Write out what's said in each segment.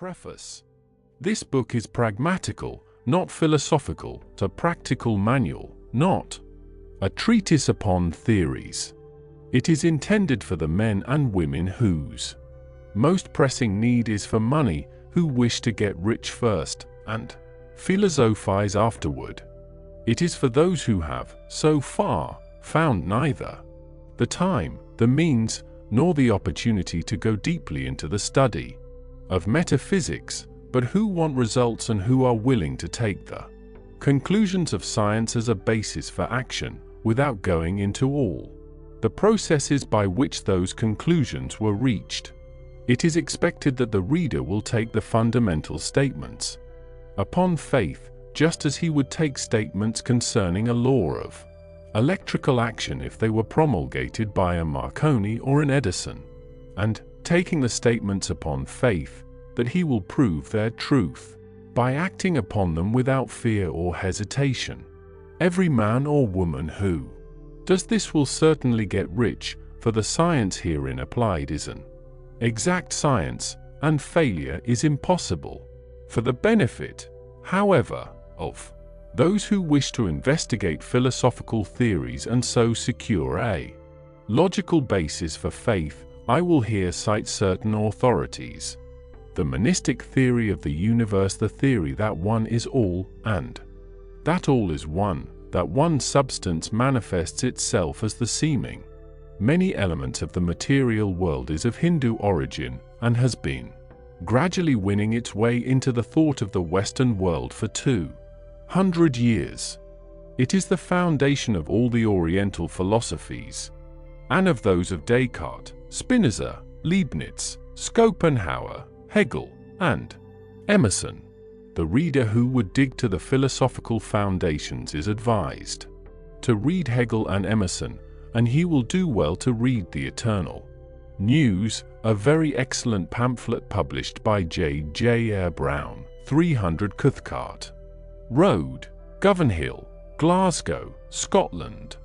Preface. This book is pragmatical, not philosophical, a practical manual, not a treatise upon theories. It is intended for the men and women whose most pressing need is for money, who wish to get rich first and philosophize afterward. It is for those who have, so far, found neither the time, the means, nor the opportunity to go deeply into the study of metaphysics, but who want results and who are willing to take the conclusions of science as a basis for action, without going into all the processes by which those conclusions were reached. It is expected that the reader will take the fundamental statements upon faith, just as he would take statements concerning a law of electrical action if they were promulgated by a Marconi or an Edison, and, taking the statements upon faith, that he will prove their truth by acting upon them without fear or hesitation. Every man or woman who does this will certainly get rich, for the science herein applied is an exact science, and failure is impossible. For the benefit, however, of those who wish to investigate philosophical theories and so secure a logical basis for faith, I will here cite certain authorities. The monistic theory of the universe, the theory that one is all, and that all is one, that one substance manifests itself as the seeming many elements of the material world, is of Hindu origin and has been gradually winning its way into the thought of the Western world for 200 years. It is the foundation of all the Oriental philosophies, and of those of Descartes, Spinoza, Leibniz, Schopenhauer, Hegel, and Emerson. The reader who would dig to the philosophical foundations is advised to read Hegel and Emerson, and he will do well to read The Eternal News, a very excellent pamphlet published by J. Eyre Brown, 300 Cathcart Road, Govanhill, Glasgow, Scotland.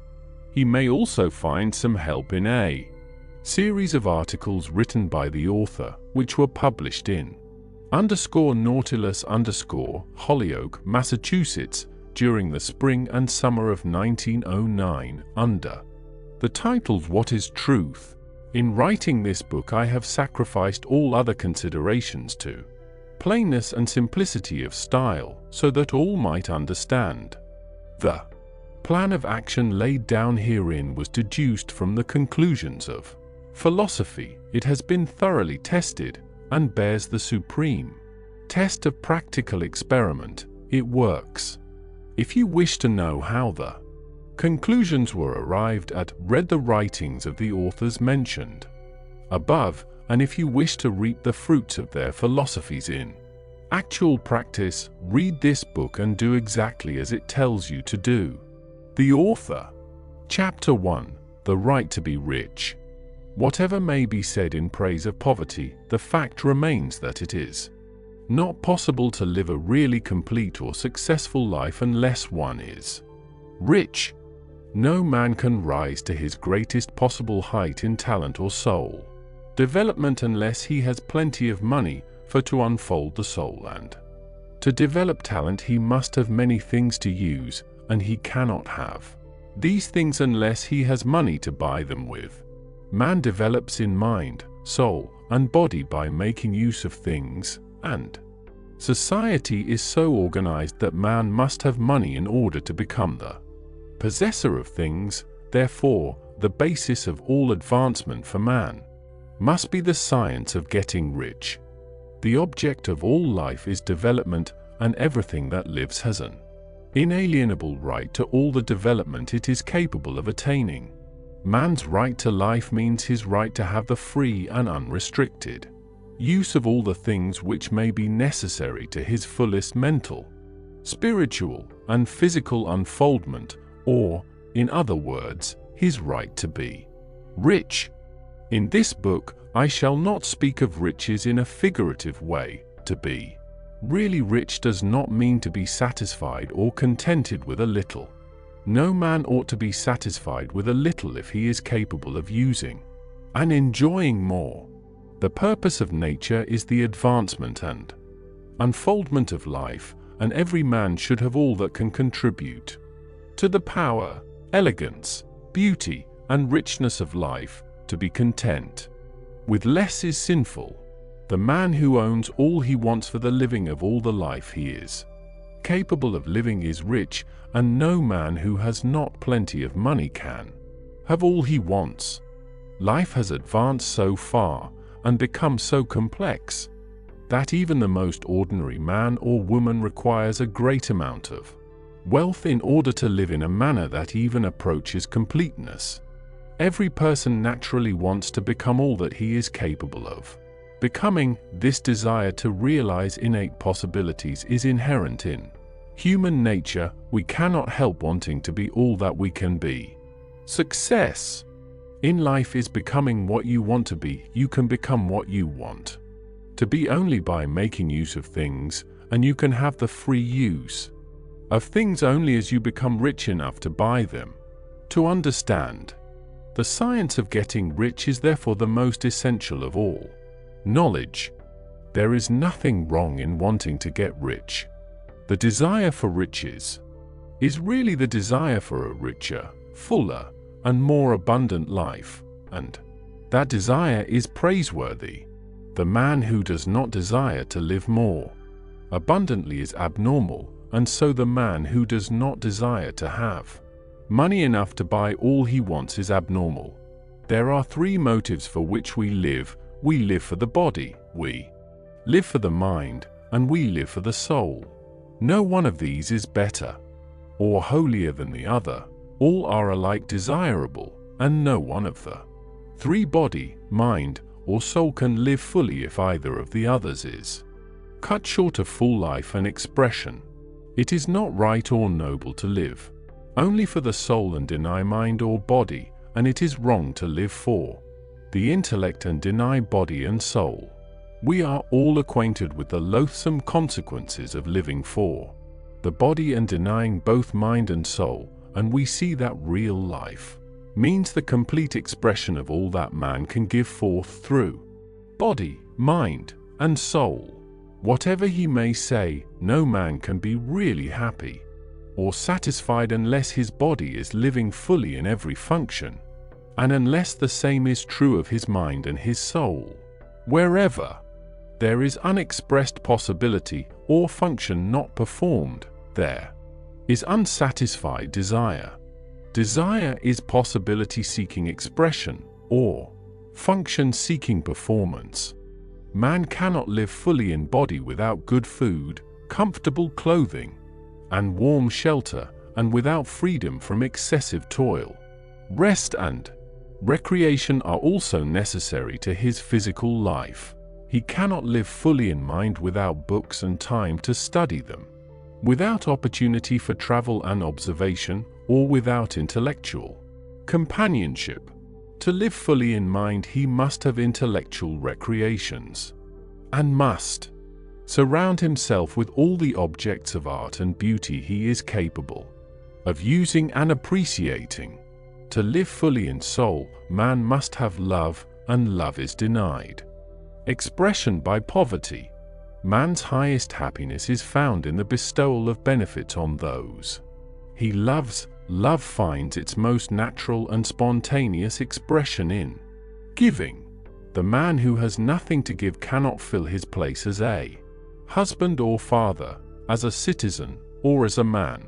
He may also find some help in a series of articles written by the author, which were published in _Nautilus Holyoke, Massachusetts, during the spring and summer of 1909, under the titles What is Truth? In writing this book I have sacrificed all other considerations to plainness and simplicity of style, so that all might understand. The plan of action laid down herein was deduced from the conclusions of philosophy. It has been thoroughly tested, and bears the supreme test of practical experiment. It works. If you wish to know how the conclusions were arrived at, read the writings of the authors mentioned above, and if you wish to reap the fruits of their philosophies in actual practice, read this book and do exactly as it tells you to do. The author. Chapter 1. The Right to be Rich. Whatever may be said in praise of poverty, the fact remains that it is not possible to live a really complete or successful life unless one is rich. No man can rise to his greatest possible height in talent or soul development unless he has plenty of money, for to unfold the soul and to develop talent he must have many things to use, and he cannot have these things unless he has money to buy them with. Man develops in mind, soul, and body by making use of things, and society is so organized that man must have money in order to become the possessor of things. Therefore, the basis of all advancement for man must be the science of getting rich. The object of all life is development, and everything that lives has an inalienable right to all the development it is capable of attaining. Man's right to life means his right to have the free and unrestricted use of all the things which may be necessary to his fullest mental, spiritual, and physical unfoldment, or, in other words, his right to be rich. In this book, I shall not speak of riches in a figurative way. To be really rich does not mean to be satisfied or contented with a little. No man ought to be satisfied with a little if he is capable of using and enjoying more. The purpose of nature is the advancement and unfoldment of life, and every man should have all that can contribute to the power, elegance, beauty, and richness of life. To be content with less is sinful. The man who owns all he wants for the living of all the life he is capable of living is rich, and no man who has not plenty of money can have all he wants. Life has advanced so far and become so complex that even the most ordinary man or woman requires a great amount of wealth in order to live in a manner that even approaches completeness. Every person naturally wants to become all that he is capable of becoming. This desire to realize innate possibilities is inherent in human nature. We cannot help wanting to be all that we can be. Success in life is becoming what you want to be. You can become what you want to be only by making use of things, and you can have the free use of things only as you become rich enough to buy them. To understand the science of getting rich is therefore the most essential of all knowledge. There is nothing wrong in wanting to get rich. The desire for riches is really the desire for a richer, fuller, and more abundant life, and that desire is praiseworthy. The man who does not desire to live more abundantly is abnormal, and so the man who does not desire to have money enough to buy all he wants is abnormal. There are three motives for which we live. We live for the body, we live for the mind, and we live for the soul. No one of these is better or holier than the other. All are alike desirable, and no one of the three, body, mind, or soul, can live fully if either of the others is cut short of full life and expression. It is not right or noble to live only for the soul and deny mind or body, and it is wrong to live for the intellect and deny body and soul. We are all acquainted with the loathsome consequences of living for the body and denying both mind and soul, and we see that real life means the complete expression of all that man can give forth through body, mind, and soul. Whatever he may say, no man can be really happy or satisfied unless his body is living fully in every function, and unless the same is true of his mind and his soul. Wherever there is unexpressed possibility or function not performed, there is unsatisfied desire. Desire is possibility-seeking expression, or function-seeking performance. Man cannot live fully in body without good food, comfortable clothing, and warm shelter, and without freedom from excessive toil. Rest and recreation are also necessary to his physical life. He cannot live fully in mind without books and time to study them, without opportunity for travel and observation, or without intellectual companionship. To live fully in mind, he must have intellectual recreations, and must surround himself with all the objects of art and beauty he is capable of using and appreciating. To live fully in soul, man must have love, and love is denied expression by poverty. Man's highest happiness is found in the bestowal of benefit on those he loves. Love finds its most natural and spontaneous expression in giving. The man who has nothing to give cannot fill his place as a husband or father, as a citizen, or as a man.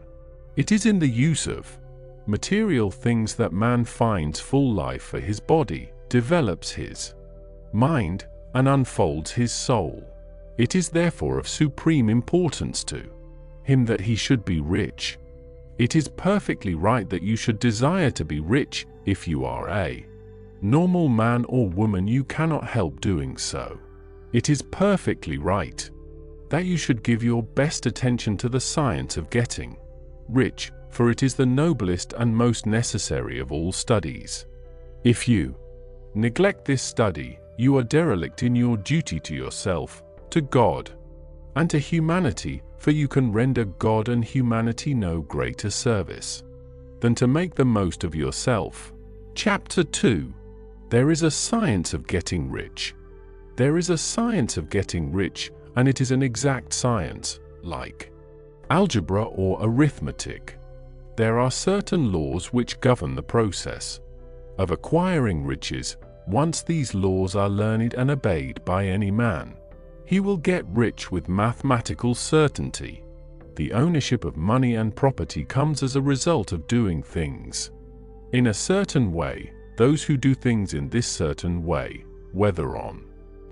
It is in the use of material things that man finds full life for his body, develops his mind, and unfolds his soul. It is therefore of supreme importance to him that he should be rich. It is perfectly right that you should desire to be rich. If you are a normal man or woman, you cannot help doing so. It is perfectly right that you should give your best attention to the science of getting rich, for it is the noblest and most necessary of all studies. If you neglect this study, you are derelict in your duty to yourself, to God, and to humanity, for you can render God and humanity no greater service than to make the most of yourself. Chapter 2. There is a science of getting rich. There is a science of getting rich, and it is an exact science, like algebra or arithmetic. There are certain laws which govern the process of acquiring riches. Once these laws are learned and obeyed by any man, he will get rich with mathematical certainty. The ownership of money and property comes as a result of doing things in a certain way. Those who do things in this certain way, whether on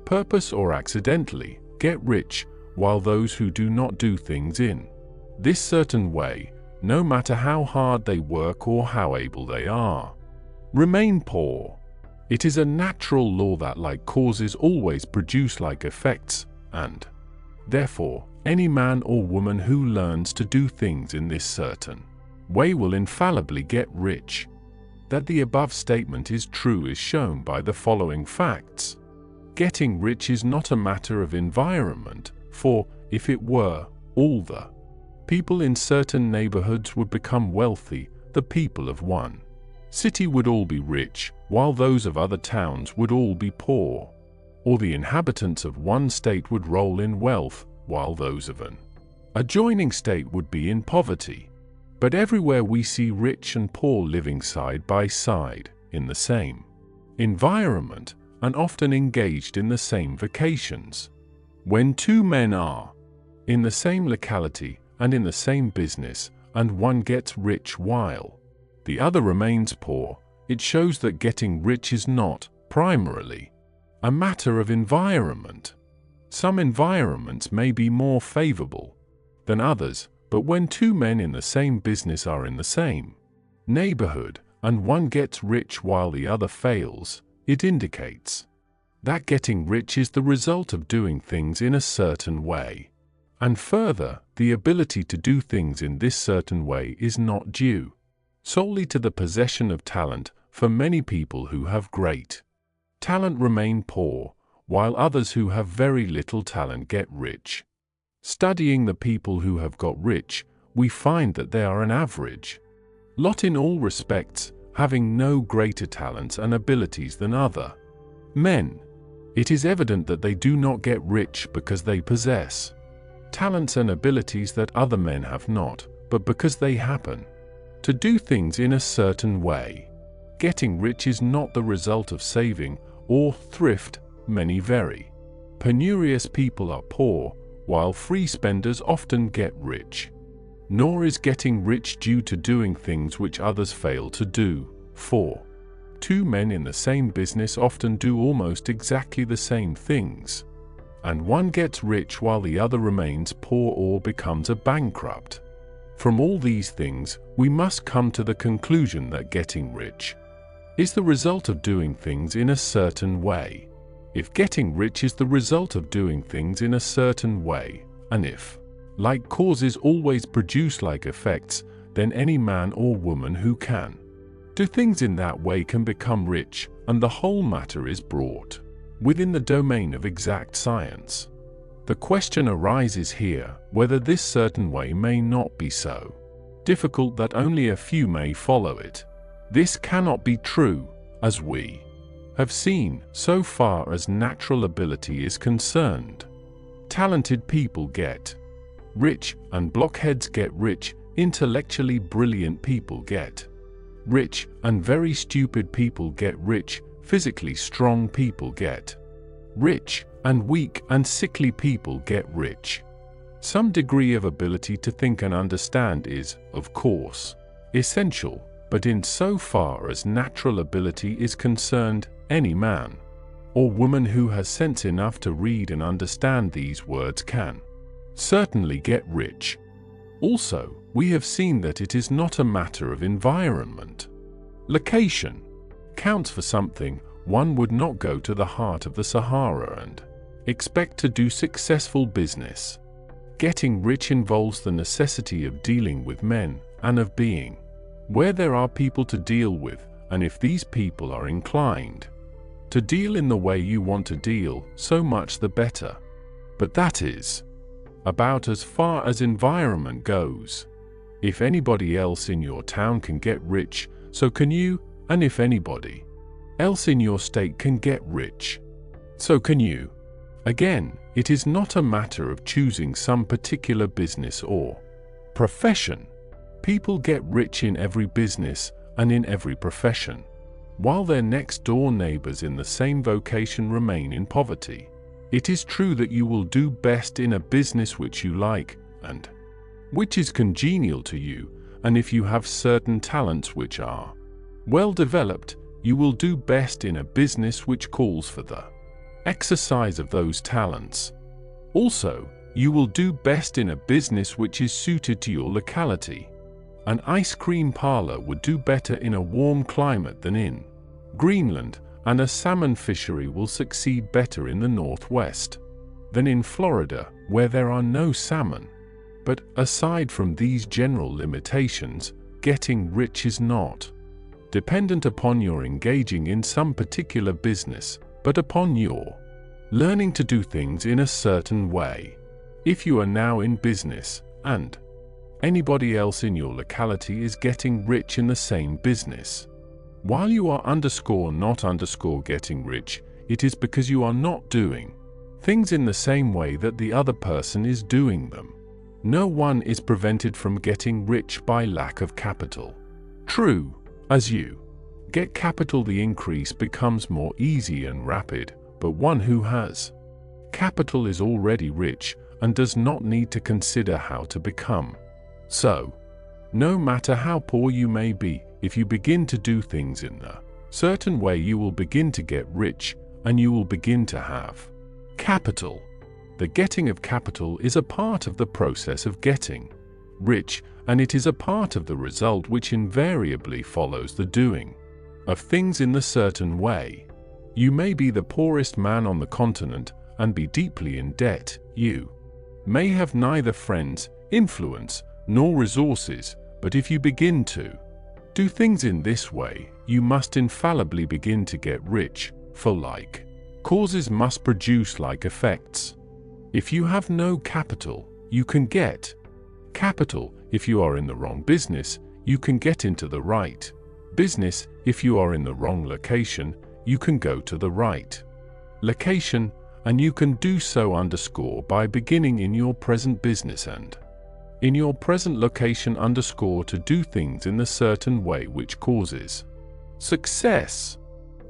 purpose or accidentally, get rich, while those who do not do things in this certain way, no matter how hard they work or how able they are, remain poor. It is a natural law that like causes always produce like effects, and therefore, any man or woman who learns to do things in this certain way will infallibly get rich. That the above statement is true is shown by the following facts. Getting rich is not a matter of environment, for, if it were, all the people in certain neighborhoods would become wealthy, the people of one city would all be rich, while those of other towns would all be poor. Or the inhabitants of one state would roll in wealth, while those of an adjoining state would be in poverty. But everywhere we see rich and poor living side by side, in the same environment, and often engaged in the same vocations. When two men are in the same locality and in the same business, and one gets rich while the other remains poor, it shows that getting rich is not, primarily, a matter of environment. Some environments may be more favorable than others, but when two men in the same business are in the same neighborhood, and one gets rich while the other fails, it indicates that getting rich is the result of doing things in a certain way. And further, the ability to do things in this certain way is not due solely to the possession of talent, for many people who have great talent remain poor, while others who have very little talent get rich. Studying the people who have got rich, we find that they are an average lot in all respects, having no greater talents and abilities than other men. It is evident that they do not get rich because they possess talents and abilities that other men have not, but because they happen to do things in a certain way. Getting rich is not the result of saving or thrift. Many very penurious people are poor, while free spenders often get rich. Nor is getting rich due to doing things which others fail to do, for two men in the same business often do almost exactly the same things, and one gets rich while the other remains poor or becomes a bankrupt. From all these things, we must come to the conclusion that getting rich is the result of doing things in a certain way. If getting rich is the result of doing things in a certain way, and if like causes always produce like effects, then any man or woman who can do things in that way can become rich, and the whole matter is brought within the domain of exact science. The question arises here whether this certain way may not be so difficult that only a few may follow it. This cannot be true, as we have seen, so far as natural ability is concerned. Talented people get rich, and blockheads get rich. Intellectually brilliant people get rich, and very stupid people get rich. Physically strong people get rich, and weak and sickly people get rich. Some degree of ability to think and understand is, of course, essential, but in so far as natural ability is concerned, any man or woman who has sense enough to read and understand these words can certainly get rich. Also, we have seen that it is not a matter of environment. Location counts for something. One would not go to the heart of the Sahara and expect to do successful business. Getting rich involves the necessity of dealing with men and of being where there are people to deal with, and if these people are inclined to deal in the way you want to deal, so much the better. But that is about as far as environment goes. If anybody else in your town can get rich, so can you, and if anybody else in your state can get rich, So can you. Again, it is not a matter of choosing some particular business or profession. People get rich in every business and in every profession, while their next-door neighbors in the same vocation remain in poverty. It is true that you will do best in a business which you like and which is congenial to you, and if you have certain talents which are well developed, you will do best in a business which calls for the exercise of those talents. Also, you will do best in a business which is suited to your locality. An ice cream parlor would do better in a warm climate than in Greenland, and a salmon fishery will succeed better in the Northwest than in Florida, where there are no salmon. But aside from these general limitations, getting rich is not dependent upon your engaging in some particular business, but upon your learning to do things in a certain way. If you are now in business, and anybody else in your locality is getting rich in the same business, while you are not getting rich, it is because you are not doing things in the same way that the other person is doing them. No one is prevented from getting rich by lack of capital. True, as you get capital, the increase becomes more easy and rapid, but one who has capital is already rich and does not need to consider how to become so. No matter how poor you may be, if you begin to do things in a certain way, you will begin to get rich and you will begin to have capital. The getting of capital is a part of the process of getting rich, and it is a part of the result which invariably follows the doing of things in the certain way. You may be the poorest man on the continent and be deeply in debt. You may have neither friends, influence, nor resources, but if you begin to do things in this way, you must infallibly begin to get rich, for like causes must produce like effects. If you have no capital, you can get capital. If you are in the wrong business, you can get into the right business. If you are in the wrong location, you can go to the right location, and you can do so by beginning in your present business and in your present location to do things in the certain way which causes success.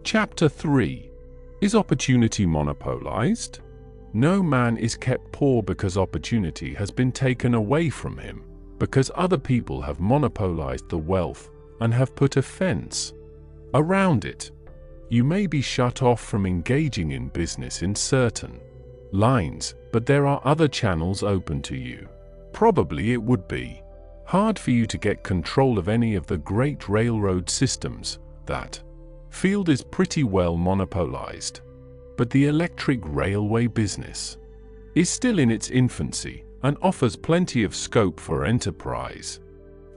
Chapter 3. Is opportunity monopolized? No man is kept poor because opportunity has been taken away from him, because other people have monopolized the wealth and have put a fence around it. You may be shut off from engaging in business in certain lines, but there are other channels open to you. Probably it would be hard for you to get control of any of the great railroad systems. That field is pretty well monopolized. But the electric railway business is still in its infancy and offers plenty of scope for enterprise.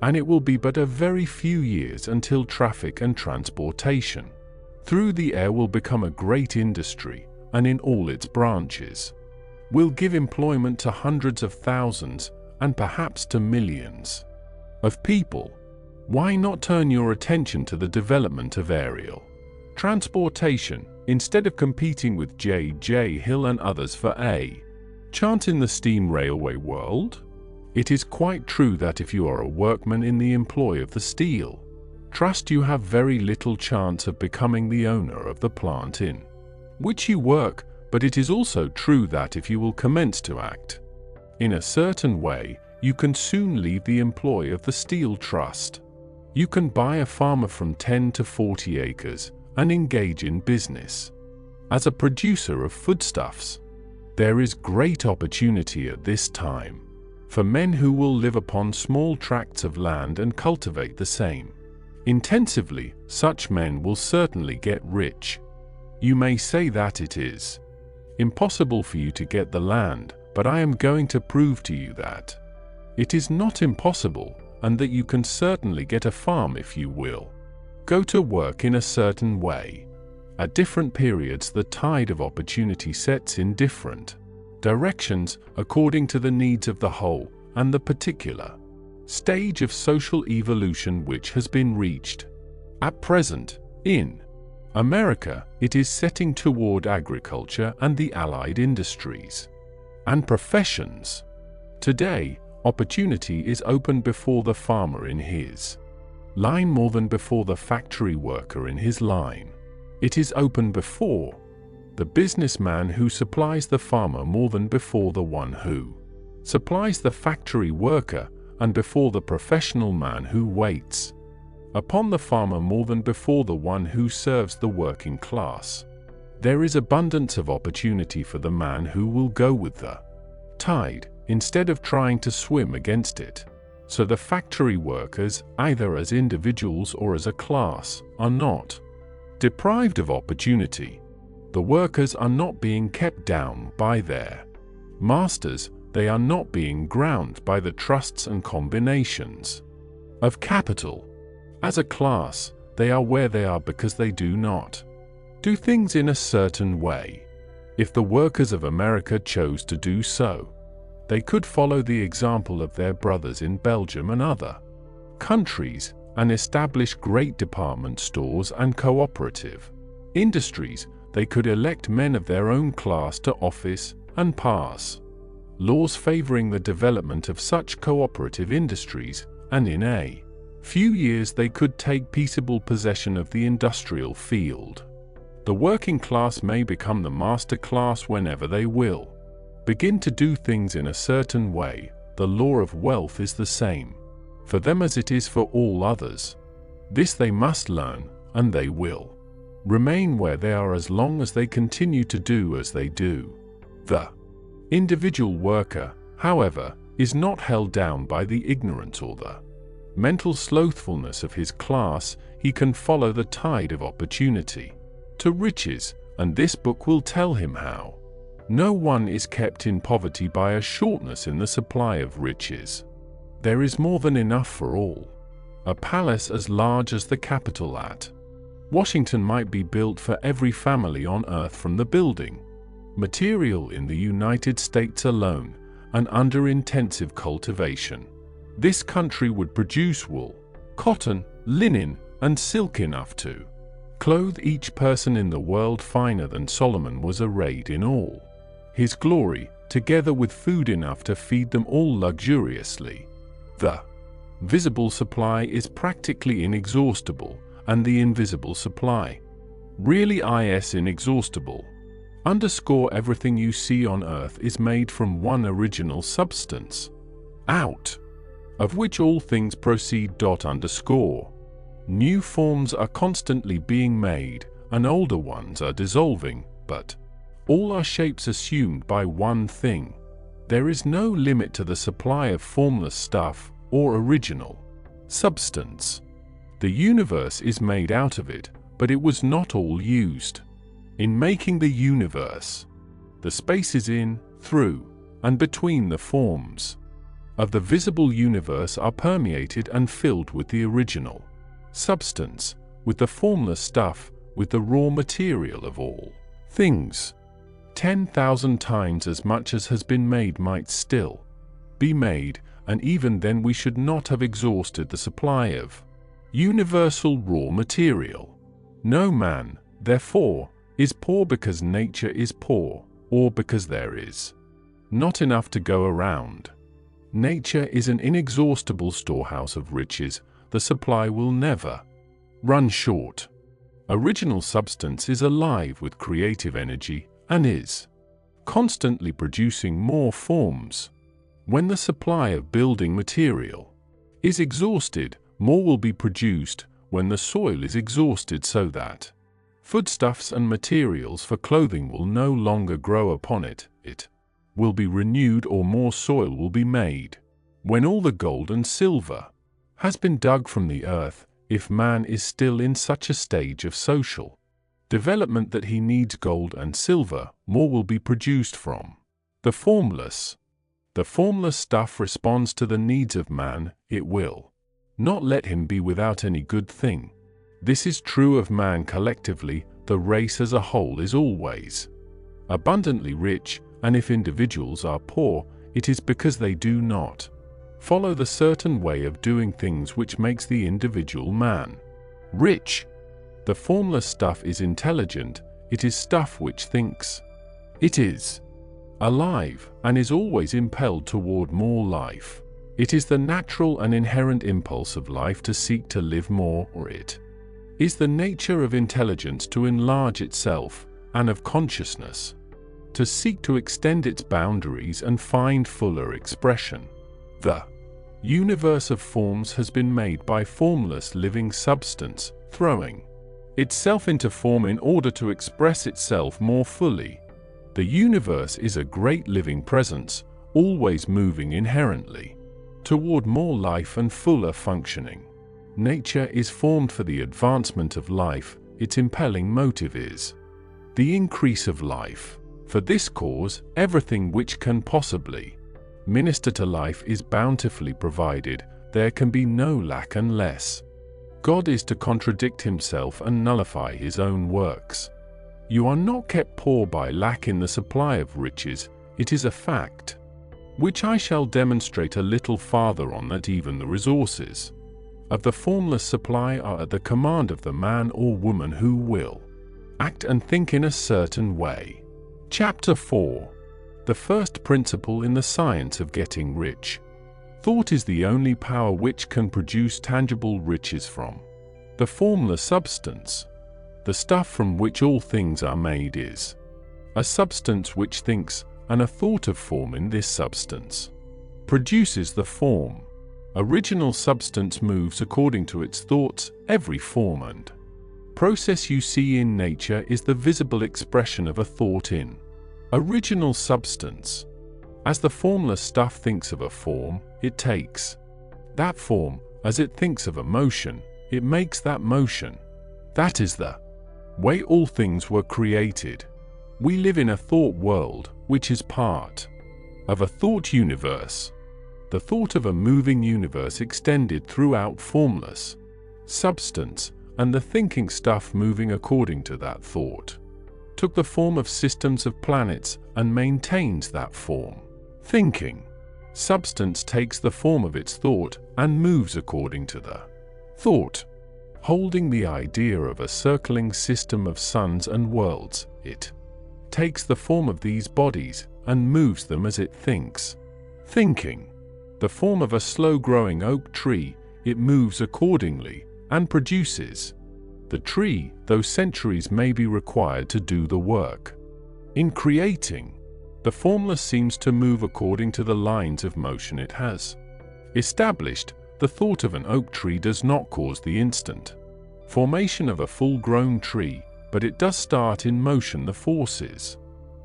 And it will be but a very few years until traffic and transportation through the air will become a great industry, and in all its branches will give employment to hundreds of thousands and perhaps to millions of people. Why not turn your attention to the development of aerial transportation, instead of competing with J.J. Hill and others for a chance in the steam railway world? It is quite true that if you are a workman in the employ of the Steel Trust, you have very little chance of becoming the owner of the plant in which you work, but it is also true that if you will commence to act in a certain way, you can soon leave the employ of the Steel Trust. You can buy a farmer from 10 to 40 acres and engage in business as a producer of foodstuffs. There is great opportunity at this time for men who will live upon small tracts of land and cultivate the same intensively. Such men will certainly get rich. You may say that it is impossible for you to get the land, but I am going to prove to you that it is not impossible, and that you can certainly get a farm if you will go to work in a certain way. At different periods, the tide of opportunity sets in different directions according to the needs of the whole and the particular stage of social evolution which has been reached. At present, in America, it is setting toward agriculture and the allied industries and professions. Today, opportunity is open before the farmer in his line more than before the factory worker in his line. It is open before the businessman who supplies the farmer more than before the one who supplies the factory worker, and before the professional man who waits upon the farmer more than before the one who serves the working class. There is abundance of opportunity for the man who will go with the tide, instead of trying to swim against it. So the factory workers, either as individuals or as a class, are not deprived of opportunity. The workers are not being kept down by their masters, they are not being ground by the trusts and combinations of capital. As a class, they are where they are because they do not do things in a certain way. If the workers of America chose to do so, they could follow the example of their brothers in Belgium and other countries and establish great department stores and cooperative industries. They could elect men of their own class to office and pass laws favoring the development of such cooperative industries, and in a few years they could take peaceable possession of the industrial field. The working class may become the master class whenever they will begin to do things in a certain way. The law of wealth is the same for them as it is for all others. This they must learn, and they will remain where they are as long as they continue to do as they do. The individual worker, however, is not held down by the ignorance or the mental slothfulness of his class. He can follow the tide of opportunity to riches, and this book will tell him how. No one is kept in poverty by a shortness in the supply of riches. There is more than enough for all. A palace as large as the Capitol at Washington might be built for every family on earth from the building material in the United States alone, and under intensive cultivation. This country would produce wool, cotton, linen, and silk enough to clothe each person in the world finer than Solomon was arrayed in all his glory, together with food enough to feed them all luxuriously. The visible supply is practically inexhaustible, and the invisible supply really is inexhaustible. Everything you see on earth is made from one original substance, out of which all things proceed. New forms are constantly being made, and older ones are dissolving, but all are shapes assumed by one thing. There is no limit to the supply of formless stuff or original substance. The universe is made out of it, but it was not all used in making the universe. The spaces in, through, and between the forms of the visible universe are permeated and filled with the original substance, with the formless stuff, with the raw material of all things. 10,000 times as much as has been made might still be made, and even then we should not have exhausted the supply of universal raw material. No man, therefore, is poor because nature is poor, or because there is not enough to go around. Nature is an inexhaustible storehouse of riches. The supply will never run short. Original substance is alive with creative energy and is constantly producing more forms. When the supply of building material is exhausted, more will be produced. When the soil is exhausted, so that foodstuffs and materials for clothing will no longer grow upon it, it will be renewed, or more soil will be made. When all the gold and silver has been dug from the earth, if man is still in such a stage of social development that he needs gold and silver, more will be produced from the formless. The formless stuff responds to the needs of man. It will not let him be without any good thing. This is true of man collectively. The race as a whole is always abundantly rich, and if individuals are poor, it is because they do not follow the certain way of doing things which makes the individual man rich. The formless stuff is intelligent, it is stuff which thinks. It is alive, and is always impelled toward more life. It is the natural and inherent impulse of life to seek to live more, or it is the nature of intelligence to enlarge itself, and of consciousness to seek to extend its boundaries and find fuller expression. The universe of forms has been made by formless living substance, throwing itself into form in order to express itself more fully. The universe is a great living presence, always moving inherently toward more life and fuller functioning. Nature is formed for the advancement of life, its impelling motive is the increase of life. For this cause, everything which can possibly minister to life is bountifully provided, there can be no lack unless God is to contradict himself and nullify his own works. You are not kept poor by lack in the supply of riches, it is a fact, which I shall demonstrate a little farther on, that even the resources of the formless supply are at the command of the man or woman who will act and think in a certain way. Chapter 4. The first principle in the science of getting rich. Thought is the only power which can produce tangible riches from the formless substance. The stuff from which all things are made is a substance which thinks, and a thought of form in this substance produces the form. Original substance moves according to its thoughts. Every form and process you see in nature is the visible expression of a thought in original substance. As the formless stuff thinks of a form, it takes that form. As it thinks of a motion, it makes that motion. That is the way all things were created. We live in a thought world, which is part of a thought universe. The thought of a moving universe extended throughout formless substance, and the thinking stuff moving according to that thought took the form of systems of planets and maintains that form. Thinking substance takes the form of its thought and moves according to the thought. Holding the idea of a circling system of suns and worlds, it takes the form of these bodies and moves them as it thinks. Thinking the form of a slow-growing oak tree, it moves accordingly and produces the tree, though centuries may be required to do the work. In creating, the formless seems to move according to the lines of motion it has established. The thought of an oak tree does not cause the instant formation of a full-grown tree, but it does start in motion the forces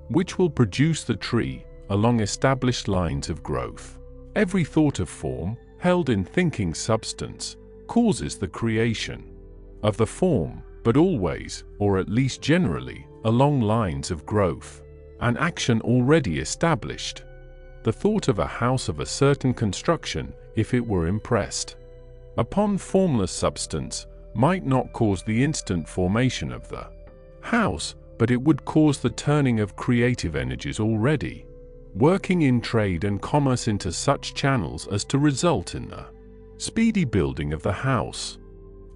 which will produce the tree along established lines of growth. Every thought of form, held in thinking substance, causes the creation of the form, but always, or at least generally, along lines of growth, an action already established. The thought of a house of a certain construction, if it were impressed upon formless substance, might not cause the instant formation of the house, but it would cause the turning of creative energies already working in trade and commerce into such channels as to result in the speedy building of the house.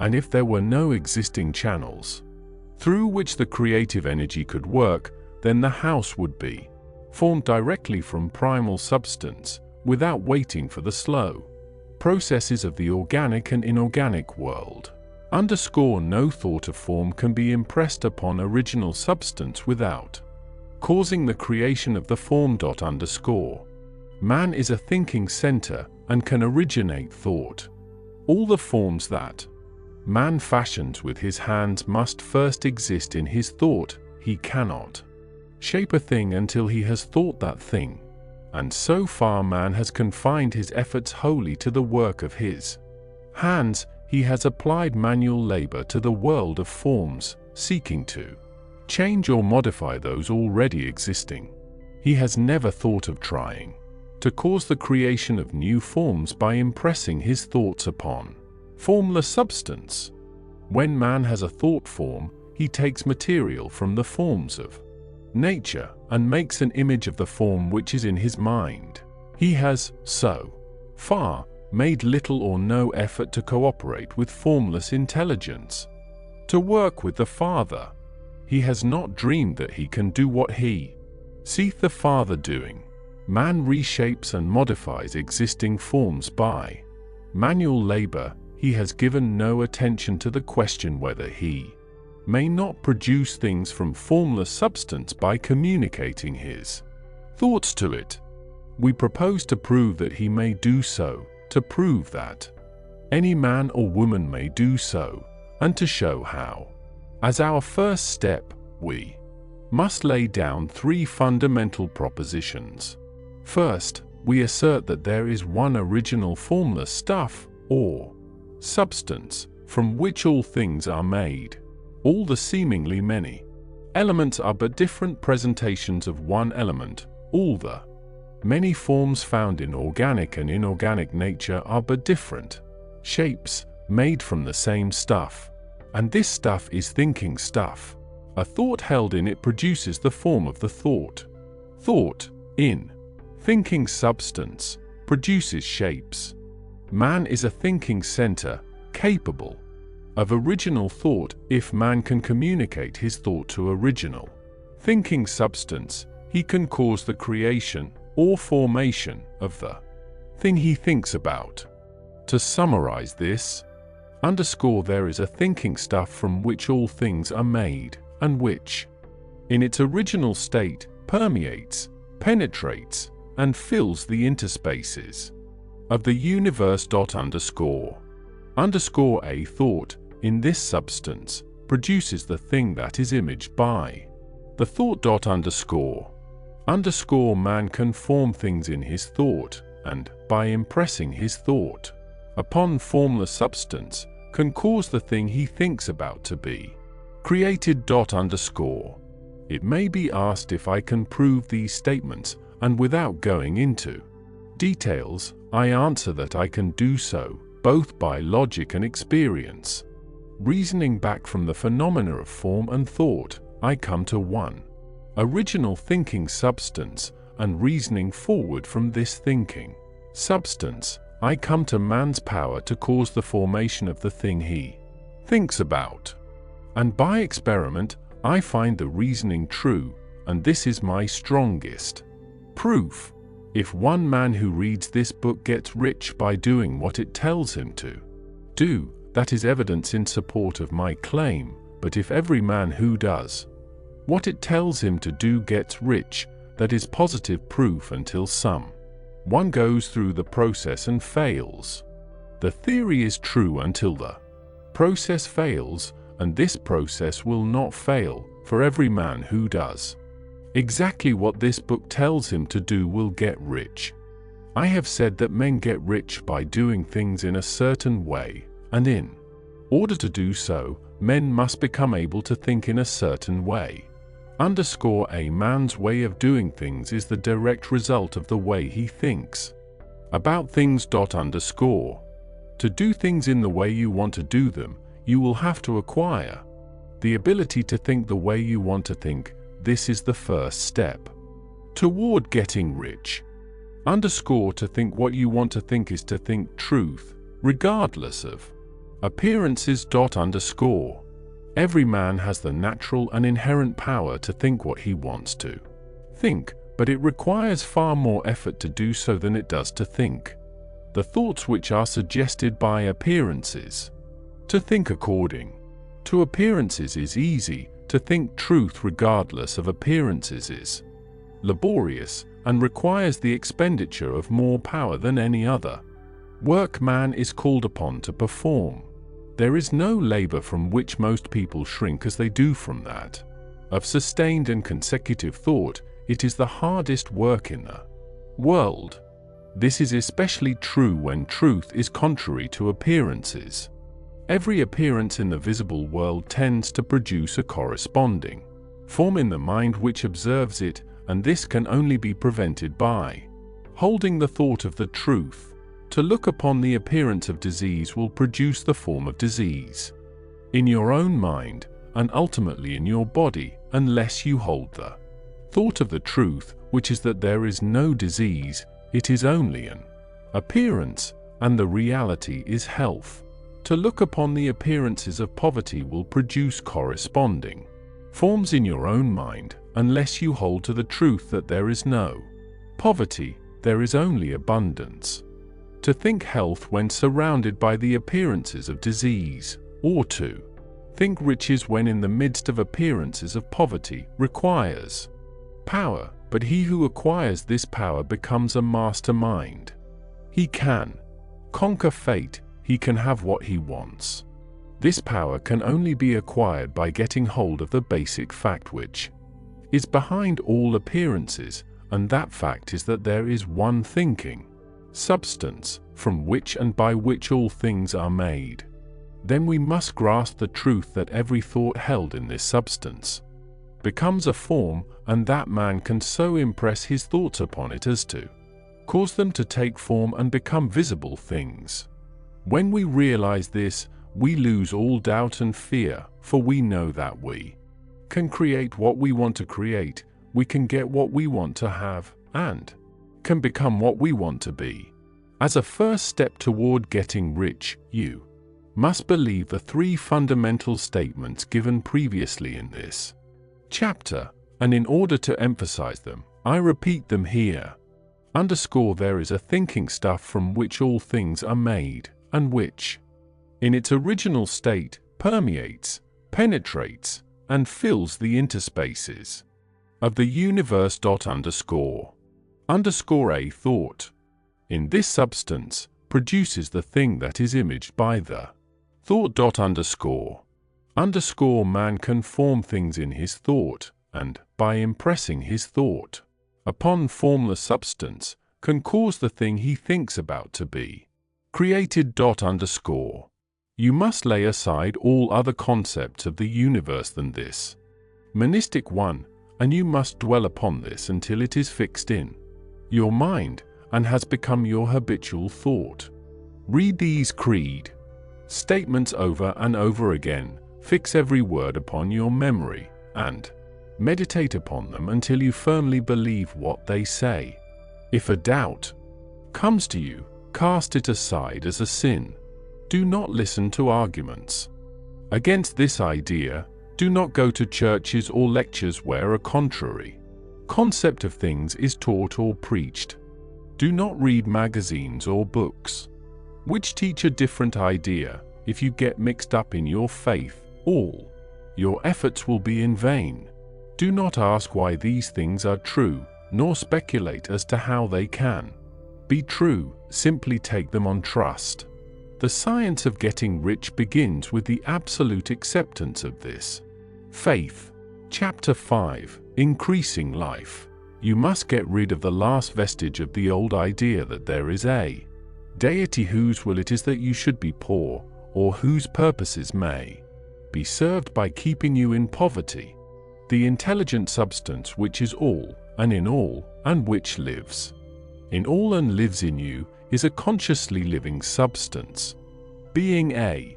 And if there were no existing channels through which the creative energy could work, then the house would be formed directly from primal substance, without waiting for the slow processes of the organic and inorganic world. No thought of form can be impressed upon original substance without causing the creation of the form. Man is a thinking center and can originate thought. All the forms that man fashions with his hands must first exist in his thought. He cannot shape a thing until he has thought that thing. And so far man has confined his efforts wholly to the work of his hands. He has applied manual labor to the world of forms, seeking to change or modify those already existing. He has never thought of trying to cause the creation of new forms by impressing his thoughts upon formless substance. When man has a thought form, he takes material from the forms of nature and makes an image of the form which is in his mind. He has, so far, made little or no effort to cooperate with formless intelligence. to work with the Father. He has not dreamed that he can do what he seeth the Father doing. Man reshapes and modifies existing forms by manual labor. He has given no attention to the question whether he may not produce things from formless substance by communicating his thoughts to it. We propose to prove that he may do so, to prove that any man or woman may do so, and to show how. As our first step, we must lay down three fundamental propositions. First, we assert that there is one original formless stuff, or substance, from which all things are made. All the seemingly many elements are but different presentations of one element. All the many forms found in organic and inorganic nature are but different shapes, made from the same stuff. And this stuff is thinking stuff. A thought held in it produces the form of the thought. Thought, in thinking substance, produces shapes. Man is a thinking center, capable of original thought. If man can communicate his thought to original thinking substance, he can cause the creation or formation of the thing he thinks about. To summarize this, there is a thinking stuff from which all things are made, and which, in its original state, permeates, penetrates, and fills the interspaces of the universe. A thought, in this substance, produces the thing that is imaged by the thought. Man can form things in his thought, and, by impressing his thought upon formless substance, can cause the thing he thinks about to be created. It may be asked if I can prove these statements, and without going into details, I answer that I can do so, both by logic and experience. Reasoning back from the phenomena of form and thought, I come to one original thinking substance, and reasoning forward from this thinking substance, I come to man's power to cause the formation of the thing he thinks about. And by experiment, I find the reasoning true, and this is my strongest proof. If one man who reads this book gets rich by doing what it tells him to do, that is evidence in support of my claim. But if every man who does what it tells him to do gets rich, that is positive proof until one goes through the process and fails. The theory is true until the process fails, and this process will not fail, for every man who does exactly what this book tells him to do will get rich. I have said that men get rich by doing things in a certain way, and in order to do so, men must become able to think in a certain way. A man's way of doing things is the direct result of the way he thinks about things. To do things in the way you want to do them, you will have to acquire the ability to think the way you want to think. This is the first step toward getting rich. To think what you want to think is to think truth, regardless of appearances. Every man has the natural and inherent power to think what he wants to think, but it requires far more effort to do so than it does to think the thoughts which are suggested by appearances. To think according to appearances is easy. To think truth regardless of appearances is laborious, and requires the expenditure of more power than any other work man is called upon to perform. There is no labor from which most people shrink as they do from that of sustained and consecutive thought. It is the hardest work in the world. This is especially true when truth is contrary to appearances. Every appearance in the visible world tends to produce a corresponding form in the mind which observes it, and this can only be prevented by holding the thought of the truth. To look upon the appearance of disease will produce the form of disease in your own mind, and ultimately in your body, unless you hold the thought of the truth, which is that there is no disease, it is only an appearance, and the reality is health. To look upon the appearances of poverty will produce corresponding forms in your own mind, unless you hold to the truth that there is no poverty, there is only abundance. To think health when surrounded by the appearances of disease, or to think riches when in the midst of appearances of poverty, requires power, but he who acquires this power becomes a mastermind. He can conquer fate, he can have what he wants. This power can only be acquired by getting hold of the basic fact which is behind all appearances, and that fact is that there is one thinking substance, from which and by which all things are made. Then we must grasp the truth that every thought held in this substance becomes a form, and that man can so impress his thoughts upon it as to cause them to take form and become visible things. When we realize this, we lose all doubt and fear, for we know that we can create what we want to create, we can get what we want to have, and can become what we want to be. As a first step toward getting rich, you must believe the three fundamental statements given previously in this chapter, and in order to emphasize them, I repeat them here. There is a thinking stuff from which all things are made, and which, in its original state, permeates, penetrates, and fills the interspaces of the universe. A thought, in this substance, produces the thing that is imaged by the thought. Man can form things in his thought, and, by impressing his thought upon formless substance, can cause the thing he thinks about to be created. You must lay aside all other concepts of the universe than this monistic one, and you must dwell upon this until it is fixed in your mind and has become your habitual thought. Read these creed statements over and over again, fix every word upon your memory, and meditate upon them until you firmly believe what they say. If a doubt comes to you, cast it aside as a sin. Do not listen to arguments against this idea. Do not go to churches or lectures where a contrary concept of things is taught or preached. Do not read magazines or books which teach a different idea. If you get mixed up in your faith, all your efforts will be in vain. Do not ask why these things are true, nor speculate as to how they can be true. Simply take them on trust. The science of getting rich begins with the absolute acceptance of this faith. Chapter 5: Increasing Life. You must get rid of the last vestige of the old idea that there is a deity whose will it is that you should be poor, or whose purposes may be served by keeping you in poverty. The intelligent substance which is all, and in all, and which lives in all and lives in you, is a consciously living substance. Being a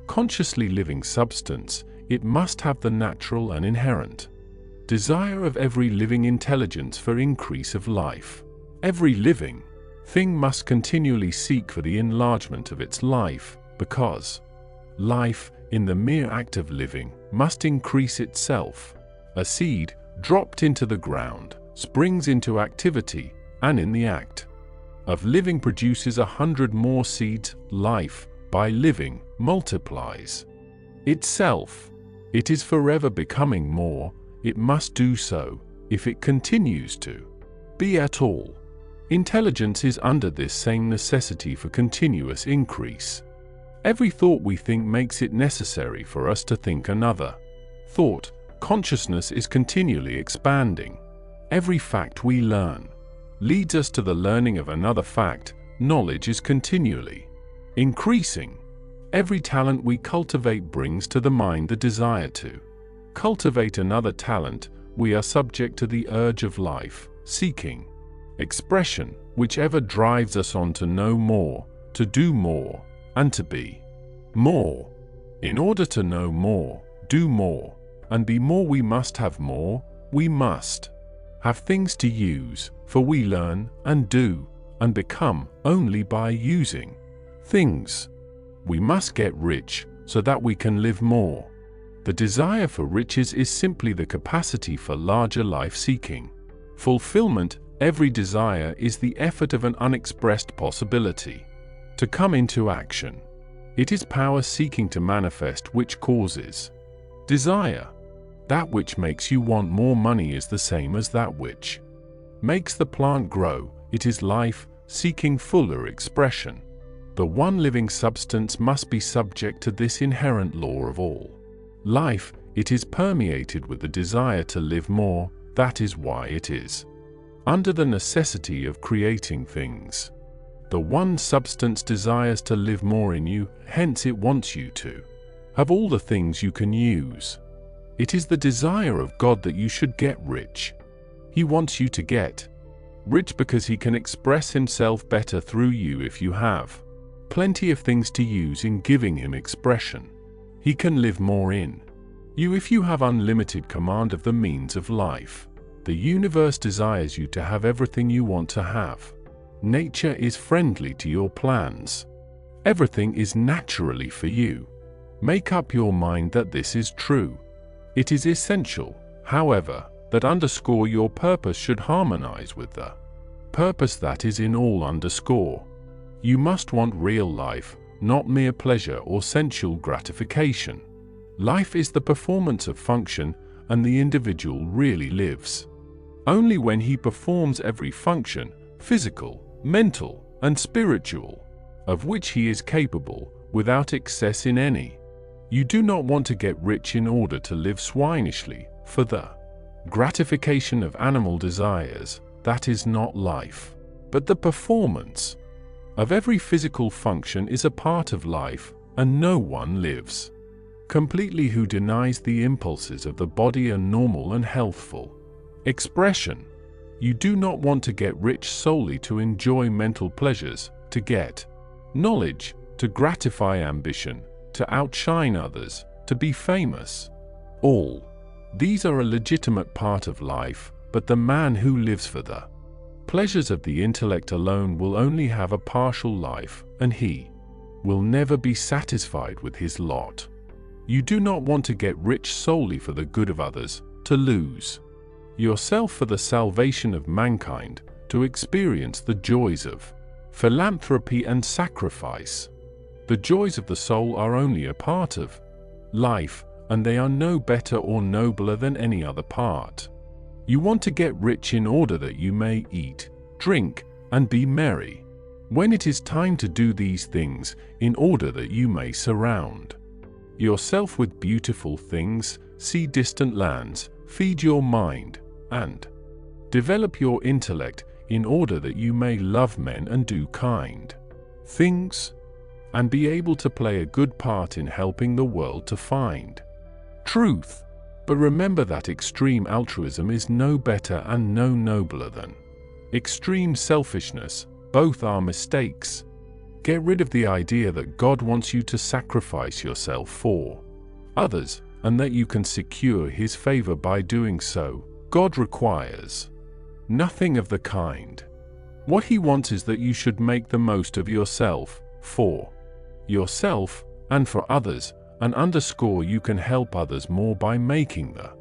consciously living substance, it must have the natural and inherent desire of every living intelligence for increase of life. Every living thing must continually seek for the enlargement of its life, because life, in the mere act of living, must increase itself. A seed, dropped into the ground, springs into activity, and in the act of living produces 100 more seeds. Life, by living, multiplies itself. It is forever becoming more. It must do so, if it continues to be at all. Intelligence is under this same necessity for continuous increase. Every thought we think makes it necessary for us to think another thought. Consciousness is continually expanding. Every fact we learn leads us to the learning of another fact. Knowledge is continually increasing. Every talent we cultivate brings to the mind the desire to cultivate another talent. We are subject to the urge of life, seeking expression, whichever drives us on to know more, to do more, and to be more. In order to know more, do more, and be more, we must have more. We must have things to use, for we learn and do and become only by using things. We must get rich so that we can live more. The desire for riches is simply the capacity for larger life-seeking. Fulfillment, every desire, is the effort of an unexpressed possibility to come into action. It is power seeking to manifest which causes desire. That which makes you want more money is the same as that which makes the plant grow. It is life seeking fuller expression. The one living substance must be subject to this inherent law of all life. It is permeated with the desire to live more. That is why it is under the necessity of creating things. The one substance desires to live more in you, hence it wants you to have all the things you can use. It is the desire of God that you should get rich. He wants you to get rich because He can express Himself better through you if you have plenty of things to use in giving Him expression. He can live more in you if you have unlimited command of the means of life. The universe desires you to have everything you want to have. Nature is friendly to your plans. Everything is naturally for you. Make up your mind that this is true. It is essential, however, that underscore your purpose should harmonize with the purpose that is in all underscore. You must want real life, not mere pleasure or sensual gratification. Life is the performance of function, and the individual really lives only when he performs every function, physical, mental, and spiritual, of which he is capable, without excess in any. You do not want to get rich in order to live swinishly, for the gratification of animal desires. That is not life. But the performance of every physical function is a part of life, and no one lives completely who denies the impulses of the body a normal and healthful expression. You do not want to get rich solely to enjoy mental pleasures, to get knowledge, to gratify ambition, to outshine others, to be famous. All these are a legitimate part of life, but the man who lives for the pleasures of the intellect alone will only have a partial life, and he will never be satisfied with his lot. You do not want to get rich solely for the good of others, to lose yourself for the salvation of mankind, to experience the joys of philanthropy and sacrifice. The joys of the soul are only a part of life, and they are no better or nobler than any other part. You want to get rich in order that you may eat, drink, and be merry, when it is time to do these things, in order that you may surround yourself with beautiful things, see distant lands, feed your mind, and develop your intellect, in order that you may love men and do kind things, and be able to play a good part in helping the world to find truth. But remember that extreme altruism is no better and no nobler than extreme selfishness. Both are mistakes. Get rid of the idea that God wants you to sacrifice yourself for others, and that you can secure His favor by doing so. God requires nothing of the kind. What He wants is that you should make the most of yourself, for yourself and for others, and underscore you can help others more by making the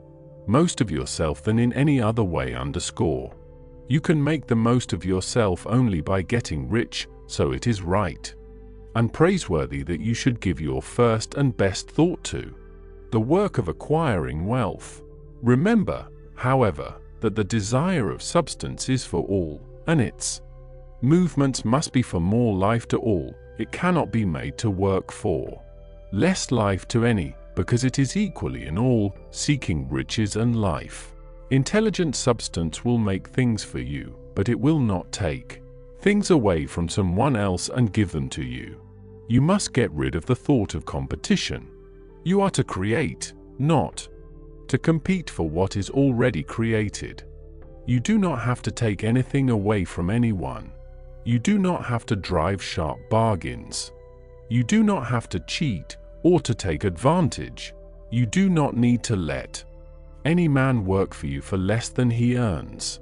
most of yourself than in any other way. Underscore you can make the most of yourself only by getting rich, so it is right and praiseworthy that you should give your first and best thought to the work of acquiring wealth. Remember, however, that the desire of substance is for all, and its movements must be for more life to all. It cannot be made to work for less life to any, because it is equally in all, seeking riches and life. Intelligent substance will make things for you, but it will not take things away from someone else and give them to you. You must get rid of the thought of competition. You are to create, not to compete for what is already created. You do not have to take anything away from anyone. You do not have to drive sharp bargains. You do not have to cheat or to take advantage. You do not need to let any man work for you for less than he earns.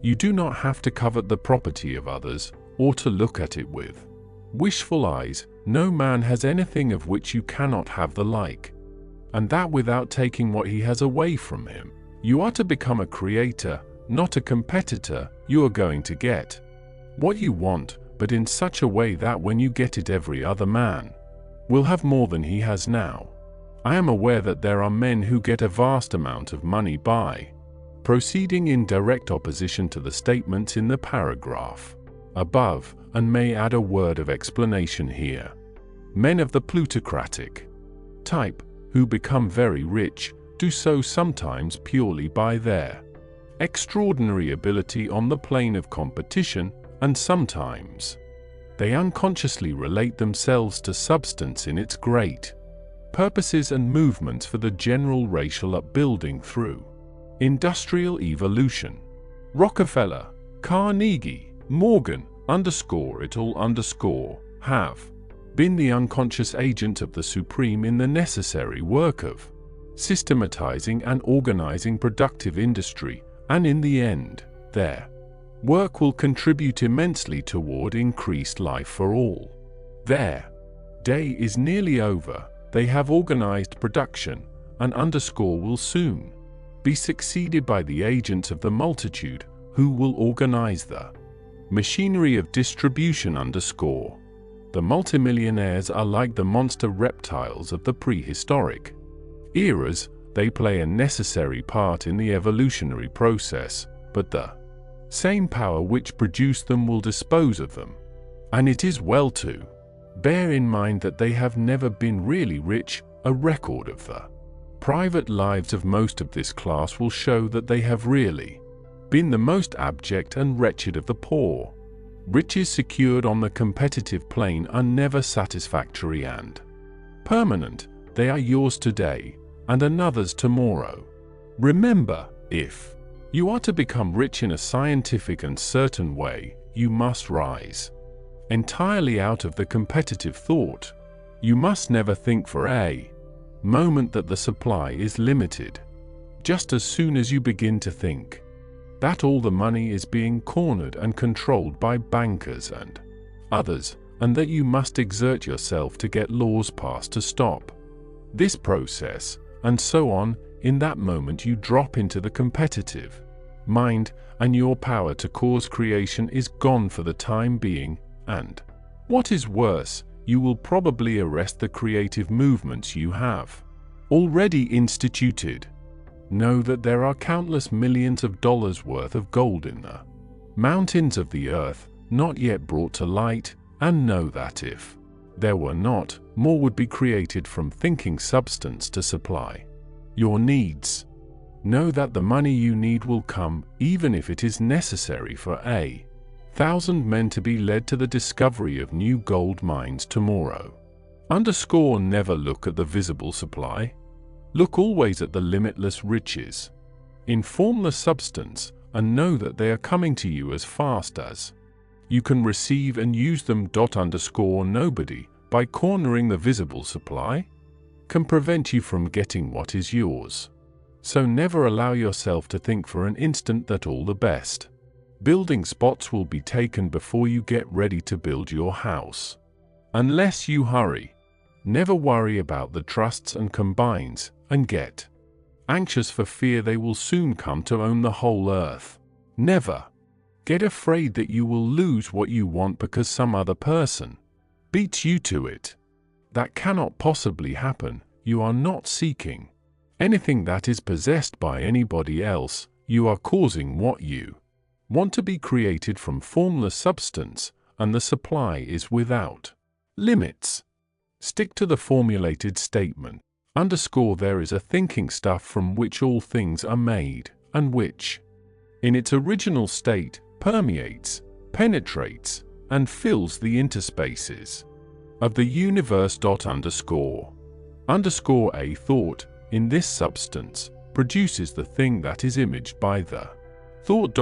You do not have to covet the property of others or to look at it with wishful eyes. No man has anything of which you cannot have the like, and that without taking what he has away from him. You are to become a creator, not a competitor. You are going to get what you want, but in such a way that when you get it, every other man will have more than he has now. I am aware that there are men who get a vast amount of money by proceeding in direct opposition to the statements in the paragraph above, and may add a word of explanation here. Men of the plutocratic type, who become very rich, do so sometimes purely by their extraordinary ability on the plane of competition, and sometimes they unconsciously relate themselves to substance in its great purposes and movements for the general racial upbuilding through industrial evolution. Rockefeller, Carnegie, Morgan, it all have been the unconscious agent of the supreme in the necessary work of systematizing and organizing productive industry, and in the end, their work will contribute immensely toward increased life for all. Their day is nearly over. They have organized production, and will soon be succeeded by the agents of the multitude, who will organize the machinery of distribution. The multimillionaires are like the monster reptiles of the prehistoric eras. They play a necessary part in the evolutionary process, but the same power which produced them will dispose of them. And it is well to bear in mind that they have never been really rich. A record of the private lives of most of this class will show that they have really been the most abject and wretched of the poor. Riches secured on the competitive plane are never satisfactory and permanent. They are yours today and another's tomorrow. Remember, if you are to become rich in a scientific and certain way, you must rise entirely out of the competitive thought. You must never think for a moment that the supply is limited. Just as soon as you begin to think that all the money is being cornered and controlled by bankers and others, and that you must exert yourself to get laws passed to stop this process, and so on, in that moment you drop into the competitive mind, and your power to cause creation is gone for the time being, and, what is worse, you will probably arrest the creative movements you have already instituted. Know that there are countless millions of dollars worth of gold in the mountains of the earth, not yet brought to light, and know that if there were not, more would be created from thinking substance to supply your needs. Know that the money you need will come, even if it is necessary for 1,000 men to be led to the discovery of new gold mines tomorrow. Never look at the visible supply. Look always at the limitless riches in formless substance, and know that they are coming to you as fast as you can receive and use them. Nobody, by cornering the visible supply, can prevent you from getting what is yours. So never allow yourself to think for an instant that all the best building spots will be taken before you get ready to build your house. Unless you hurry. Never worry about the trusts and combines, and get anxious for fear they will soon come to own the whole earth. Never get afraid that you will lose what you want because some other person beats you to it. That cannot possibly happen. You are not seeking anything that is possessed by anybody else. You are causing what you want to be created from formless substance, and the supply is without limits. Stick to the formulated statement. There is a thinking stuff from which all things are made, and which, in its original state, permeates, penetrates, and fills the interspaces of the universe. A thought, in this substance, produces the thing that is imaged by the thought.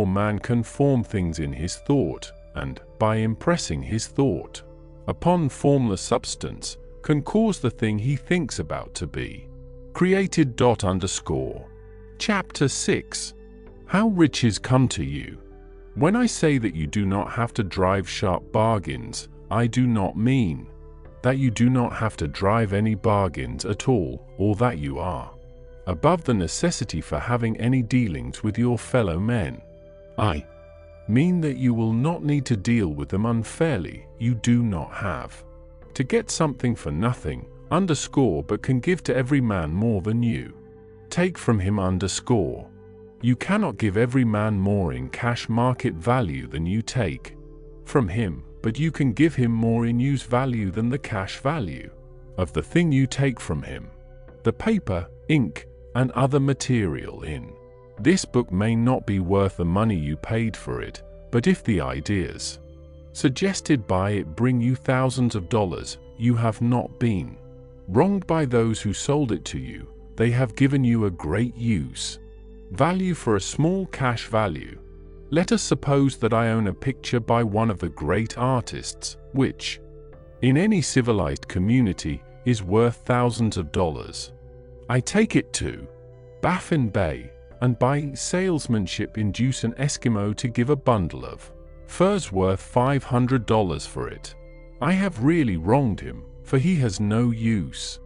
Man can form things in his thought, and, by impressing his thought upon formless substance, can cause the thing he thinks about to be created. Chapter 6. How riches come to you. When I say that you do not have to drive sharp bargains, I do not mean that you do not have to drive any bargains at all, or that you are above the necessity for having any dealings with your fellow men. I mean that you will not need to deal with them unfairly. You do not have to get something for nothing, but can give to every man more than you take from him, You cannot give every man more in cash market value than you take from him, but you can give him more in use value than the cash value of the thing you take from him. The paper, ink, and other material in this book may not be worth the money you paid for it, but if the ideas suggested by it bring you thousands of dollars, you have not been wronged by those who sold it to you. They have given you a great use value for a small cash value. Let us suppose that I own a picture by one of the great artists, which, in any civilized community, is worth thousands of dollars. I take it to Baffin Bay, and by salesmanship induce an Eskimo to give a bundle of furs worth $500 for it. I have really wronged him, for he has no use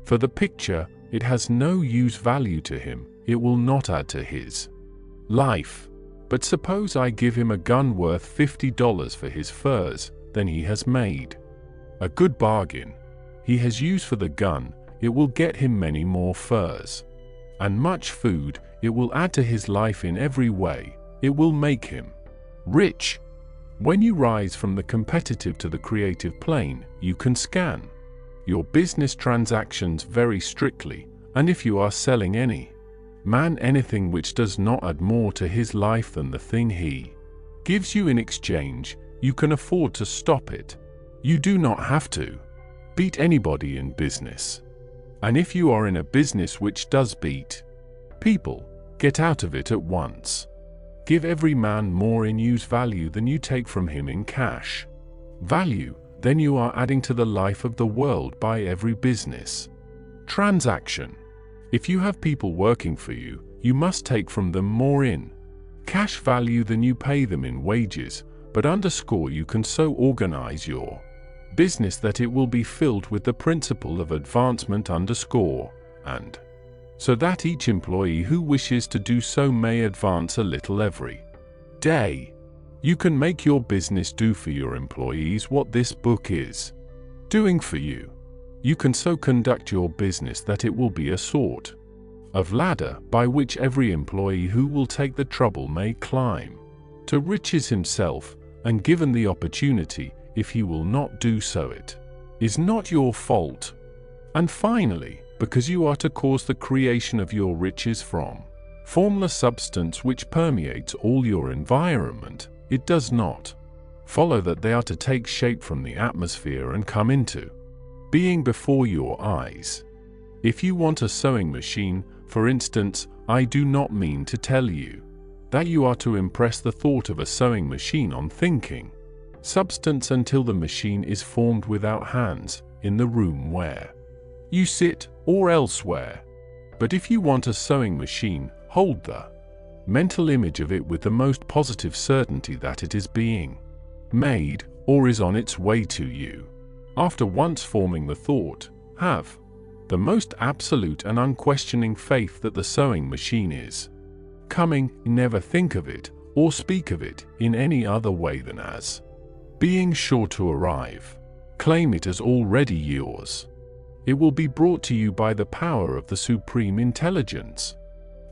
for the picture. It has no use value to him. It will not add to his life. But suppose I give him a gun worth $50 for his furs, then he has made a good bargain. He has use for the gun. It will get him many more furs and much food. It will add to his life in every way. It will make him rich. When you rise from the competitive to the creative plane, you can scan your business transactions very strictly, and if you are selling any man anything which does not add more to his life than the thing he gives you in exchange, you can afford to stop it. You do not have to beat anybody in business. And if you are in a business which does beat people, get out of it at once. Give every man more in use value than you take from him in cash value. Then you are adding to the life of the world by every business transaction. If you have people working for you, you must take from them more in cash value than you pay them in wages, but you can so organize your business that it will be filled with the principle of advancement and so that each employee who wishes to do so may advance a little every day. You can make your business do for your employees what this book is doing for you. You can so conduct your business that it will be a sort of ladder by which every employee who will take the trouble may climb to riches himself, and given the opportunity, if he will not do so, it is not your fault. And finally, because you are to cause the creation of your riches from formless substance which permeates all your environment, it does not follow that they are to take shape from the atmosphere and come into being before your eyes. If you want a sewing machine, for instance, I do not mean to tell you that you are to impress the thought of a sewing machine on thinking substance until the machine is formed without hands, in the room where you sit or elsewhere. But if you want a sewing machine, hold the mental image of it with the most positive certainty that it is being made or is on its way to you. After once forming the thought, have the most absolute and unquestioning faith that the sewing machine is coming. Never think of it or speak of it in any other way than as being sure to arrive. Claim it as already yours. It will be brought to you by the power of the supreme intelligence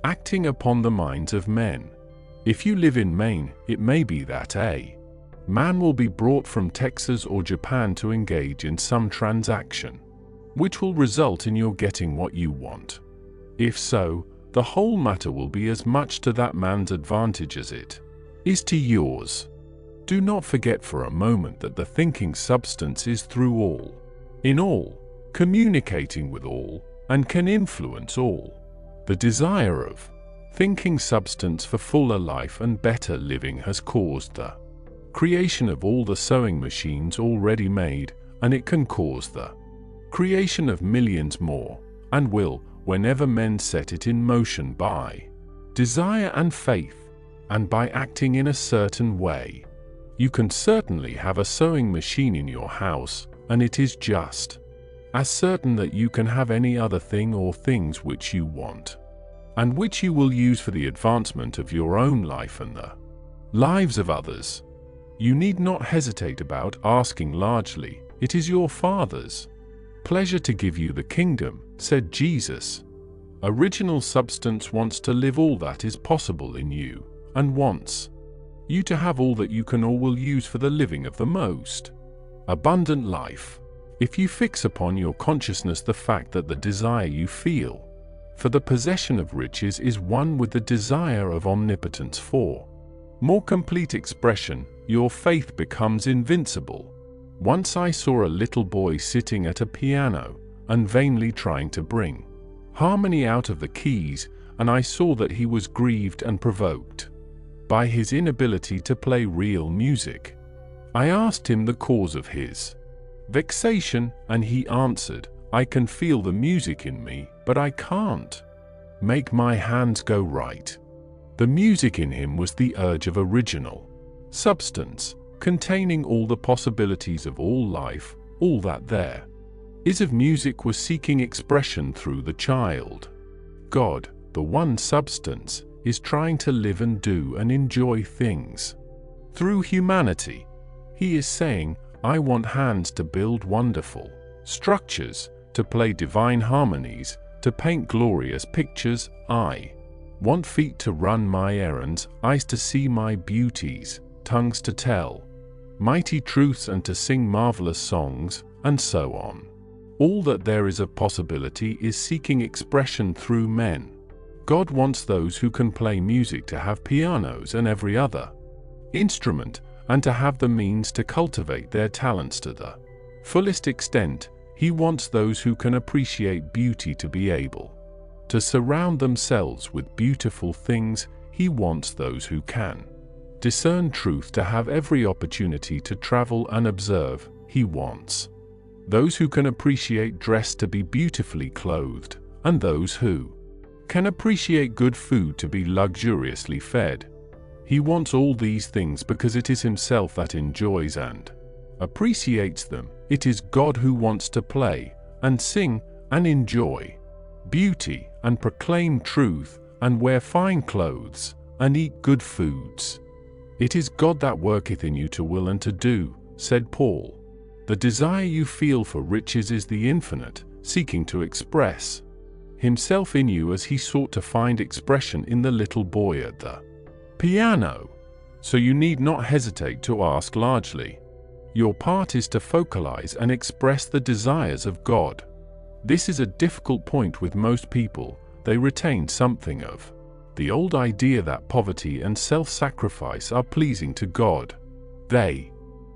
acting upon the minds of men. If you live in Maine, it may be that a man will be brought from Texas or Japan to engage in some transaction which will result in your getting what you want. If so, the whole matter will be as much to that man's advantage as it is to yours. Do not forget for a moment that the thinking substance is through all, in all, communicating with all, and can influence all. The desire of thinking substance for fuller life and better living has caused the creation of all the sewing machines already made, and it can cause the creation of millions more, and will, whenever men set it in motion by desire and faith. and by acting in a certain way. You can certainly have a sewing machine in your house, and it is just as certain that you can have any other thing or things which you want, and which you will use for the advancement of your own life and the lives of others. You need not hesitate about asking largely. It is your Father's pleasure to give you the kingdom, said Jesus. Original substance wants to live all that is possible in you, and wants you to have all that you can or will use for the living of the most abundant life. If you fix upon your consciousness the fact that the desire you feel for the possession of riches is one with the desire of omnipotence for more complete expression, your faith becomes invincible. Once I saw a little boy sitting at a piano and vainly trying to bring harmony out of the keys, and I saw that he was grieved and provoked by his inability to play real music. I asked him the cause of his vexation, and he answered, I can feel the music in me, but I can't make my hands go right. The music in him was the urge of original substance, containing all the possibilities of all life. All that there is of music was seeking expression through the child. God, the one substance, is trying to live and do and enjoy things through humanity. He is saying, I want hands to build wonderful structures, to play divine harmonies, to paint glorious pictures. I want feet to run my errands, eyes to see my beauties, tongues to tell mighty truths and to sing marvelous songs, and so on. All that there is of possibility is seeking expression through men. God wants those who can play music to have pianos and every other instrument, and to have the means to cultivate their talents to the fullest extent. He wants those who can appreciate beauty to be able to surround themselves with beautiful things. He wants those who can discern truth to have every opportunity to travel and observe. He wants those who can appreciate dress to be beautifully clothed, and those who can appreciate good food to be luxuriously fed. He wants all these things because it is himself that enjoys and appreciates them. It is God who wants to play and sing and enjoy beauty and proclaim truth and wear fine clothes and eat good foods. It is God that worketh in you to will and to do, said Paul. The desire you feel for riches is the infinite, seeking to express himself in you as he sought to find expression in the little boy at the piano. So you need not hesitate to ask largely. Your part is to focalize and express the desires of God. This is a difficult point with most people. They retain something of the old idea that poverty and self-sacrifice are pleasing to God. They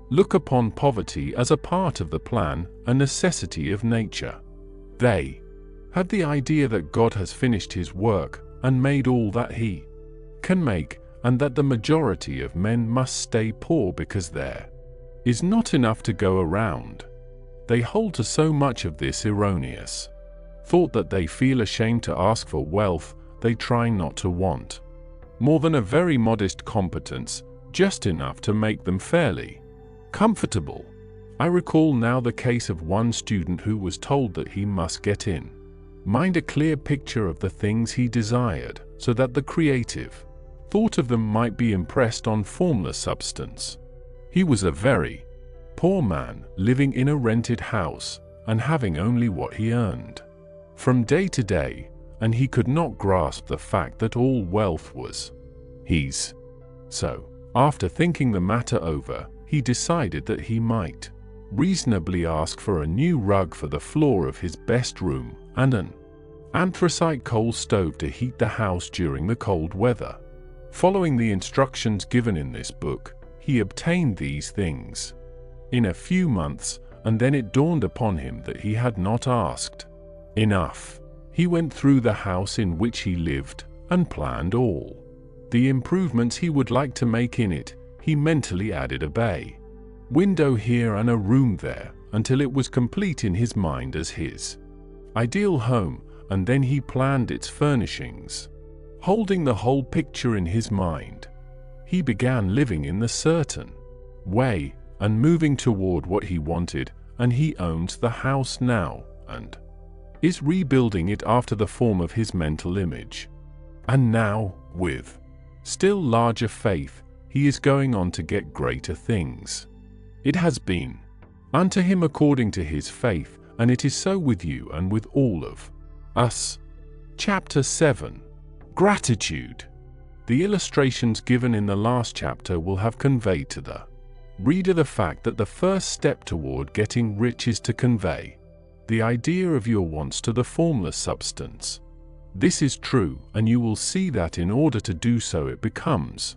look upon poverty as a part of the plan, a necessity of nature. They have the idea that God has finished his work and made all that he can make, and that the majority of men must stay poor because there is not enough to go around. They hold to so much of this erroneous thought that they feel ashamed to ask for wealth. They try not to want more than a very modest competence, just enough to make them fairly comfortable. I recall now the case of one student who was told that he must get in mind a clear picture of the things he desired, so that the creative thought of them might be impressed on formless substance. He was a very poor man, living in a rented house, and having only what he earned from day to day, and he could not grasp the fact that all wealth was his. So, after thinking the matter over, he decided that he might reasonably ask for a new rug for the floor of his best room, and an anthracite coal stove to heat the house during the cold weather. Following the instructions given in this book, he obtained these things in a few months, and then it dawned upon him that he had not asked enough. He went through the house in which he lived and planned all the improvements he would like to make in it. He mentally added a bay window here and a room there, until it was complete in his mind as his ideal home, and then he planned its furnishings. Holding the whole picture in his mind, he began living in the certain way and moving toward what he wanted, and he owns the house now and is rebuilding it after the form of his mental image. And now, with still larger faith, he is going on to get greater things. It has been unto him according to his faith, and it is so with you and with all of us. Chapter 7. Gratitude. The illustrations given in the last chapter will have conveyed to the reader the fact that the first step toward getting rich is to convey the idea of your wants to the formless substance. This is true, and you will see that in order to do so it becomes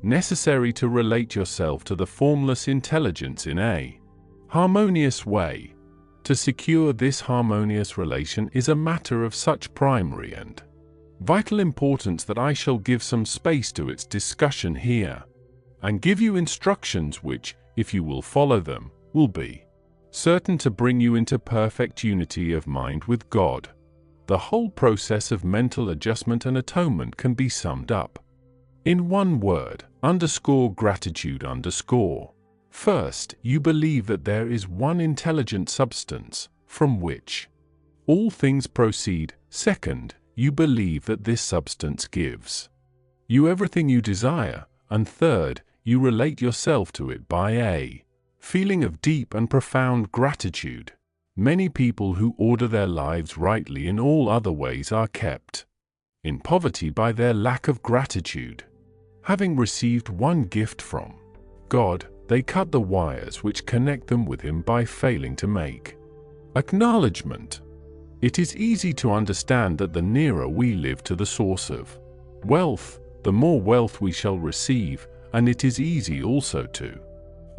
necessary to relate yourself to the formless intelligence in a harmonious way. To secure this harmonious relation is a matter of such primary and vital importance that I shall give some space to its discussion here, and give you instructions which, if you will follow them, will be certain to bring you into perfect unity of mind with God. The whole process of mental adjustment and atonement can be summed up in one word: gratitude. First, you believe that there is one intelligent substance from which all things proceed. Second, you believe that this substance gives you everything you desire. And third, you relate yourself to it by a feeling of deep and profound gratitude. Many people who order their lives rightly in all other ways are kept in poverty by their lack of gratitude. Having received one gift from God, they cut the wires which connect them with Him by failing to make acknowledgement. It is easy to understand that the nearer we live to the source of wealth, the more wealth we shall receive, and it is easy also to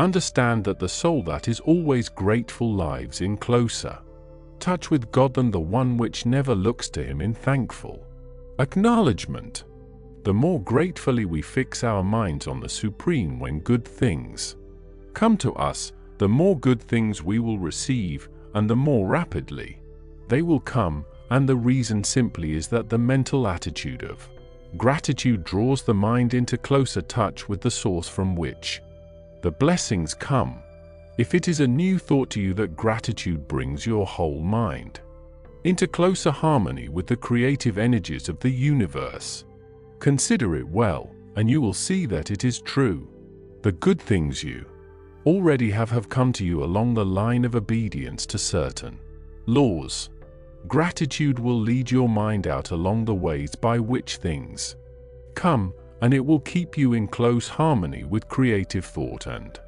understand that the soul that is always grateful lives in closer touch with God than the one which never looks to Him in thankful acknowledgement. The more gratefully we fix our minds on the Supreme when good things come to us, the more good things we will receive, and the more rapidly they will come, and the reason simply is that the mental attitude of gratitude draws the mind into closer touch with the source from which the blessings come. If it is a new thought to you that gratitude brings your whole mind into closer harmony with the creative energies of the universe, consider it well, and you will see that it is true. The good things you already have come to you along the line of obedience to certain laws. Gratitude will lead your mind out along the ways by which things come, and it will keep you in close harmony with creative thought and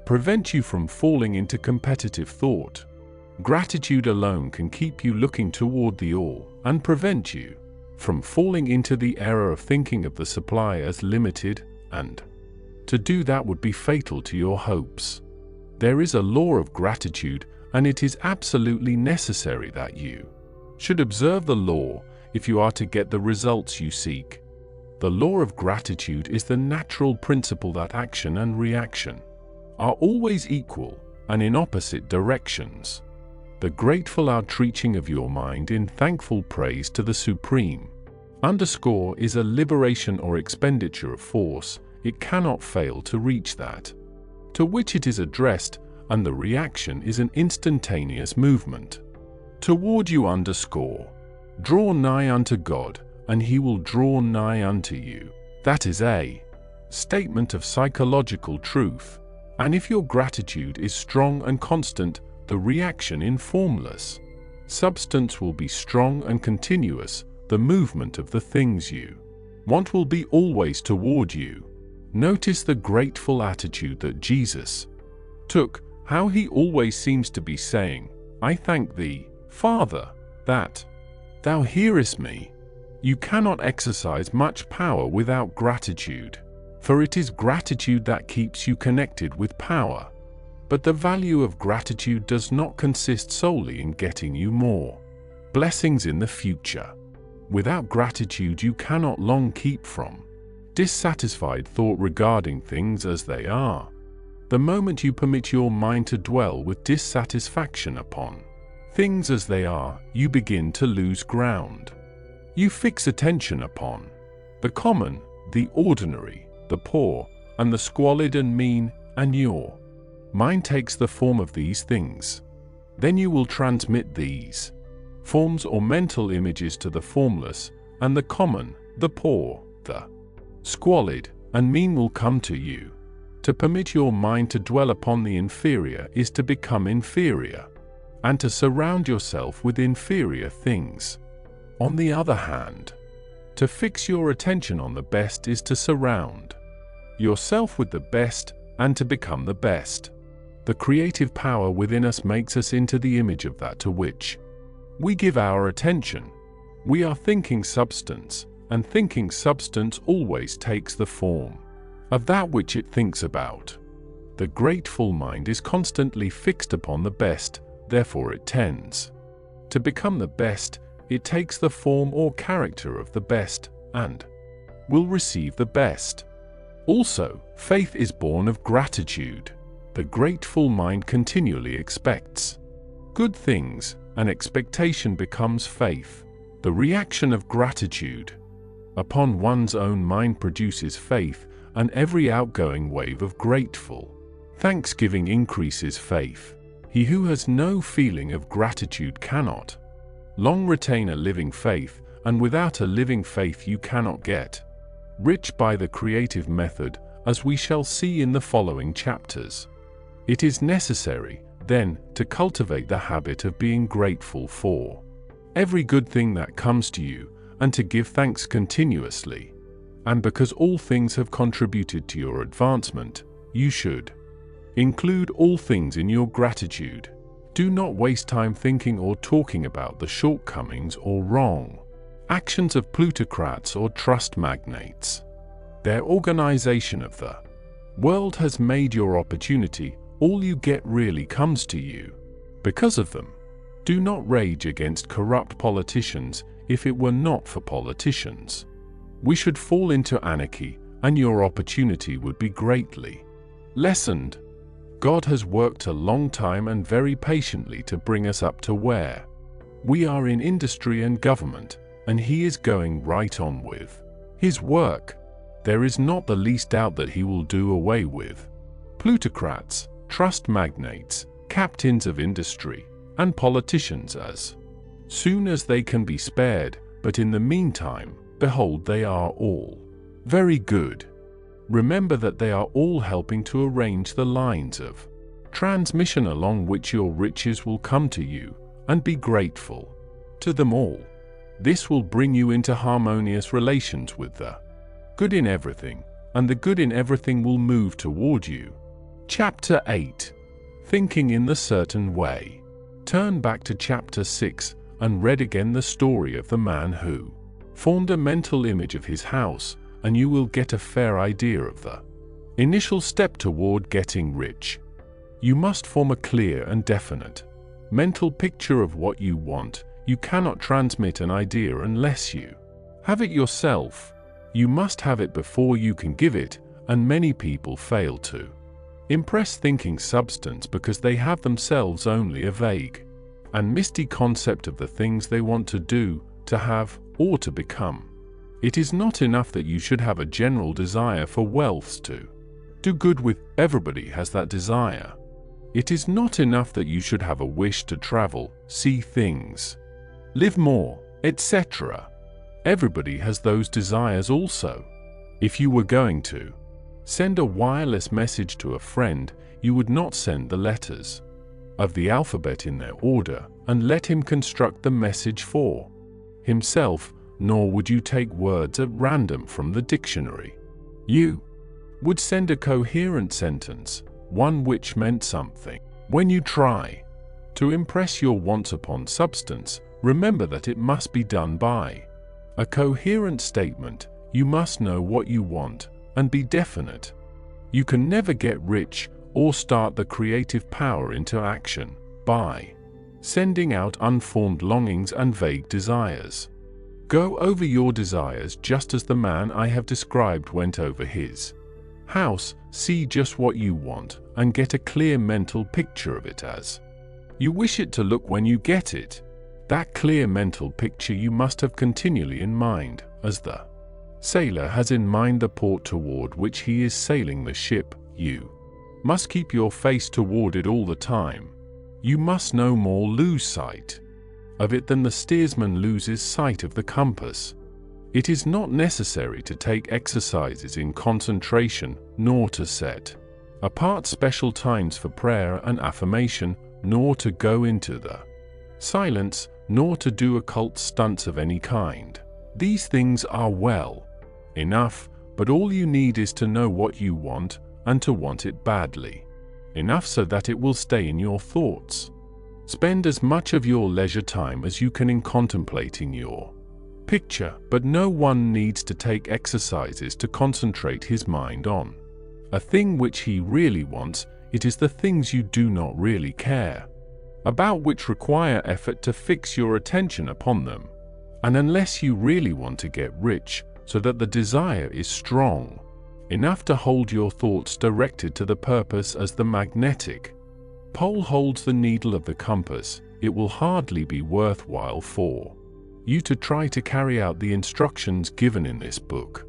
prevent you from falling into competitive thought. Gratitude alone can keep you looking toward the all and prevent you from falling into the error of thinking of the supply as limited, and to do that would be fatal to your hopes. There is a law of gratitude, and it is absolutely necessary that you should observe the law if you are to get the results you seek. The law of gratitude is the natural principle that action and reaction are always equal and in opposite directions. The grateful outreaching of your mind in thankful praise to the Supreme is a liberation or expenditure of force. It cannot fail to reach that to which it is addressed, and the reaction is an instantaneous movement toward you. Draw nigh unto God, and He will draw nigh unto you. That is a statement of psychological truth. And if your gratitude is strong and constant, the reaction in formless substance will be strong and continuous. The movement of the things you want will be always toward you. Notice the grateful attitude that Jesus took, how He always seems to be saying, I thank Thee, Father, that Thou hearest me. You cannot exercise much power without gratitude, for it is gratitude that keeps you connected with power. But the value of gratitude does not consist solely in getting you more blessings in the future. Without gratitude you cannot long keep from dissatisfied thought regarding things as they are. The moment you permit your mind to dwell with dissatisfaction upon things as they are, you begin to lose ground. You fix attention upon the common, the ordinary, the the poor, and the squalid and mean, and your mind takes the form of these things. Then you will transmit these forms or mental images to the formless, and the common, the poor, the squalid, and mean will come to you. To permit your mind to dwell upon the inferior is to become inferior, and to surround yourself with inferior things. On the other hand, to fix your attention on the best is to surround yourself with the best, and to become the best. The creative power within us makes us into the image of that to which we give our attention. We are thinking substance, and thinking substance always takes the form of that which it thinks about. The grateful mind is constantly fixed upon the best, therefore it tends to become the best. It takes the form or character of the best, and will receive the best. Also, faith is born of gratitude. The grateful mind continually expects good things, and expectation becomes faith. The reaction of gratitude upon one's own mind produces faith, and every outgoing wave of grateful thanksgiving increases faith. He who has no feeling of gratitude cannot long retain a living faith, and without a living faith you cannot get rich by the creative method, as we shall see in the following chapters. It is necessary, then, to cultivate the habit of being grateful for every good thing that comes to you, and to give thanks continuously. And because all things have contributed to your advancement, you should include all things in your gratitude. Do not waste time thinking or talking about the shortcomings or wrong actions of plutocrats or trust magnates. Their organization of the world has made your opportunity. All you get really comes to you because of them. Do not rage against corrupt politicians. If it were not for politicians, we should fall into anarchy, and your opportunity would be greatly lessened. God has worked a long time and very patiently to bring us up to where we are in industry and government, and He is going right on with His work. There is not the least doubt that He will do away with plutocrats, trust magnates, captains of industry, and politicians as soon as they can be spared, but in the meantime, behold, they are all very good. Remember that they are all helping to arrange the lines of transmission along which your riches will come to you, and be grateful to them all. This will bring you into harmonious relations with the good in everything, and the good in everything will move toward you. Chapter 8. Thinking in the Certain Way. Turn back to Chapter 6 and read again the story of the man who formed a mental image of his house, and you will get a fair idea of the initial step toward getting rich. You must form a clear and definite mental picture of what you want. You cannot transmit an idea unless you have it yourself. You must have it before you can give it, and many people fail to impress thinking substance because they have themselves only a vague and misty concept of the things they want to do, to have, or to become. It is not enough that you should have a general desire for wealth to do good with. Everybody has that desire. It is not enough that you should have a wish to travel, see things, live more, etc. Everybody has those desires also. If you were going to send a wireless message to a friend, you would not send the letters of the alphabet in their order and let him construct the message for himself, nor would you take words at random from the dictionary. You would send a coherent sentence, one which meant something. When you try to impress your wants upon substance, remember that it must be done by a coherent statement. You must know what you want and be definite. You can never get rich or start the creative power into action by sending out unformed longings and vague desires. Go over your desires just as the man I have described went over his house. See just what you want and get a clear mental picture of it as you wish it to look when you get it. That clear mental picture you must have continually in mind as the Sailor has in mind the port toward which he is sailing the ship. You must keep your face toward it all the time. You must no more lose sight of it than the steersman loses sight of the compass. It is not necessary to take exercises in concentration, nor to set apart special times for prayer and affirmation, nor to go into the silence, nor to do occult stunts of any kind. These things are well enough, but all you need is to know what you want, and to want it badly enough so that it will stay in your thoughts. Spend as much of your leisure time as you can in contemplating your picture, but no one needs to take exercises to concentrate his mind on a thing which he really wants. It is the things you do not really care about which require effort to fix your attention upon them. And unless you really want to get rich, so that the desire is strong enough to hold your thoughts directed to the purpose as the magnetic pole holds the needle of the compass, it will hardly be worthwhile for you to try to carry out the instructions given in this book.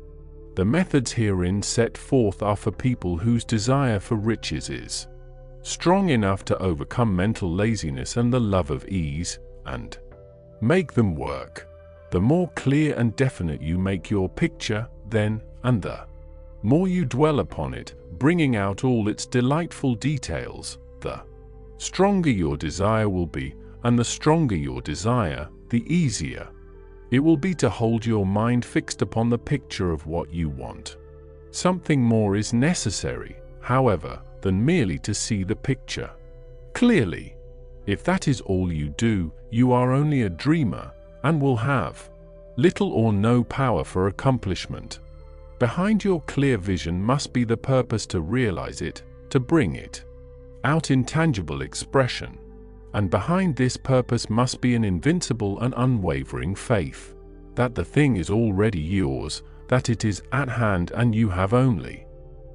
The methods herein set forth are for people whose desire for riches is strong enough to overcome mental laziness and the love of ease, and make them work. The more clear and definite you make your picture, then, and the more you dwell upon it, bringing out all its delightful details, the stronger your desire will be, and the stronger your desire, the easier it will be to hold your mind fixed upon the picture of what you want. Something more is necessary, however, than merely to see the picture clearly. If that is all you do, you are only a dreamer, and will have little or no power for accomplishment. Behind your clear vision must be the purpose to realize it, to bring it out in tangible expression. And behind this purpose must be an invincible and unwavering faith that the thing is already yours, that it is at hand and you have only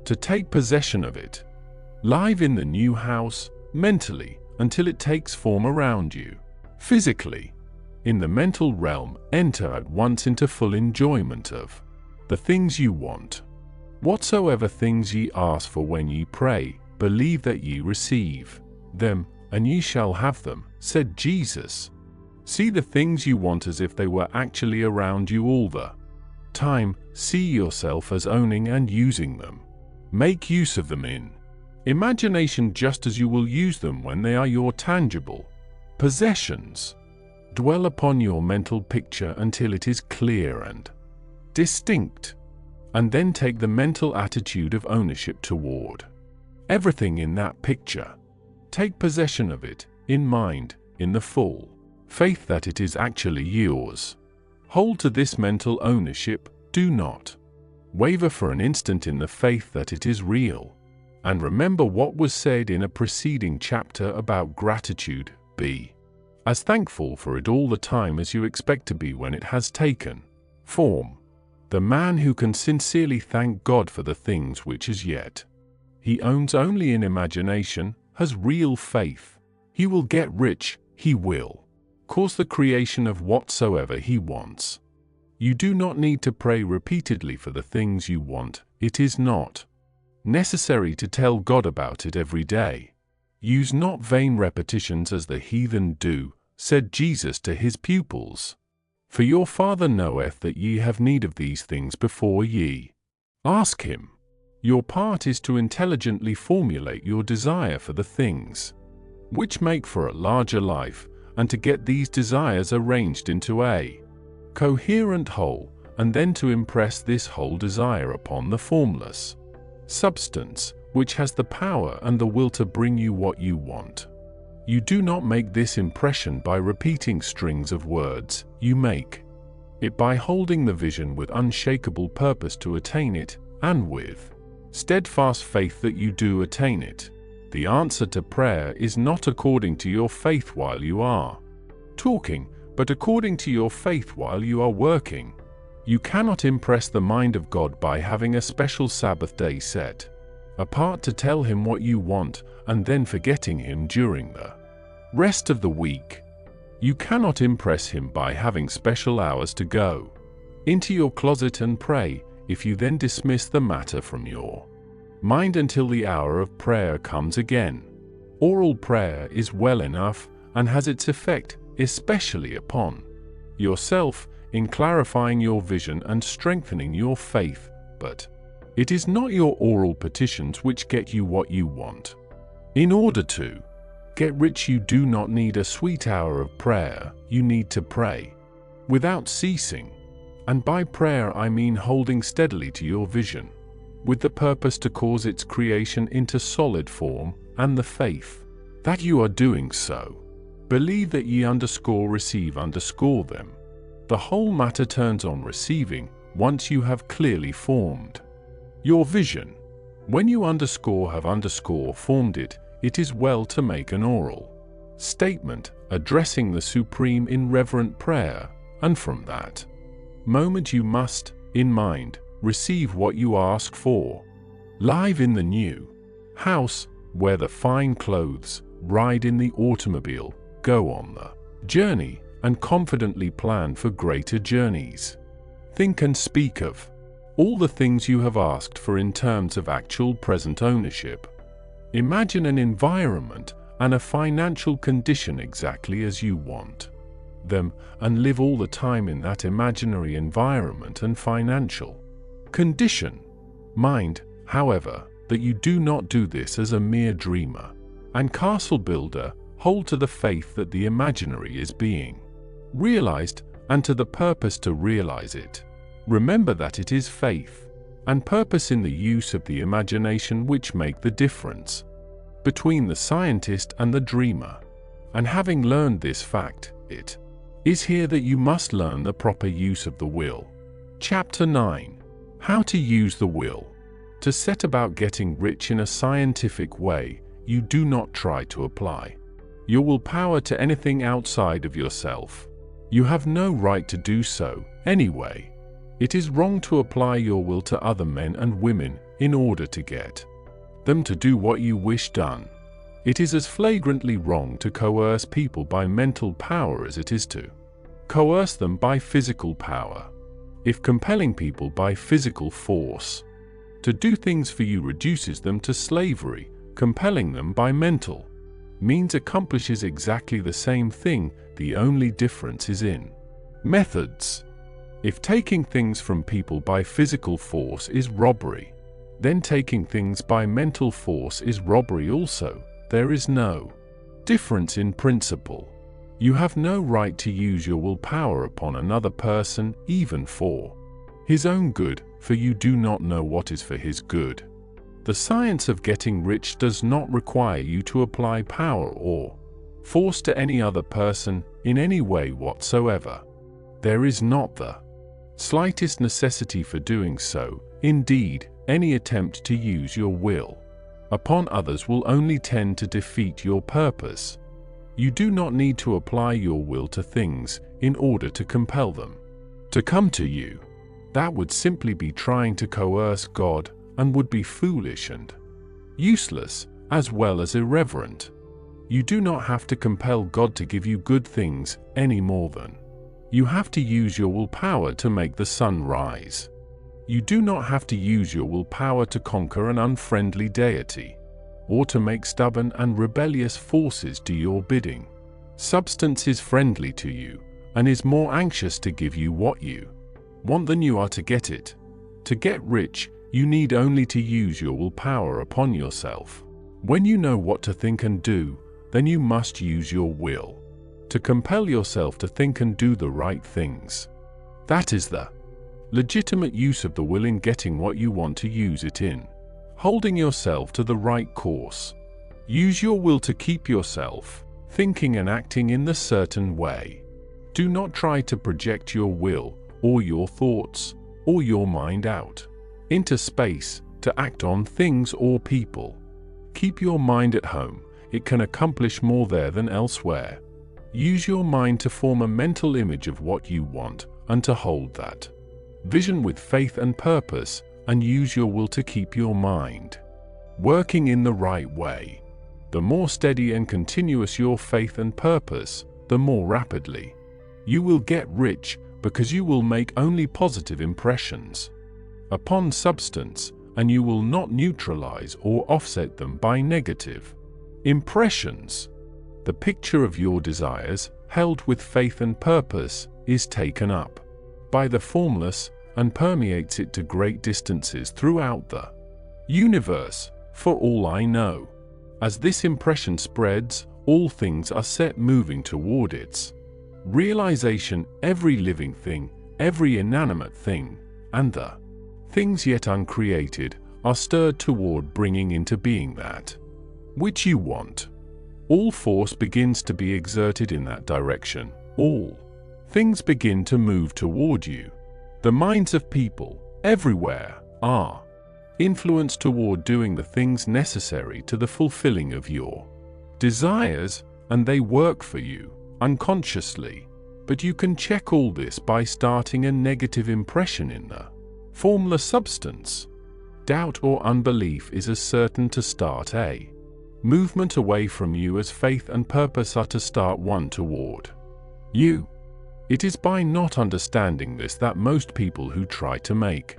to take possession of it. Live in the new house, mentally, until it takes form around you. Physically, in the mental realm, enter at once into full enjoyment of the things you want. Whatsoever things ye ask for when ye pray, believe that ye receive them, and ye shall have them, said Jesus. See the things you want as if they were actually around you all the time. See yourself as owning and using them. Make use of them in imagination just as you will use them when they are your tangible possessions. Dwell upon your mental picture until it is clear and distinct, and then take the mental attitude of ownership toward everything in that picture. Take possession of it, in mind, in the full faith that it is actually yours. Hold to this mental ownership, do not waver for an instant in the faith that it is real. And remember what was said in a preceding chapter about gratitude. Be as thankful for it all the time as you expect to be when it has taken form. The man who can sincerely thank God for the things which as yet he owns only in imagination, has real faith. He will get rich, he will cause the creation of whatsoever he wants. You do not need to pray repeatedly for the things you want. It is not necessary to tell God about it every day. Use not vain repetitions as the heathen do, said Jesus to his pupils. For your Father knoweth that ye have need of these things before ye ask him. Your part is to intelligently formulate your desire for the things which make for a larger life, and to get these desires arranged into a coherent whole, and then to impress this whole desire upon the formless substance, which has the power and the will to bring you what you want. You do not make this impression by repeating strings of words, you make it by holding the vision with unshakable purpose to attain it, and with steadfast faith that you do attain it. The answer to prayer is not according to your faith while you are talking, but according to your faith while you are working. You cannot impress the mind of God by having a special Sabbath day set apart to tell him what you want, and then forgetting him during the rest of the week. You cannot impress him by having special hours to go into your closet and pray, if you then dismiss the matter from your mind until the hour of prayer comes again. Oral prayer is well enough and has its effect, especially upon yourself, in clarifying your vision and strengthening your faith, but it is not your oral petitions which get you what you want. In order to get rich, you do not need a sweet hour of prayer, you need to pray without ceasing. And by prayer I mean holding steadily to your vision, with the purpose to cause its creation into solid form, and the faith that you are doing so. Believe that ye receive them. The whole matter turns on receiving, once you have clearly formed your vision. When you have formed it, it is well to make an oral statement, addressing the Supreme in reverent prayer, and from that moment you must, in mind, receive what you ask for. Live in the new house, wear the fine clothes, ride in the automobile, go on the journey, and confidently plan for greater journeys. Think and speak of all the things you have asked for in terms of actual present ownership. Imagine an environment and a financial condition exactly as you want them, and live all the time in that imaginary environment and financial condition. Mind, however, that you do not do this as a mere dreamer and castle builder. Hold to the faith that the imaginary is being realized, and to the purpose to realize it. Remember that it is faith and purpose in the use of the imagination which make the difference between the scientist and the dreamer. And having learned this fact, it is here that you must learn the proper use of the will. Chapter 9. How to use the will. To set about getting rich in a scientific way, you do not try to apply your willpower to anything outside of yourself. You have no right to do so, anyway. It is wrong to apply your will to other men and women in order to get them to do what you wish done. It is as flagrantly wrong to coerce people by mental power as it is to coerce them by physical power. If compelling people by physical force to do things for you reduces them to slavery, compelling them by mental means accomplishes exactly the same thing. The only difference is in methods. If taking things from people by physical force is robbery, then taking things by mental force is robbery also. There is no difference in principle. You have no right to use your willpower upon another person, even for his own good, for you do not know what is for his good. The science of getting rich does not require you to apply power or force to any other person in any way whatsoever. There is not the slightest necessity for doing so. Indeed, any attempt to use your will upon others will only tend to defeat your purpose. You do not need to apply your will to things in order to compel them to come to you. That would simply be trying to coerce God, and would be foolish and useless, as well as irreverent. You do not have to compel God to give you good things any more than you have to use your willpower to make the sun rise. You do not have to use your willpower to conquer an unfriendly deity, or to make stubborn and rebellious forces do your bidding. Substance is friendly to you, and is more anxious to give you what you want than you are to get it. To get rich, you need only to use your willpower upon yourself. When you know what to think and do, then you must use your will to compel yourself to think and do the right things. That is the legitimate use of the will in getting what you want to use it in, holding yourself to the right course. Use your will to keep yourself thinking and acting in the certain way. Do not try to project your will, or your thoughts, or your mind out into space to act on things or people. Keep your mind at home. It can accomplish more there than elsewhere. Use your mind to form a mental image of what you want, and to hold that vision with faith and purpose, and use your will to keep your mind working in the right way. The more steady and continuous your faith and purpose, the more rapidly you will get rich, because you will make only positive impressions upon substance, and you will not neutralize or offset them by negative impressions. The picture of your desires, held with faith and purpose, is taken up by the formless and permeates it to great distances throughout the universe, for all I know. As this impression spreads, all things are set moving toward its realization. Every living thing, every inanimate thing, and the things yet uncreated are stirred toward bringing into being that which you want. All force begins to be exerted in that direction. All things begin to move toward you. The minds of people, everywhere, are influenced toward doing the things necessary to the fulfilling of your desires, and they work for you, unconsciously. But you can check all this by starting a negative impression in the formless substance. Doubt or unbelief is as certain to start a movement away from you as faith and purpose are to start one toward you. It is by not understanding this that most people who try to make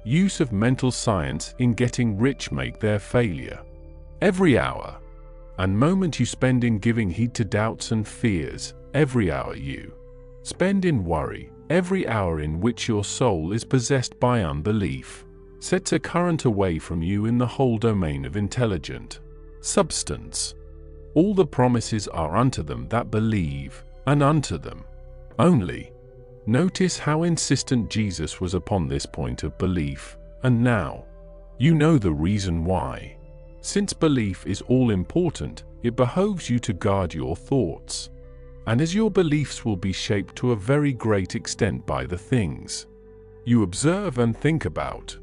use of mental science in getting rich make their failure. Every hour and moment you spend in giving heed to doubts and fears, every hour you spend in worry, every hour in which your soul is possessed by unbelief, sets a current away from you in the whole domain of intelligent substance. All the promises are unto them that believe, and unto them only. Notice how insistent Jesus was upon this point of belief, and now you know the reason why. Since belief is all important, it behoves you to guard your thoughts, and as your beliefs will be shaped to a very great extent by the things you observe and think about,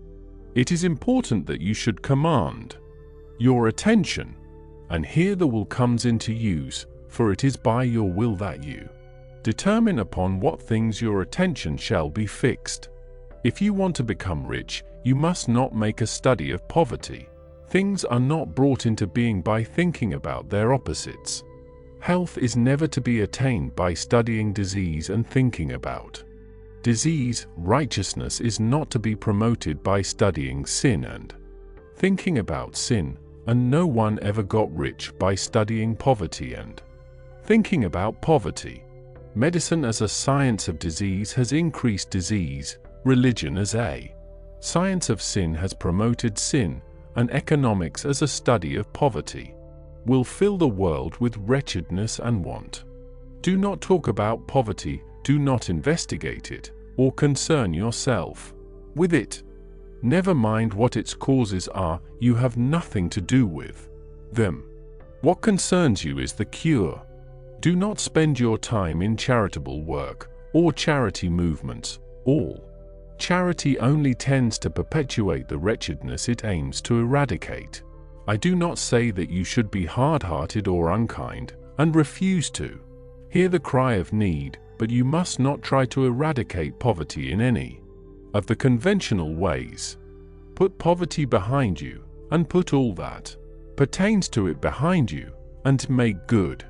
it is important that you should command your attention, and here the will comes into use, for it is by your will that you determine upon what things your attention shall be fixed. If you want to become rich, you must not make a study of poverty. Things are not brought into being by thinking about their opposites. Health is never to be attained by studying disease and thinking about disease. Righteousness is not to be promoted by studying sin and thinking about sin, and no one ever got rich by studying poverty and thinking about poverty. Medicine as a science of disease has increased disease, religion as a science of sin has promoted sin, and economics as a study of poverty will fill the world with wretchedness and want. Do not talk about poverty, do not investigate it, or concern yourself with it. Never mind what its causes are, you have nothing to do with them. What concerns you is the cure. Do not spend your time in charitable work or charity movements. All charity only tends to perpetuate the wretchedness it aims to eradicate. I do not say that you should be hard-hearted or unkind and refuse to hear the cry of need, but you must not try to eradicate poverty in any of the conventional ways. Put poverty behind you, and put all that pertains to it behind you, and make good.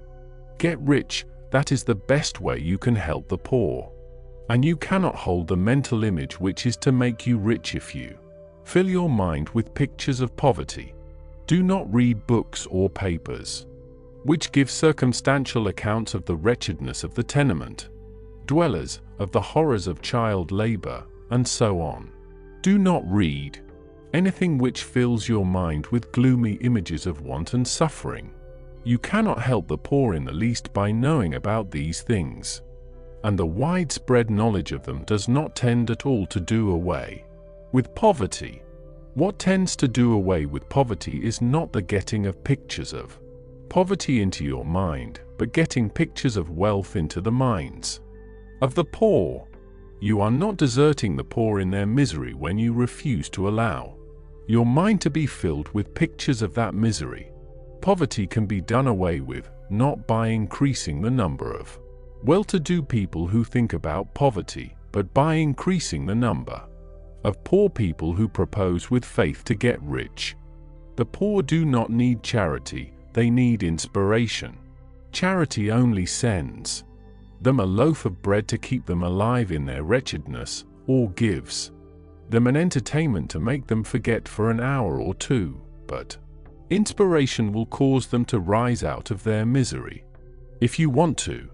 Get rich, that is the best way you can help the poor. And you cannot hold the mental image which is to make you rich if you fill your mind with pictures of poverty. Do not read books or papers which give circumstantial accounts of the wretchedness of the tenement dwellers, of the horrors of child labor, and so on. Do not read anything which fills your mind with gloomy images of want and suffering. You cannot help the poor in the least by knowing about these things, and the widespread knowledge of them does not tend at all to do away with poverty. What tends to do away with poverty is not the getting of pictures of poverty into your mind, but getting pictures of wealth into the minds of the poor. You are not deserting the poor in their misery when you refuse to allow your mind to be filled with pictures of that misery. Poverty can be done away with, not by increasing the number of well-to-do people who think about poverty, but by increasing the number of poor people who propose with faith to get rich. The poor do not need charity, they need inspiration. Charity only sends them a loaf of bread to keep them alive in their wretchedness, or gives them an entertainment to make them forget for an hour or two, but inspiration will cause them to rise out of their misery. If you want to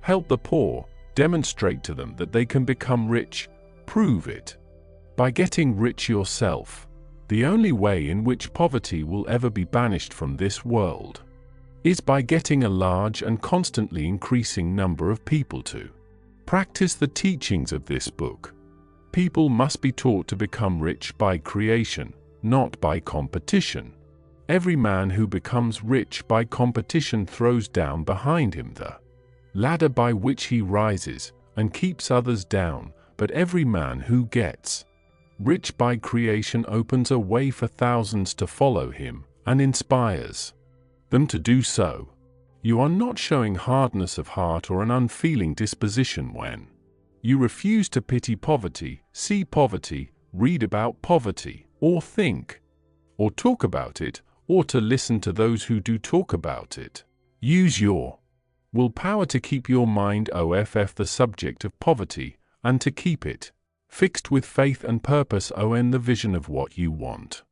help the poor, demonstrate to them that they can become rich. Prove it by getting rich yourself. The only way in which poverty will ever be banished from this world is by getting a large and constantly increasing number of people to practice the teachings of this book. People must be taught to become rich by creation, not by competition. Every man who becomes rich by competition throws down behind him the ladder by which he rises and keeps others down, but every man who gets rich by creation opens a way for thousands to follow him and inspires them to do so. You are not showing hardness of heart or an unfeeling disposition when you refuse to pity poverty, see poverty, read about poverty, or think or talk about it, or to listen to those who do talk about it. Use your willpower to keep your mind off the subject of poverty, and to keep it fixed with faith and purpose on the vision of what you want.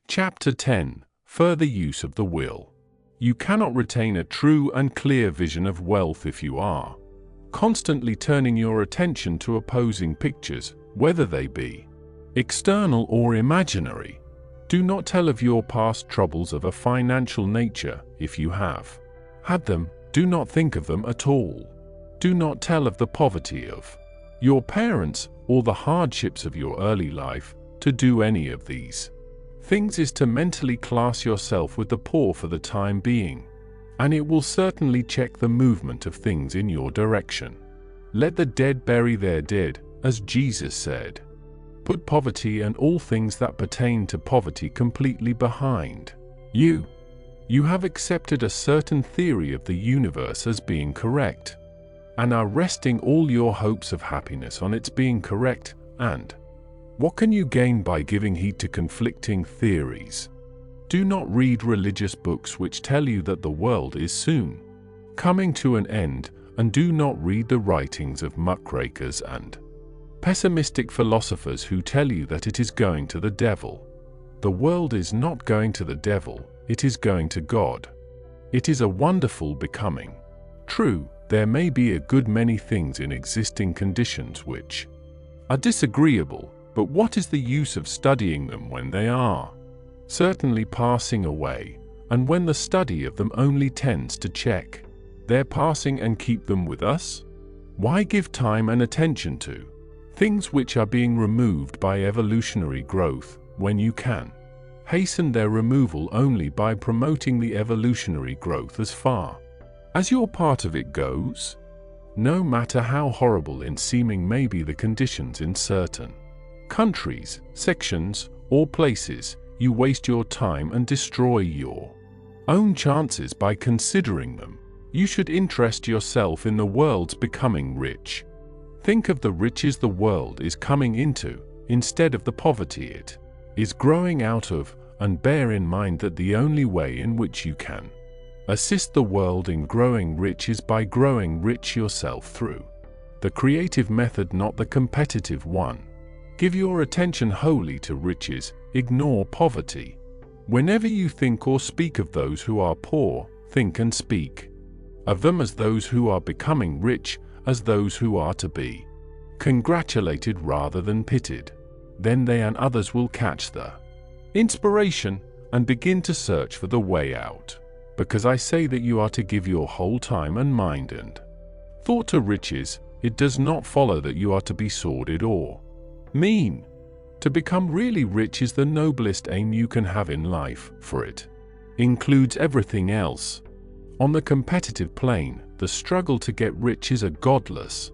Chapter 10. Further use of the will. You cannot retain a true and clear vision of wealth if you are constantly turning your attention to opposing pictures, whether they be external or imaginary. Do not tell of your past troubles of a financial nature. If you have had them, do not think of them at all. Do not tell of the poverty of your parents or the hardships of your early life. To do any of these things is to mentally class yourself with the poor for the time being, and it will certainly check the movement of things in your direction. Let the dead bury their dead, as Jesus said. Put poverty and all things that pertain to poverty completely behind you. You have accepted a certain theory of the universe as being correct, and are resting all your hopes of happiness on its being correct. And what can you gain by giving heed to conflicting theories? Do not read religious books which tell you that the world is soon coming to an end, and do not read the writings of muckrakers and pessimistic philosophers who tell you that it is going to the devil. The world is not going to the devil, it is going to God. It is a wonderful becoming. True, there may be a good many things in existing conditions which are disagreeable, but what is the use of studying them when they are certainly passing away, and when the study of them only tends to check their passing and keep them with us? Why give time and attention to things which are being removed by evolutionary growth, when you can hasten their removal only by promoting the evolutionary growth as far as your part of it goes? No matter how horrible in seeming may be the conditions in certain countries, sections, or places, you waste your time and destroy your own chances by considering them. You should interest yourself in the world's becoming rich. Think of the riches the world is coming into, instead of the poverty it is growing out of, and bear in mind that the only way in which you can assist the world in growing rich is by growing rich yourself through the creative method, not the competitive one. Give your attention wholly to riches, ignore poverty. Whenever you think or speak of those who are poor, think and speak of them as those who are becoming rich, as those who are to be congratulated rather than pitied. Then they and others will catch the inspiration and begin to search for the way out. Because I say that you are to give your whole time and mind and thought to riches, it does not follow that you are to be sordid or mean. To become really rich is the noblest aim you can have in life, for it includes everything else. On the competitive plane, the struggle to get rich is a godless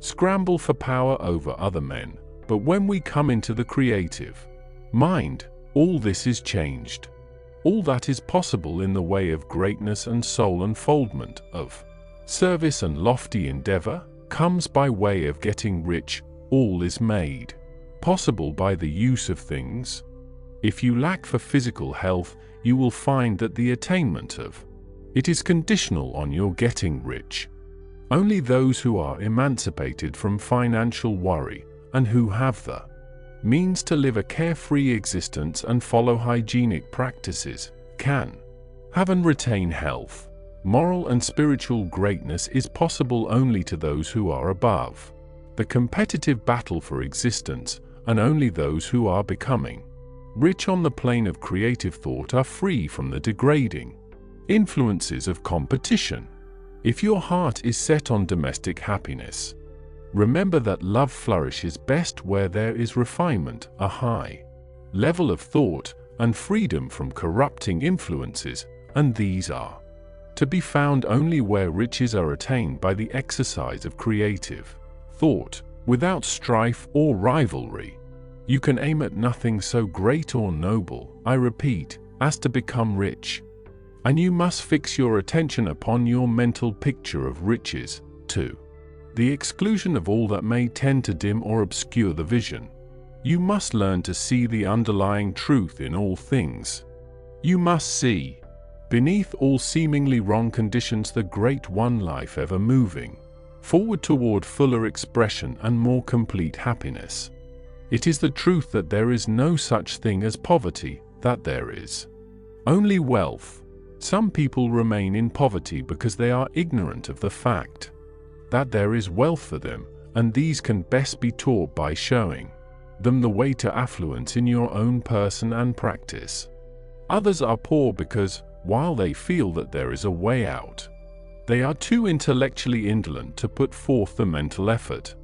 scramble for power over other men, but when we come into the creative mind, all this is changed. All that is possible in the way of greatness and soul unfoldment, of service and lofty endeavor, comes by way of getting rich. All is made possible by the use of things. If you lack for physical health, you will find that the attainment of it is conditional on your getting rich. Only those who are emancipated from financial worry and who have the means to live a carefree existence and follow hygienic practices can have and retain health. Moral and spiritual greatness is possible only to those who are above the competitive battle for existence, and only those who are becoming rich on the plane of creative thought are free from the degrading influences of competition. If your heart is set on domestic happiness, remember that love flourishes best where there is refinement, a high level of thought, and freedom from corrupting influences, and these are to be found only where riches are attained by the exercise of creative thought, without strife or rivalry. You can aim at nothing so great or noble, I repeat, as to become rich. And you must fix your attention upon your mental picture of riches, to the exclusion of all that may tend to dim or obscure the vision. You must learn to see the underlying truth in all things. You must see, beneath all seemingly wrong conditions, the great one life ever moving forward toward fuller expression and more complete happiness. It is the truth that there is no such thing as poverty, that there is only wealth. Some people remain in poverty because they are ignorant of the fact that there is wealth for them, and these can best be taught by showing them the way to affluence in your own person and practice. Others are poor because, while they feel that there is a way out, they are too intellectually indolent to put forth the mental effort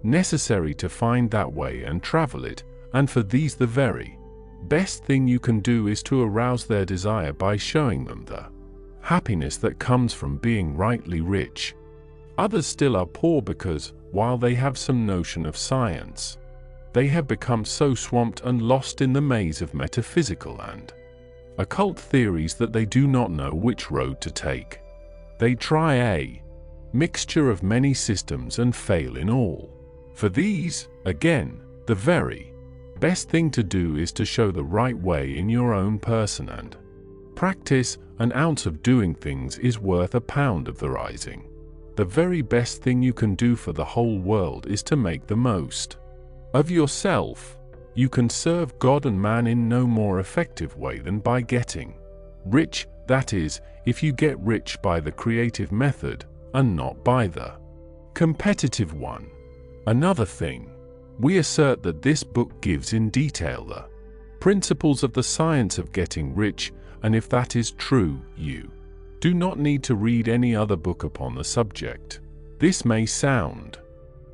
necessary to find that way and travel it, and for these the very best thing you can do is to arouse their desire by showing them the happiness that comes from being rightly rich. Others still are poor because, while they have some notion of science, they have become so swamped and lost in the maze of metaphysical and occult theories that they do not know which road to take. They try a mixture of many systems and fail in all. For these, again, the very best thing to do is to show the right way in your own person and practice. An ounce of doing things is worth a pound of the rising. The very best thing you can do for the whole world is to make the most of yourself. You can serve God and man in no more effective way than by getting rich, that is, if you get rich by the creative method and not by the competitive one. Another thing, we assert that this book gives in detail the principles of the science of getting rich, and if that is true, you do not need to read any other book upon the subject. This may sound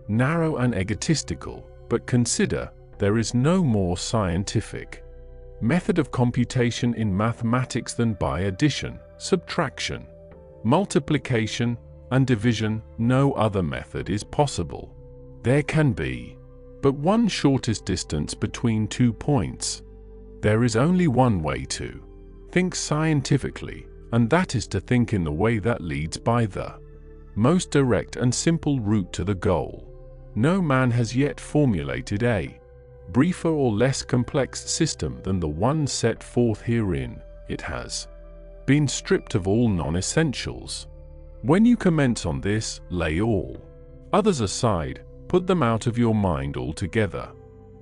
narrow and egotistical, but consider, there is no more scientific method of computation in mathematics than by addition, subtraction, multiplication, and division. No other method is possible. There can be but one shortest distance between 2 points. There is only one way to think scientifically, and that is to think in the way that leads by the most direct and simple route to the goal. No man has yet formulated a briefer or less complex system than the one set forth herein. It has been stripped of all non-essentials. When you commence on this, lay all others aside, put them out of your mind altogether.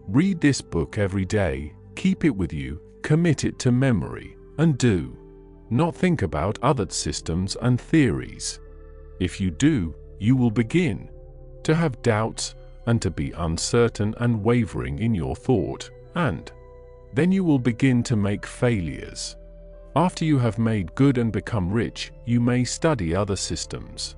Read this book every day, keep it with you, commit it to memory, and do not think about other systems and theories. If you do, you will begin to have doubts and to be uncertain and wavering in your thought, and then you will begin to make failures. After you have made good and become rich, you may study other systems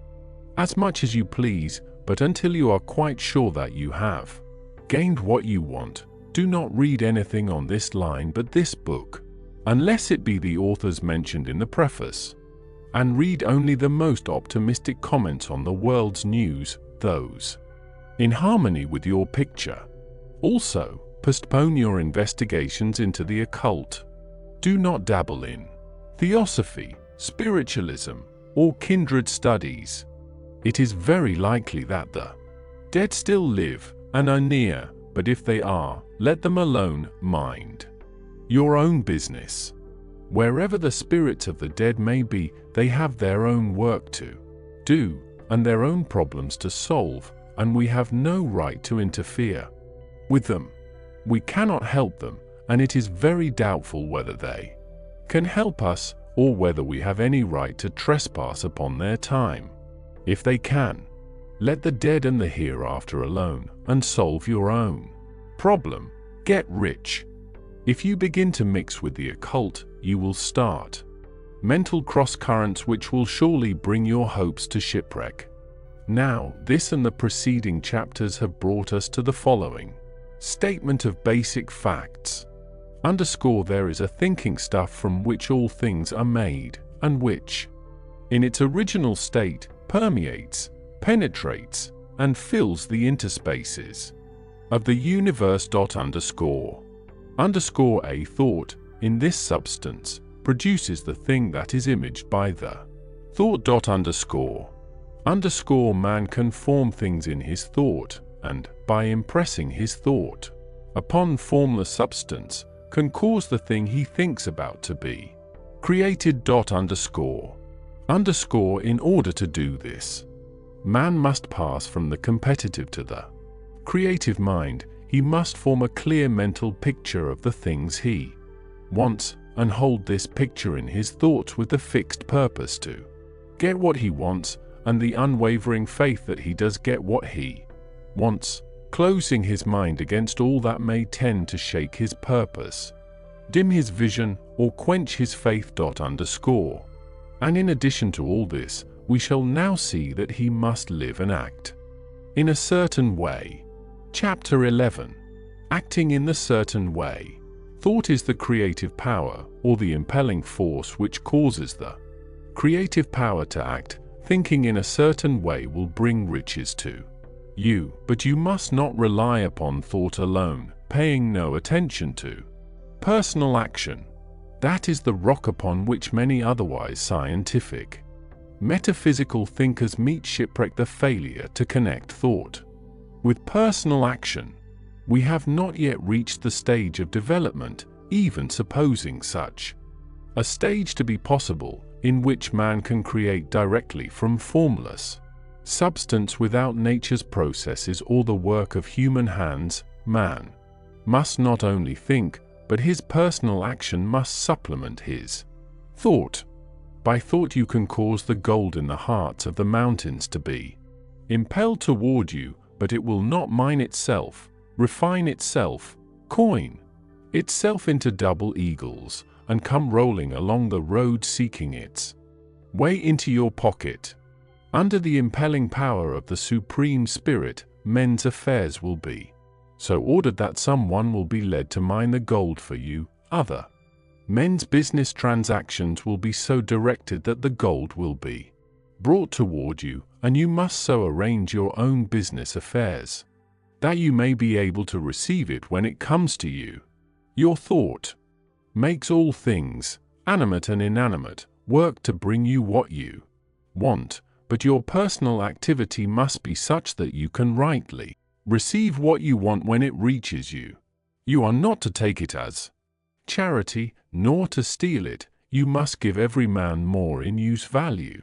as much as you please, but until you are quite sure that you have gained what you want, do not read anything on this line but this book, unless it be the authors mentioned in the preface, and read only the most optimistic comments on the world's news, those in harmony with your picture. Also, postpone your investigations into the occult. Do not dabble in theosophy, spiritualism, or kindred studies. It is very likely that the dead still live and are near, but if they are, let them alone. Mind your own business. Wherever the spirits of the dead may be, they have their own work to do. and their own problems to solve, and we have no right to interfere with them. We cannot help them, and it is very doubtful whether they can help us, or whether we have any right to trespass upon their time. If they can, let the dead and the hereafter alone, and solve your own problem. Get rich. If you begin to mix with the occult, you will start mental cross-currents which will surely bring your hopes to shipwreck. Now, this and the preceding chapters have brought us to the following statement of basic facts. There is a thinking stuff from which all things are made, and which, in its original state, permeates, penetrates, and fills the interspaces of the universe. A thought, in this substance, produces the thing that is imaged by the thought. Man can form things in his thought, and, by impressing his thought upon formless substance, can cause the thing he thinks about to be created. In order to do this, man must pass from the competitive to the creative mind. He must form a clear mental picture of the things he wants, and hold this picture in his thoughts with the fixed purpose to get what he wants, and the unwavering faith that he does get what he wants, closing his mind against all that may tend to shake his purpose, dim his vision, or quench his faith. And in addition to all this, we shall now see that he must live and act in a certain way. Chapter 11. Acting in the certain way. Thought is the creative power, or the impelling force which causes the creative power to act. Thinking in a certain way will bring riches to you, but you must not rely upon thought alone, paying no attention to personal action. That is the rock upon which many otherwise scientific, metaphysical thinkers meet shipwreck: the failure to connect thought with personal action. We have not yet reached the stage of development, even supposing such a stage to be possible, in which man can create directly from formless substance without nature's processes or the work of human hands. Man must not only think, but his personal action must supplement his thought. By thought you can cause the gold in the hearts of the mountains to be impelled toward you, but it will not mine itself, refine itself, coin itself into double eagles, and come rolling along the road seeking its way into your pocket. Under the impelling power of the Supreme Spirit, men's affairs will be so ordered that someone will be led to mine the gold for you. Other men's business transactions will be so directed that the gold will be brought toward you, and you must so arrange your own business affairs that you may be able to receive it when it comes to you. Your thought makes all things, animate and inanimate, work to bring you what you want, but your personal activity must be such that you can rightly receive what you want when it reaches you. You are not to take it as charity, nor to steal it. You must give every man more in use value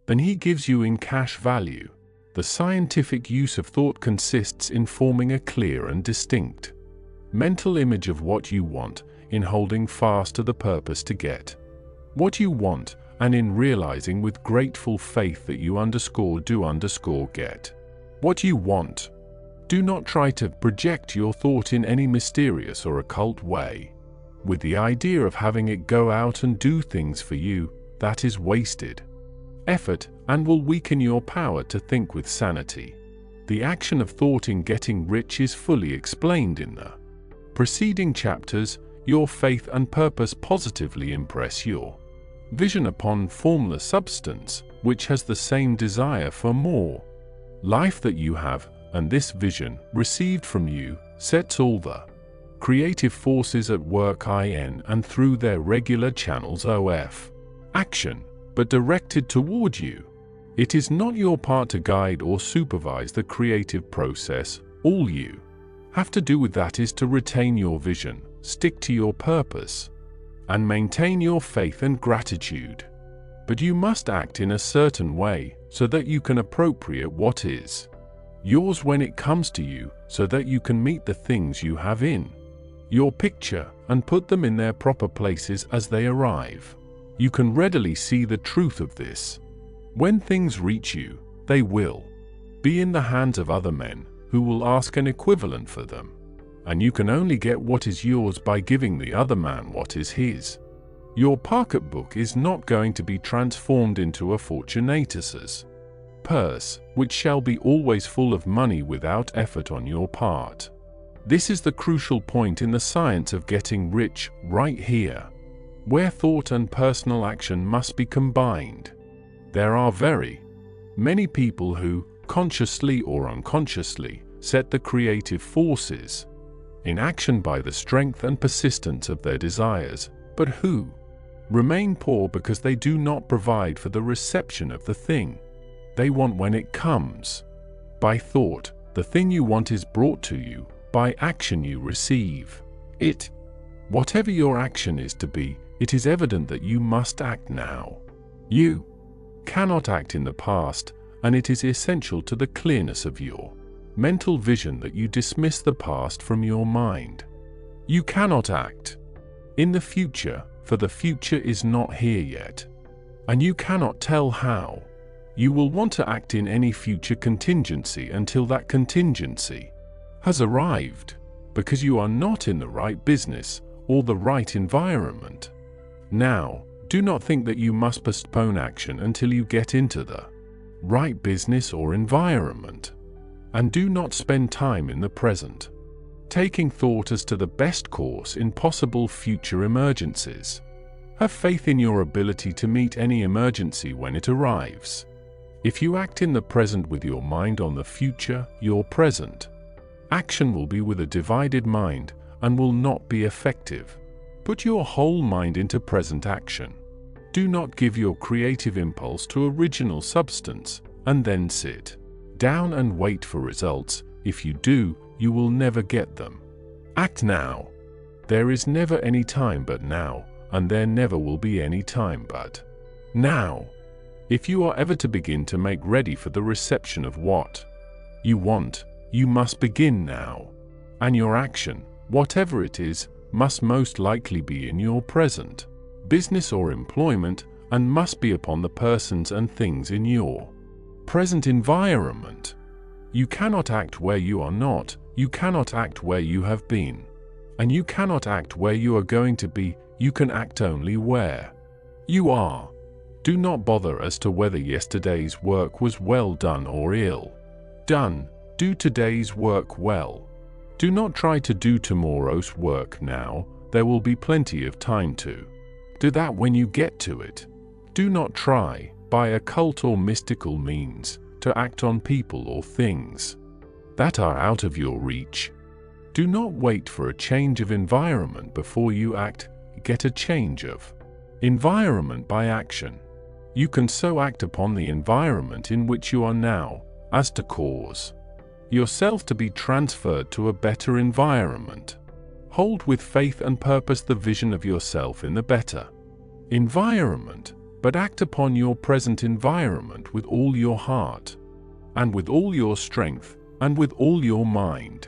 than he gives you in cash value. The scientific use of thought consists in forming a clear and distinct mental image of what you want, in holding fast to the purpose to get what you want, and in realizing with grateful faith that you get what you want. Do not try to project your thought in any mysterious or occult way, with the idea of having it go out and do things for you. That is wasted effort, and will weaken your power to think with sanity. The action of thought in getting rich is fully explained in the preceding chapters. Your faith and purpose positively impress your vision upon formless substance, which has the same desire for more life that you have, and this vision, received from you, sets all the creative forces at work in and through their regular channels of action, but directed toward you. It is not your part to guide or supervise the creative process. All you have to do with that is to retain your vision, stick to your purpose, and maintain your faith and gratitude. But you must act in a certain way so that you can appropriate what is yours when it comes to you, so that you can meet the things you have in your picture and put them in their proper places as they arrive. You can readily see the truth of this. When things reach you, they will be in the hands of other men who will ask an equivalent for them. And you can only get what is yours by giving the other man what is his. Your pocketbook is not going to be transformed into a Fortunatus's purse, which shall be always full of money without effort on your part. This is the crucial point in the science of getting rich, right here, where thought and personal action must be combined. There are very many people who, consciously or unconsciously, set the creative forces in action by the strength and persistence of their desires, but who remain poor because they do not provide for the reception of the thing they want when it comes. By thought, the thing you want is brought to you. By action you receive it. Whatever your action is to be, it is evident that you must act now. You cannot act in the past, and it is essential to the clearness of your mental vision that you dismiss the past from your mind. You cannot act in the future, for the future is not here yet, and you cannot tell how you will want to act in any future contingency until that contingency has arrived, because you are not in the right business or the right environment. Now, do not think that you must postpone action until you get into the right business or environment. And do not spend time in the present, taking thought as to the best course in possible future emergencies. Have faith in your ability to meet any emergency when it arrives. If you act in the present with your mind on the future, your present action will be with a divided mind and will not be effective. Put your whole mind into present action. Do not give your creative impulse to original substance and then sit down and wait for results. If you do, you will never get them. Act now. There is never any time but now, and there never will be any time but now. If you are ever to begin to make ready for the reception of what you want, you must begin now. And your action, whatever it is, must most likely be in your present business or employment, and must be upon the persons and things in your present environment. You cannot act where you are not, you cannot act where you have been, and you cannot act where you are going to be. You can act only where you are. Do not bother as to whether yesterday's work was well done or ill done. Do today's work well. Do not try to do tomorrow's work now. There will be plenty of time to do that when you get to it. Do not try, by occult or mystical means, to act on people or things that are out of your reach. Do not wait for a change of environment before you act. Get a change of environment by action. You can so act upon the environment in which you are now as to cause yourself to be transferred to a better environment. Hold with faith and purpose the vision of yourself in the better environment, but act upon your present environment with all your heart, and with all your strength, and with all your mind.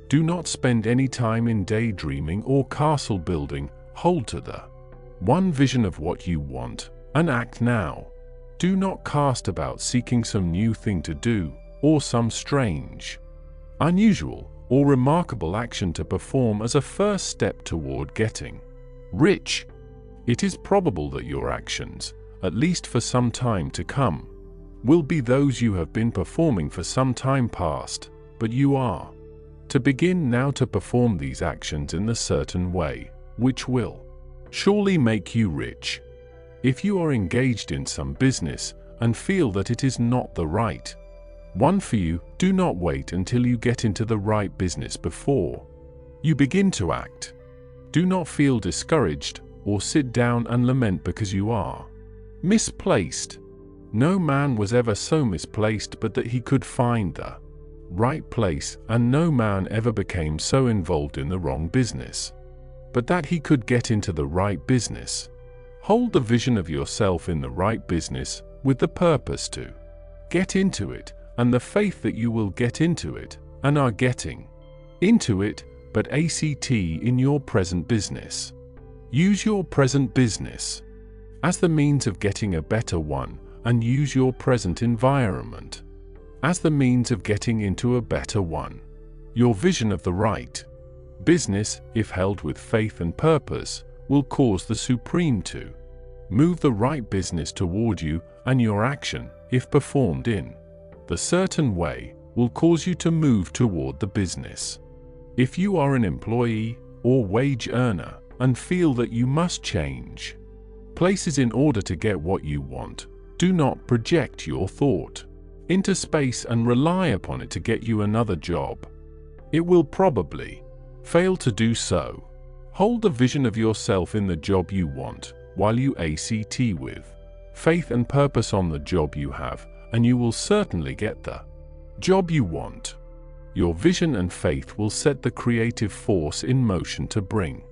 Do not spend any time in daydreaming or castle building. Hold to the one vision of what you want, and act now. Do not cast about seeking some new thing to do, or some strange, unusual, or remarkable action to perform as a first step toward getting rich. It is probable that your actions, at least for some time to come, will be those you have been performing for some time past, but you are to begin now to perform these actions in a certain way, which will surely make you rich. If you are engaged in some business and feel that it is not the right one for you, do not wait until you get into the right business before you begin to act. Do not feel discouraged or sit down and lament because you are misplaced. No man was ever so misplaced but that he could find the right place, and no man ever became so involved in the wrong business but that he could get into the right business. Hold the vision of yourself in the right business with the purpose to get into it, and the faith that you will get into it, and are getting into it, but ACT in your present business. Use your present business as the means of getting a better one, and use your present environment as the means of getting into a better one. Your vision of the right business, if held with faith and purpose, will cause the supreme to move the right business toward you, and your action, if performed in the certain way, will cause you to move toward the business. If you are an employee or wage earner and feel that you must change places in order to get what you want, do not project your thought into space and rely upon it to get you another job. It will probably fail to do so. Hold the vision of yourself in the job you want while you ACT with faith and purpose on the job you have, and you will certainly get the job you want. Your vision and faith will set the creative force in motion to bring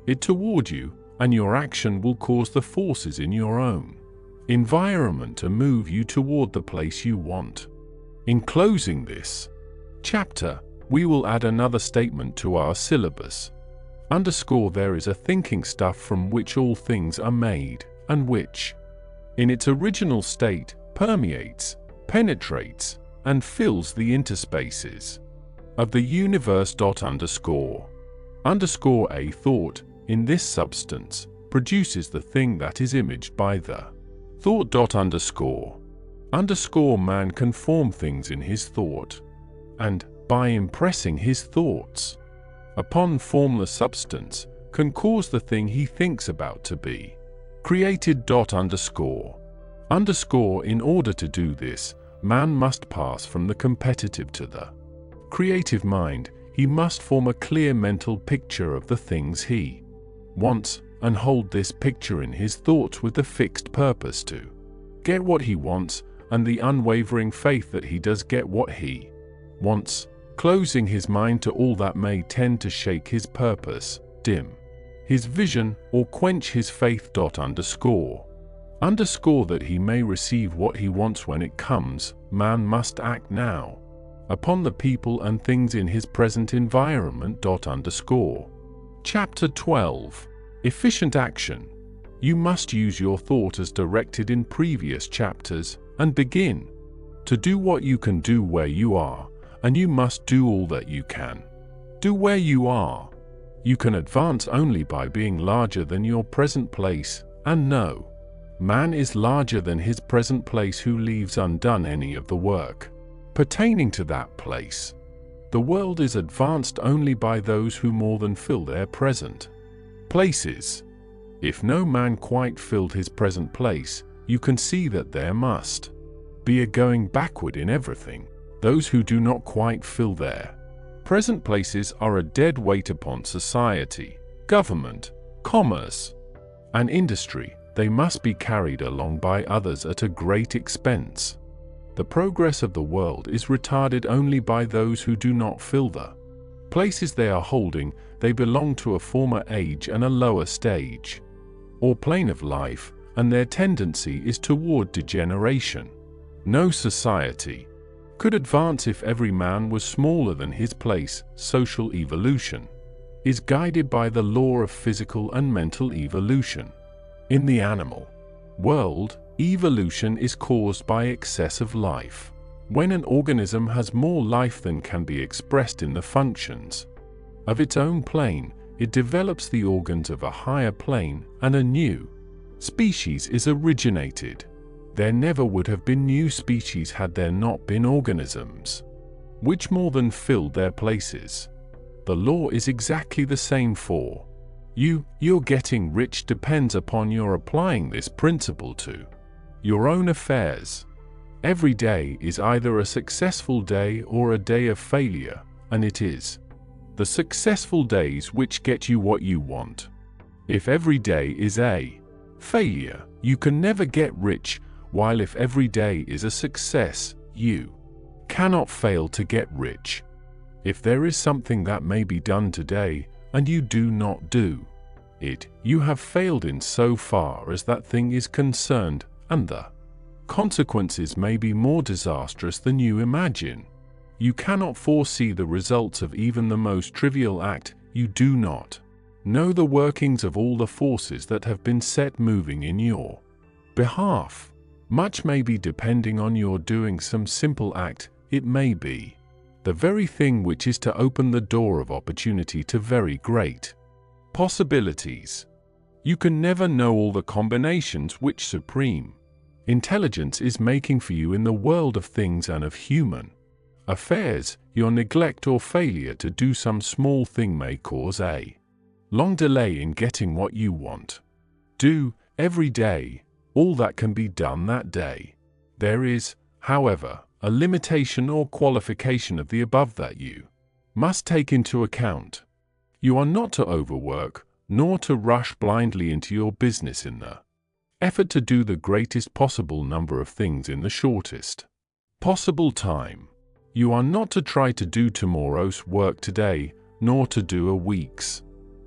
it toward you, and your action will cause the forces in your own environment to move you toward the place you want. In closing this chapter, we will add another statement to our syllabus. There is a thinking stuff from which all things are made, and which, in its original state, permeates, penetrates, and fills the interspaces of the universe. A thought, in this substance, produces the thing that is imaged by the thought. Man can form things in his thought, and, by impressing his thoughts upon formless substance, can cause the thing he thinks about to be created. In order to do this, man must pass from the competitive to the creative mind. He must form a clear mental picture of the things he wants, and hold this picture in his thoughts with the fixed purpose to get what he wants, and the unwavering faith that he does get what he wants, closing his mind to all that may tend to shake his purpose, dim his vision, or quench his faith. That he may receive what he wants when it comes, man must act now upon the people and things in his present environment. Chapter 12. Efficient action. You must use your thought as directed in previous chapters, and begin to do what you can do where you are, and you must do all that you can do where you are. You can advance only by being larger than your present place, and no man is larger than his present place who leaves undone any of the work pertaining to that place. The world is advanced only by those who more than fill their present places. If no man quite filled his present place, you can see that there must be a going backward in everything. Those who do not quite fill their present places are a dead weight upon society, government, commerce, and industry. They must be carried along by others at a great expense. The progress of the world is retarded only by those who do not fill the places they are holding. They belong to a former age and a lower stage or plane of life, and their tendency is toward degeneration. No society could advance if every man was smaller than his place. Social evolution is guided by the law of physical and mental evolution. In the animal world, evolution is caused by excess of life. When an organism has more life than can be expressed in the functions of its own plane, it develops the organs of a higher plane, and a new species is originated. There never would have been new species had there not been organisms which more than filled their places. The law is exactly the same for you. Your getting rich depends upon your applying this principle to your own affairs. Every day is either a successful day or a day of failure, and it is the successful days which get you what you want. If every day is a failure, you can never get rich, while if every day is a success, you cannot fail to get rich. If there is something that may be done today, and you do not do you have failed in so far as that thing is concerned, and the consequences may be more disastrous than you imagine. You cannot foresee the results of even the most trivial act. You do not know the workings of all the forces that have been set moving in your behalf. Much may be depending on your doing some simple act. It may be the very thing which is to open the door of opportunity to very great possibilities. You can never know all the combinations which supreme intelligence is making for you in the world of things and of human affairs. Your neglect or failure to do some small thing may cause a long delay in getting what you want. Do, every day, all that can be done that day. There is, however, a limitation or qualification of the above that you must take into account. You are not to overwork, nor to rush blindly into your business in the effort to do the greatest possible number of things in the shortest possible time. You are not to try to do tomorrow's work today, nor to do a week's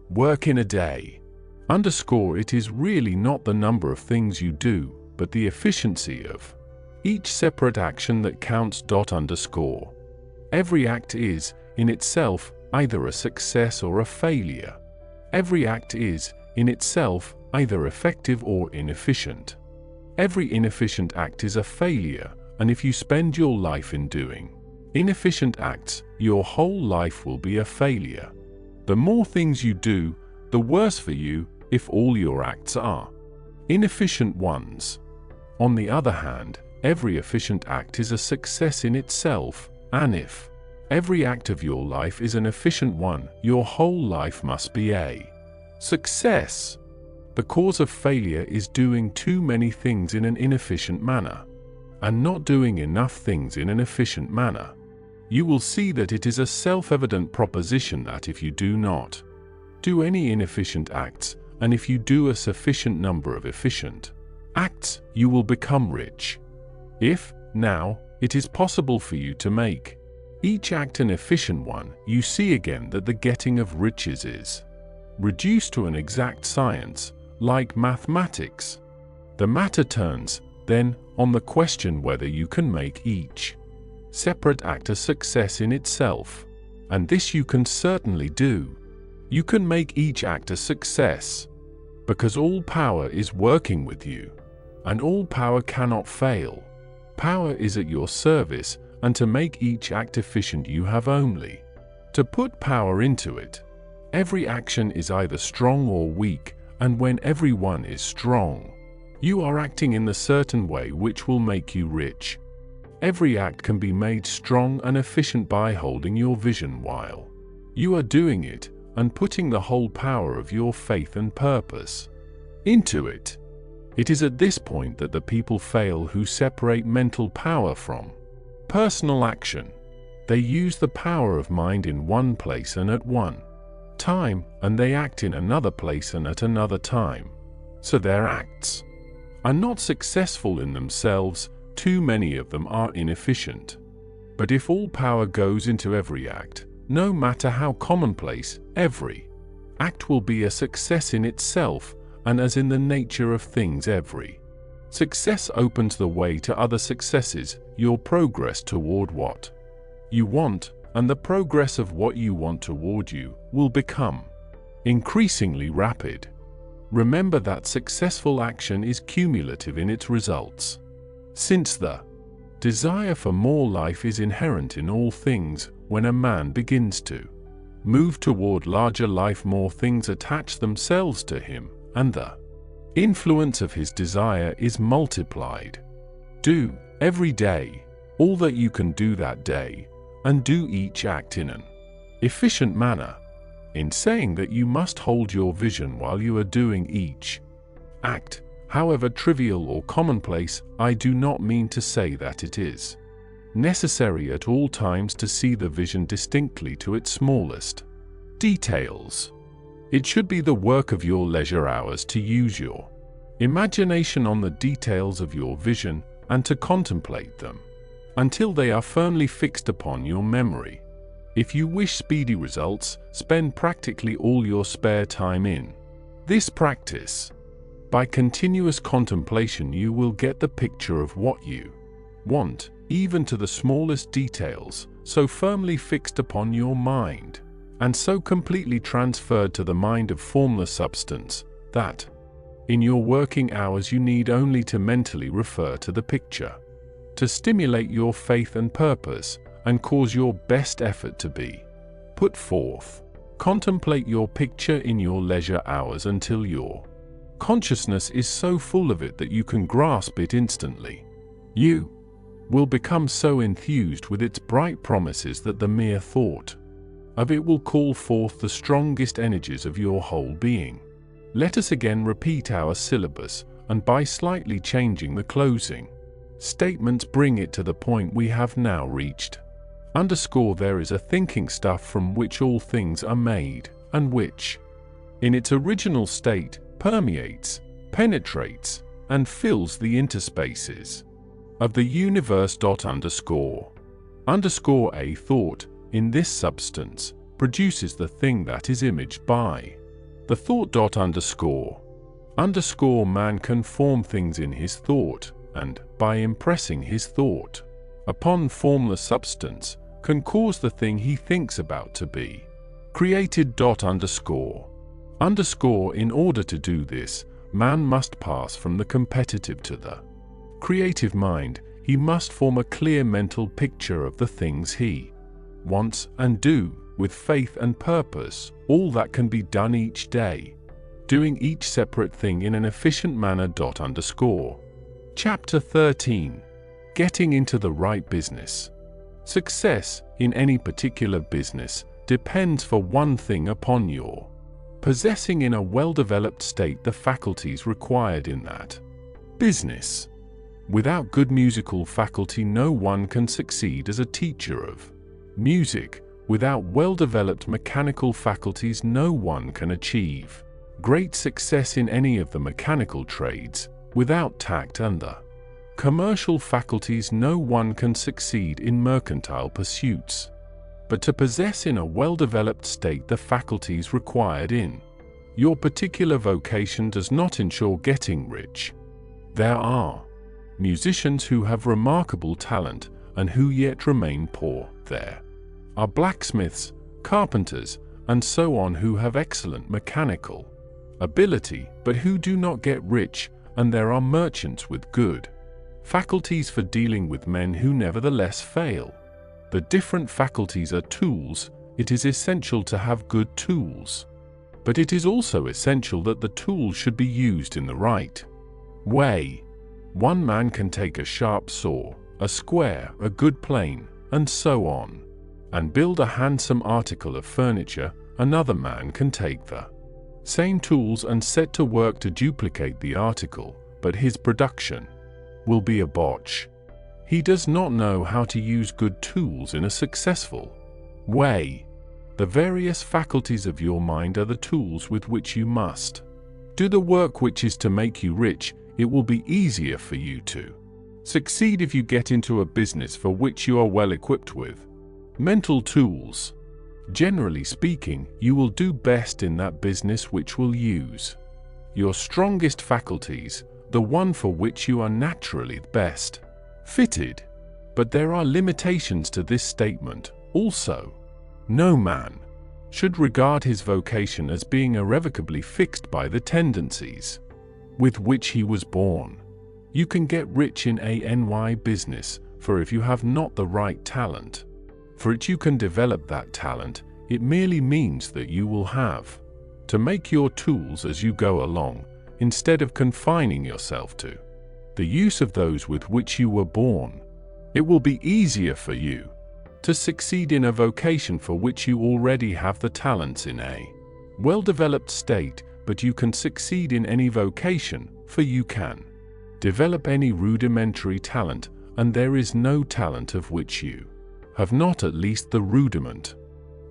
work in a day. It is really not the number of things you do, but the efficiency of each separate action that counts. Every act is, in itself, either a success or a failure. Every act is, in itself, either effective or inefficient. Every inefficient act is a failure, and if you spend your life in doing inefficient acts, your whole life will be a failure. The more things you do, the worse for you, if all your acts are inefficient ones. On the other hand, every efficient act is a success in itself, and if every act of your life is an efficient one, your whole life must be a success. The cause of failure is doing too many things in an inefficient manner, and not doing enough things in an efficient manner. You will see that it is a self-evident proposition that if you do not do any inefficient acts, and if you do a sufficient number of efficient acts, you will become rich. If, now, it is possible for you to make each act an efficient one, you see again that the getting of riches is reduced to an exact science, like mathematics. The matter turns, then, on the question whether you can make each separate act a success in itself. And this you can certainly do. You can make each act a success, because all power is working with you, and all power cannot fail. Power is at your service, and to make each act efficient you have only to put power into it. Every action is either strong or weak, and when every one is strong, you are acting in the certain way which will make you rich. Every act can be made strong and efficient by holding your vision while you are doing it, and putting the whole power of your faith and purpose into it. It is at this point that the people fail who separate mental power from personal action. They use the power of mind in one place and at one time, and they act in another place and at another time. So their acts are not successful in themselves. Too many of them are inefficient. But if all power goes into every act, no matter how commonplace, every act will be a success in itself, and as in the nature of things every success opens the way to other successes. Your progress toward what you want, and the progress of what you want toward you, will become increasingly rapid. Remember that successful action is cumulative in its results. Since the desire for more life is inherent in all things, when a man begins to move toward larger life, more things attach themselves to him, and the influence of his desire is multiplied. Do, every day, all that you can do that day, and do each act in an efficient manner. In saying that you must hold your vision while you are doing each act, however trivial or commonplace, I do not mean to say that it is necessary at all times to see the vision distinctly to its smallest details. It should be the work of your leisure hours to use your imagination on the details of your vision and to contemplate them until they are firmly fixed upon your memory. If you wish speedy results, spend practically all your spare time in This practice, by continuous contemplation, you will get the picture of what you want, even to the smallest details, so firmly fixed upon your mind, and so completely transferred to the mind of formless substance, that, in your working hours, you need only to mentally refer to the picture, to stimulate your faith and purpose, and cause your best effort to be put forth. Contemplate your picture in your leisure hours until your consciousness is so full of it that you can grasp it instantly. You will become so enthused with its bright promises that the mere thought of it will call forth the strongest energies of your whole being. Let us again repeat our syllabus, and by slightly changing the closing statements, bring it to the point we have now reached. There is a thinking stuff from which all things are made, and which, in its original state, permeates, penetrates, and fills the interspaces of the universe. A thought, in this substance, produces the thing that is imaged by the thought. Man can form things in his thought, and, by impressing his thought upon formless substance, can cause the thing he thinks about to be created. In order to do this, man must pass from the competitive to the creative mind. He must form a clear mental picture of the things he wants, and do, with faith and purpose, all that can be done each day, doing each separate thing in an efficient manner. Chapter 13. Getting into the right business. Success in any particular business depends, for one thing, upon your possessing in a well-developed state the faculties required in that business. Without good musical faculty, no one can succeed as a teacher of music. Without well-developed mechanical faculties, no one can achieve great success in any of the mechanical trades. Without tact and the commercial faculties, no one can succeed in mercantile pursuits. But to possess in a well-developed state the faculties required in your particular vocation does not ensure getting rich. There are musicians who have remarkable talent and who yet remain poor. There are blacksmiths, carpenters, and so on who have excellent mechanical ability, but who do not get rich, and there are merchants with good faculties for dealing with men who nevertheless fail. The different faculties are tools. It is essential to have good tools, but it is also essential that the tools should be used in the right way. One man can take a sharp saw, a square, a good plane, and so on, and build a handsome article of furniture. Another man can take the same tools and set to work to duplicate the article, but his production will be a botch. He does not know how to use good tools in a successful way. The various faculties of your mind are the tools with which you must do the work which is to make you rich. It will be easier for you to succeed if you get into a business for which you are well equipped with mental tools. Generally speaking, you will do best in that business which will use your strongest faculties, the one for which you are naturally best fitted. But there are limitations to this statement also. No man should regard his vocation as being irrevocably fixed by the tendencies with which he was born. You can get rich in any business, for if you have not the right talent for it, you can develop that talent. It merely means that you will have to make your tools as you go along, instead of confining yourself to the use of those with which you were born. It will be easier for you to succeed in a vocation for which you already have the talents in a well-developed state, but you can succeed in any vocation, for you can develop any rudimentary talent, and there is no talent of which you have not at least the rudiment.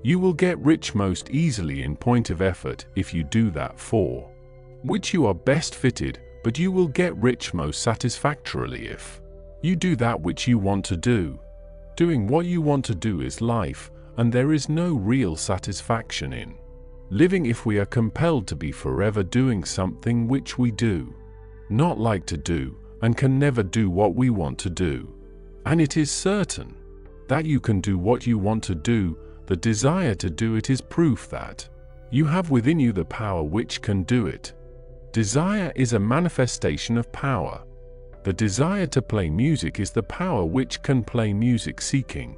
You will get rich most easily in point of effort if you do that for which you are best fitted, but you will get rich most satisfactorily if you do that which you want to do. Doing what you want to do is life, and there is no real satisfaction in living if we are compelled to be forever doing something which we do not like to do and can never do what we want to do. And it is certain that you can do what you want to do. The desire to do it is proof that you have within you the power which can do it. Desire is a manifestation of power. The desire to play music is the power which can play music. Seeking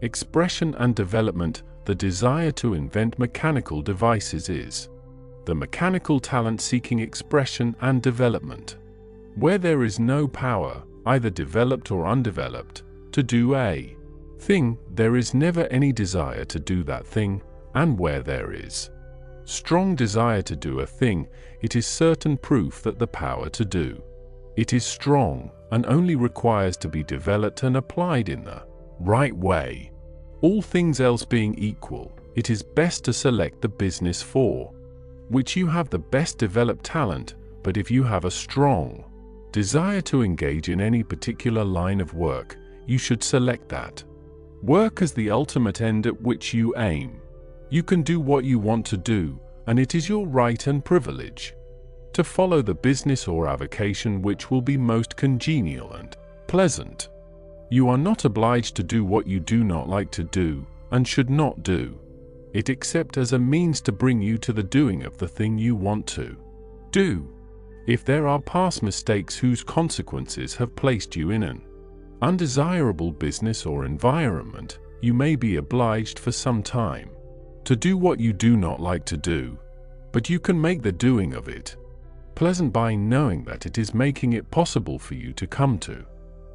expression and development, the desire to invent mechanical devices is the mechanical talent seeking expression and development. Where there is no power, either developed or undeveloped, to do a thing, there is never any desire to do that thing, and where there is strong desire to do a thing, it is certain proof that the power to do it is strong and only requires to be developed and applied in the right way. All things else being equal, it is best to select the business for which you have the best developed talent. But if you have a strong desire to engage in any particular line of work, you should select that work as the ultimate end at which you aim. You can do what you want to do, and it is your right and privilege to follow the business or avocation which will be most congenial and pleasant. You are not obliged to do what you do not like to do, and should not do it except as a means to bring you to the doing of the thing you want to do. If there are past mistakes whose consequences have placed you in an undesirable business or environment, you may be obliged for some time to do what you do not like to do, but you can make the doing of it pleasant by knowing that it is making it possible for you to come to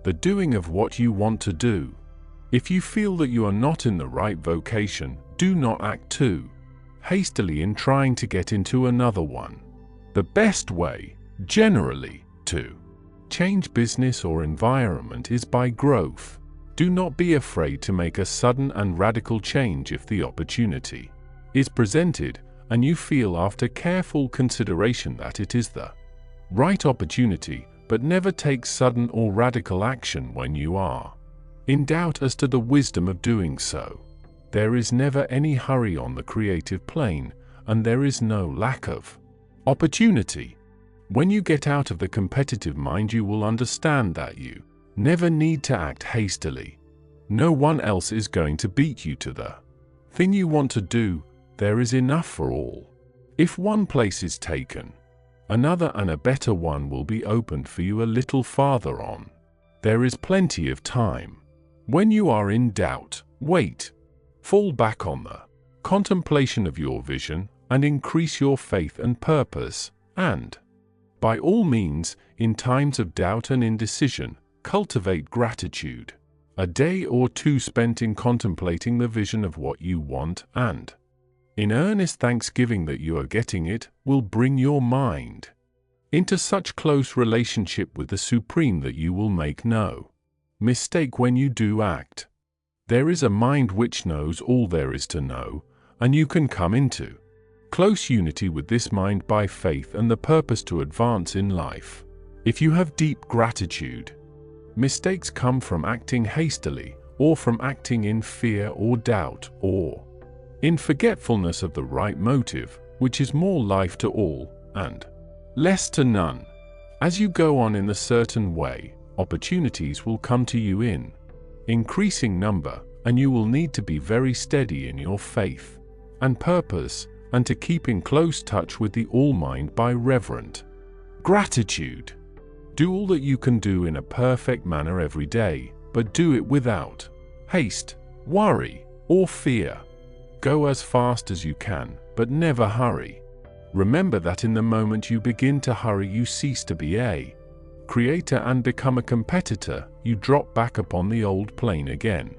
the doing of what you want to do. If you feel that you are not in the right vocation, do not act too hastily in trying to get into another one. The best way, generally, to change business or environment is by growth. Do not be afraid to make a sudden and radical change if the opportunity is presented and you feel after careful consideration that it is the right opportunity, but never take sudden or radical action when you are in doubt as to the wisdom of doing so. There is never any hurry on the creative plane, and there is no lack of opportunity. When you get out of the competitive mind, you will understand that you never need to act hastily. No one else is going to beat you to the thing you want to do. There is enough for all. If one place is taken, another and a better one will be opened for you a little farther on. There is plenty of time. When you are in doubt, wait. Fall back on the contemplation of your vision and increase your faith and purpose, and by all means, in times of doubt and indecision, cultivate gratitude. A day or two spent in contemplating the vision of what you want and in earnest thanksgiving that you are getting it will bring your mind into such close relationship with the Supreme that you will make no mistake when you do act. There is a mind which knows all there is to know, and you can come into close unity with this mind by faith and the purpose to advance in life. If you have deep gratitude, mistakes come from acting hastily, or from acting in fear or doubt, or in forgetfulness of the right motive, which is more life to all, and less to none. As you go on in the certain way, opportunities will come to you in increasing number, and you will need to be very steady in your faith and purpose, and to keep in close touch with the All-Mind by reverent gratitude. Do all that you can do in a perfect manner every day, but do it without haste, worry, or fear. Go as fast as you can, but never hurry. Remember that in the moment you begin to hurry, you cease to be a creator and become a competitor. You drop back upon the old plane again.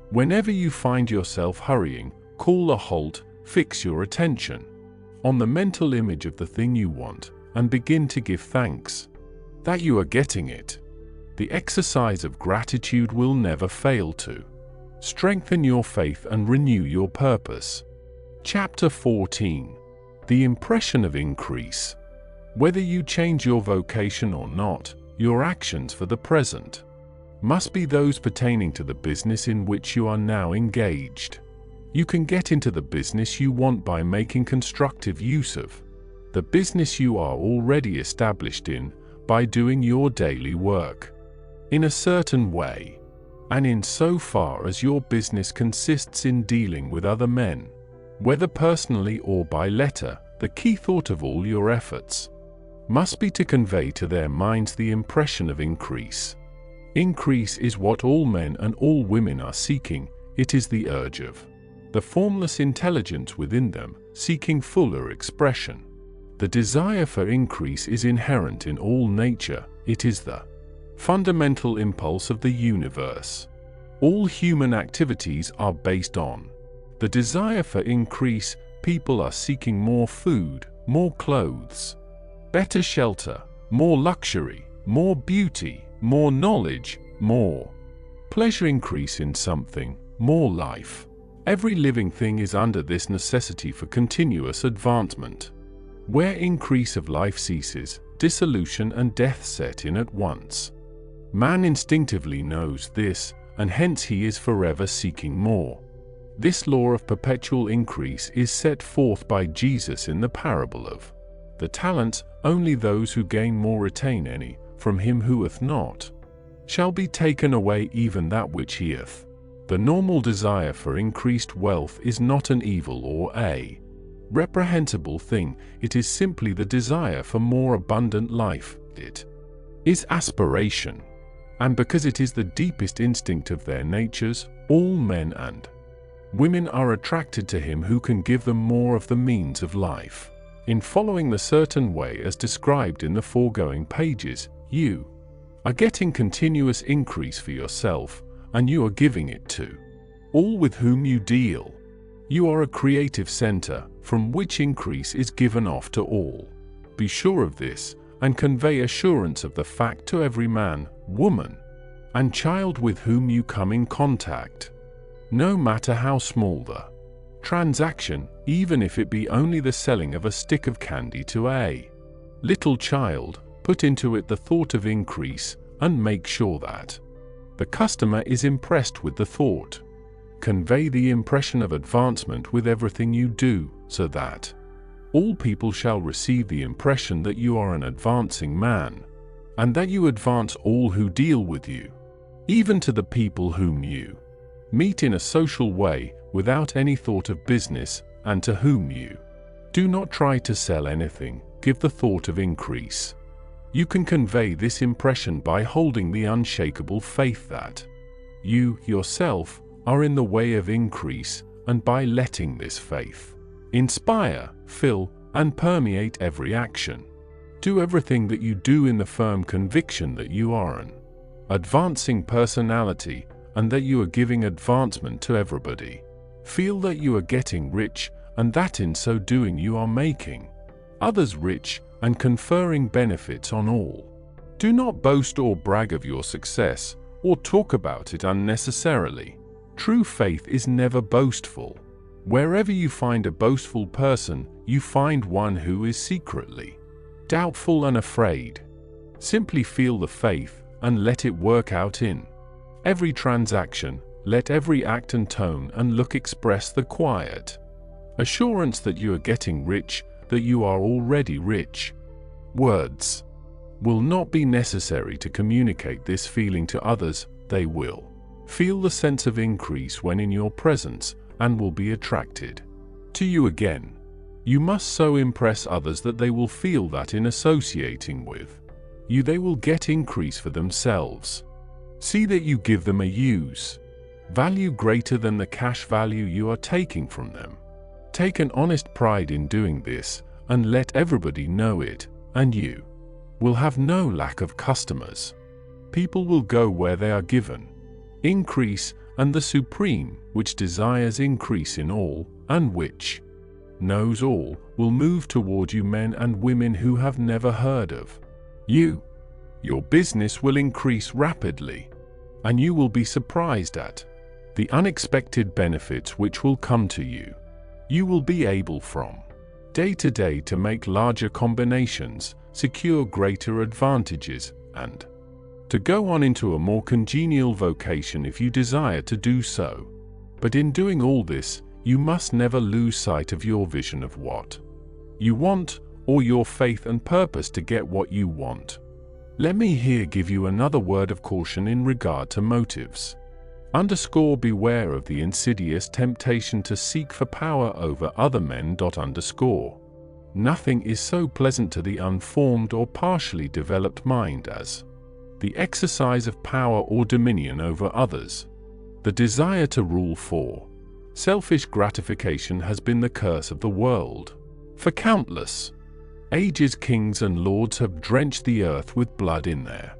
Whenever you find yourself hurrying, call a halt, fix your attention on the mental image of the thing you want, and begin to give thanks that you are getting it. The exercise of gratitude will never fail to strengthen your faith and renew your purpose. Chapter 14. The impression of increase. Whether you change your vocation or not, your actions for the present must be those pertaining to the business in which you are now engaged. You can get into the business you want by making constructive use of the business you are already established in, by doing your daily work in a certain way, and in so far as your business consists in dealing with other men, whether personally or by letter. The key thought of all your efforts must be to convey to their minds the impression of increase. Increase is what all men and all women are seeking. It is the urge of the formless intelligence within them, seeking fuller expression. The desire for increase is inherent in all nature. It is the fundamental impulse of the universe. All human activities are based on the desire for increase. People are seeking more food, more clothes, better shelter, more luxury, more beauty, more knowledge, more pleasure, increase in something, more life. Every living thing is under this necessity for continuous advancement. Where increase of life ceases, dissolution and death set in at once. Man instinctively knows this, and hence he is forever seeking more. This law of perpetual increase is set forth by Jesus in the parable of the talents. Only those who gain more retain any. From him who hath not shall be taken away even that which he hath. The normal desire for increased wealth is not an evil or a reprehensible thing. It is simply the desire for more abundant life. It is aspiration, and because it is the deepest instinct of their natures, all men and women are attracted to him who can give them more of the means of life. In following the certain way as described in the foregoing pages, you are getting continuous increase for yourself, and you are giving it to all with whom you deal. You are a creative center from which increase is given off to all. Be sure of this, and convey assurance of the fact to every man, woman, and child with whom you come in contact. No matter how small the transaction, even if it be only the selling of a stick of candy to a little child, put into it the thought of increase, and make sure that the customer is impressed with the thought. Convey the impression of advancement with everything you do, so that all people shall receive the impression that you are an advancing man, and that you advance all who deal with you, even to the people whom you meet in a social way without any thought of business, and to whom you do not try to sell anything. Give the thought of increase. You can convey this impression by holding the unshakable faith that you, yourself, are in the way of increase, and by letting this faith inspire, fill, and permeate every action. Do everything that you do in the firm conviction that you are an advancing personality, and that you are giving advancement to everybody. Feel that you are getting rich, and that in so doing you are making others rich, and conferring benefits on all. Do not boast or brag of your success, or talk about it unnecessarily. True faith is never boastful. Wherever you find a boastful person, you find one who is secretly doubtful and afraid. Simply feel the faith, and let it work out in every transaction. Let every act and tone and look express the quiet assurance that you are getting rich, that you are already rich. Words will not be necessary to communicate this feeling to others. They will feel the sense of increase when in your presence, and will be attracted to you again. You must so impress others that they will feel that in associating with you they will get increase for themselves. See that you give them a use value greater than the cash value you are taking from them. Take an honest pride in doing this, and let everybody know it, and you will have no lack of customers. People will go where they are given increase, and the Supreme, which desires increase in all, and which knows all, will move toward you men and women who have never heard of you. Your business will increase rapidly, and you will be surprised at the unexpected benefits which will come to you. You will be able from day to day to make larger combinations, secure greater advantages, and to go on into a more congenial vocation if you desire to do so. But in doing all this, you must never lose sight of your vision of what you want, or your faith and purpose to get what you want. Let me here give you another word of caution in regard to motives. Beware of the insidious temptation to seek for power over other men. Nothing is so pleasant to the unformed or partially developed mind as the exercise of power or dominion over others. The desire to rule for selfish gratification has been the curse of the world. For countless ages, kings and lords have drenched the earth with blood in their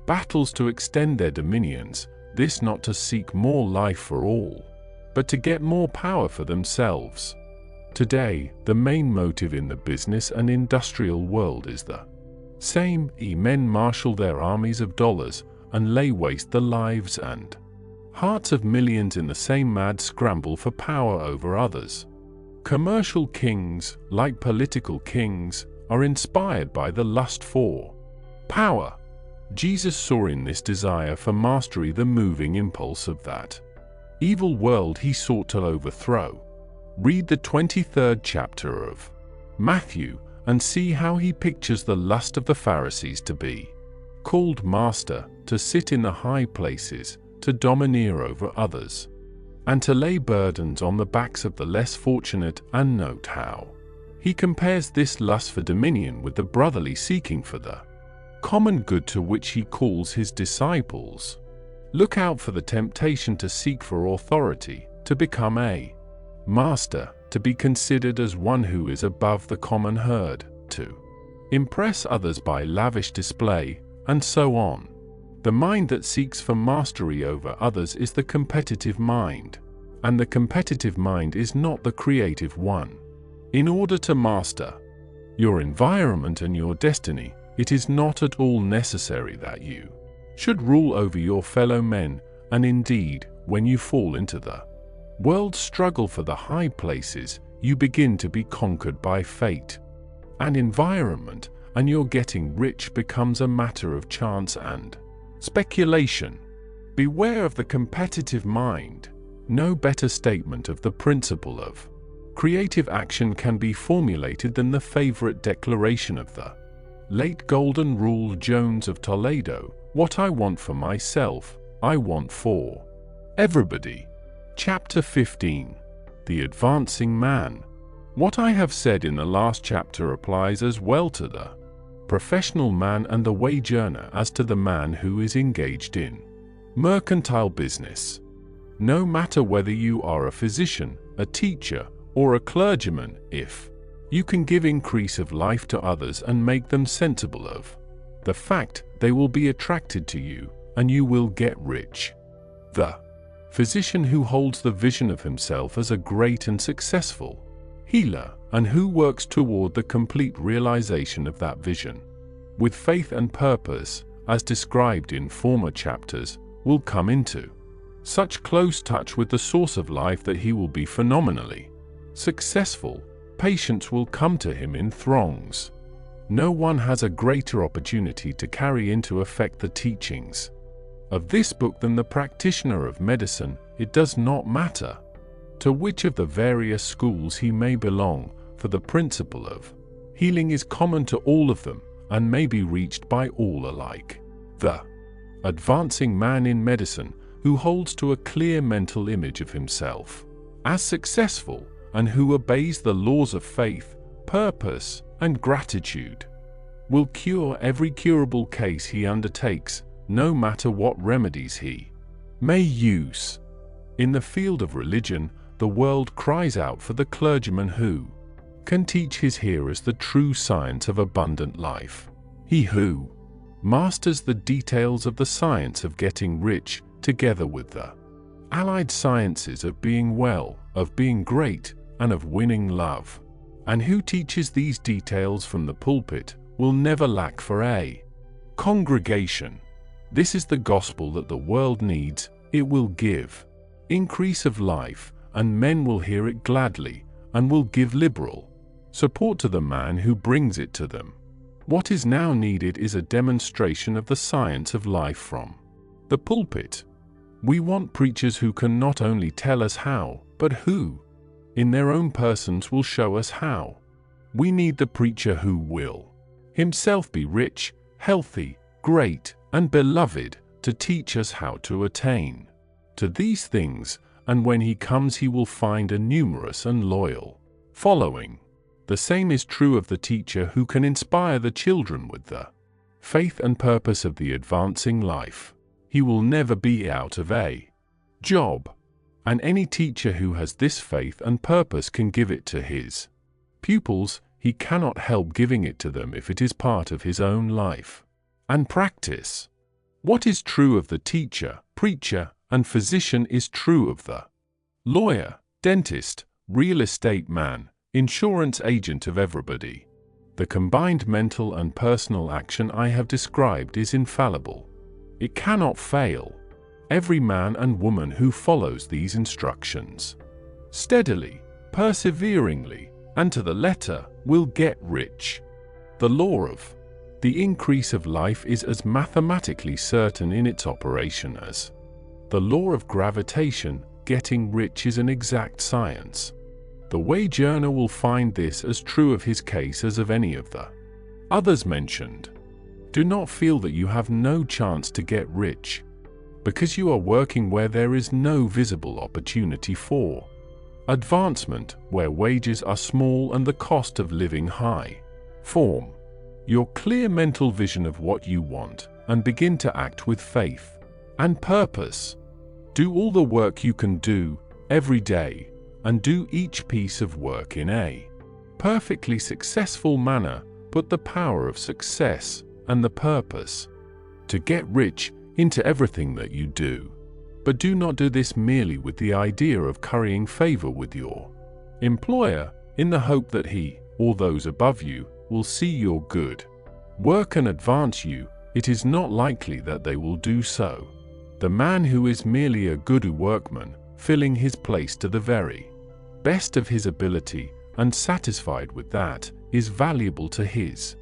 battles to extend their dominions, this not to seek more life for all, but to get more power for themselves. Today, the main motive in the business and industrial world is the same. Men marshal their armies of dollars and lay waste the lives and hearts of millions in the same mad scramble for power over others. Commercial kings, like political kings, are inspired by the lust for power. Jesus saw in this desire for mastery the moving impulse of that evil world he sought to overthrow. Read the 23rd chapter of Matthew and see how he pictures the lust of the Pharisees to be called master, to sit in the high places, to domineer over others, and to lay burdens on the backs of the less fortunate. And note how he compares this lust for dominion with the brotherly seeking for the common good to which he calls his disciples. Look out for the temptation to seek for authority, to become a master, to be considered as one who is above the common herd, to impress others by lavish display, and so on. The mind that seeks for mastery over others is the competitive mind, and the competitive mind is not the creative one. In order to master your environment and your destiny, it is not at all necessary that you should rule over your fellow men, and indeed, when you fall into the world's struggle for the high places, you begin to be conquered by fate and environment, and your getting rich becomes a matter of chance and speculation. Beware of the competitive mind. No better statement of the principle of creative action can be formulated than the favorite declaration of the late Golden Rule Jones of Toledo: "What I want for myself, I want for everybody." Chapter 15. The Advancing Man. What I have said in the last chapter applies as well to the professional man and the wage earner as to the man who is engaged in mercantile business. No matter whether you are a physician, a teacher, or a clergyman, if you can give increase of life to others and make them sensible of the fact, they will be attracted to you, and you will get rich. The physician who holds the vision of himself as a great and successful healer, and who works toward the complete realization of that vision with faith and purpose, as described in former chapters, will come into such close touch with the source of life that he will be phenomenally successful. Patients will come to him in throngs. No one has a greater opportunity to carry into effect the teachings of this book than the practitioner of medicine. It does not matter to which of the various schools he may belong, for the principle of healing is common to all of them and may be reached by all alike. The advancing man in medicine, who holds to a clear mental image of himself as successful, and who obeys the laws of faith, purpose, and gratitude, will cure every curable case he undertakes, no matter what remedies he may use. In the field of religion, the world cries out for the clergyman who can teach his hearers the true science of abundant life. He who masters the details of the science of getting rich, together with the allied sciences of being well, of being great, and of winning love, and who teaches these details from the pulpit, will never lack for a congregation. This is the gospel that the world needs. It will give increase of life, and men will hear it gladly, and will give liberal support to the man who brings it to them. What is now needed is a demonstration of the science of life from the pulpit. We want preachers who can not only tell us how, but who in their own persons will show us how. We need the preacher who will himself be rich, healthy, great, and beloved to teach us how to attain to these things, and when he comes he will find a numerous and loyal following. The same is true of the teacher who can inspire the children with the faith and purpose of the advancing life. He will never be out of a job, and any teacher who has this faith and purpose can give it to his pupils. He cannot help giving it to them if it is part of his own life and practice. What is true of the teacher, preacher, and physician is true of the lawyer, dentist, real estate man, insurance agent, of everybody. The combined mental and personal action I have described is infallible. It cannot fail. Every man and woman who follows these instructions steadily, perseveringly, and to the letter will get rich. The law of the increase of life is as mathematically certain in its operation as the law of gravitation. Getting rich is an exact science. The wage earner will find this as true of his case as of any of the others mentioned. Do not feel that you have no chance to get rich, because you are working where there is no visible opportunity for advancement, where wages are small and the cost of living high. Form your clear mental vision of what you want and begin to act with faith and purpose. Do all the work you can do every day, and do each piece of work in a perfectly successful manner. Put the power of success and the purpose to get rich into everything that you do. But do not do this merely with the idea of currying favor with your employer, in the hope that he, or those above you, will see your good work and advance you. It is not likely that they will do so. The man who is merely a good workman, filling his place to the very best of his ability, and satisfied with that, is valuable to his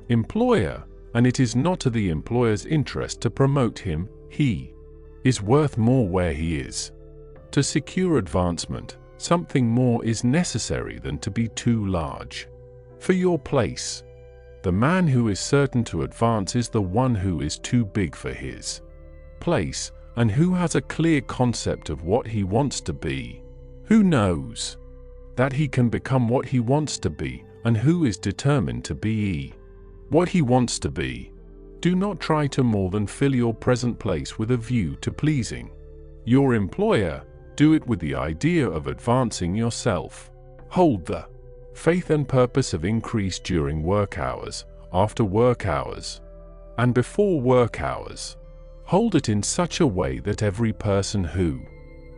employer, and it is not to the employer's interest to promote him. He is worth more where he is. To secure advancement, something more is necessary than to be too large for your place. The man who is certain to advance is the one who is too big for his place, and who has a clear concept of what he wants to be, who knows that he can become what he wants to be, and who is determined to be what he wants to be. Do not try to more than fill your present place with a view to pleasing your employer. Do it with the idea of advancing yourself. Hold the faith and purpose of increase during work hours, after work hours, and before work hours. Hold it in such a way that every person who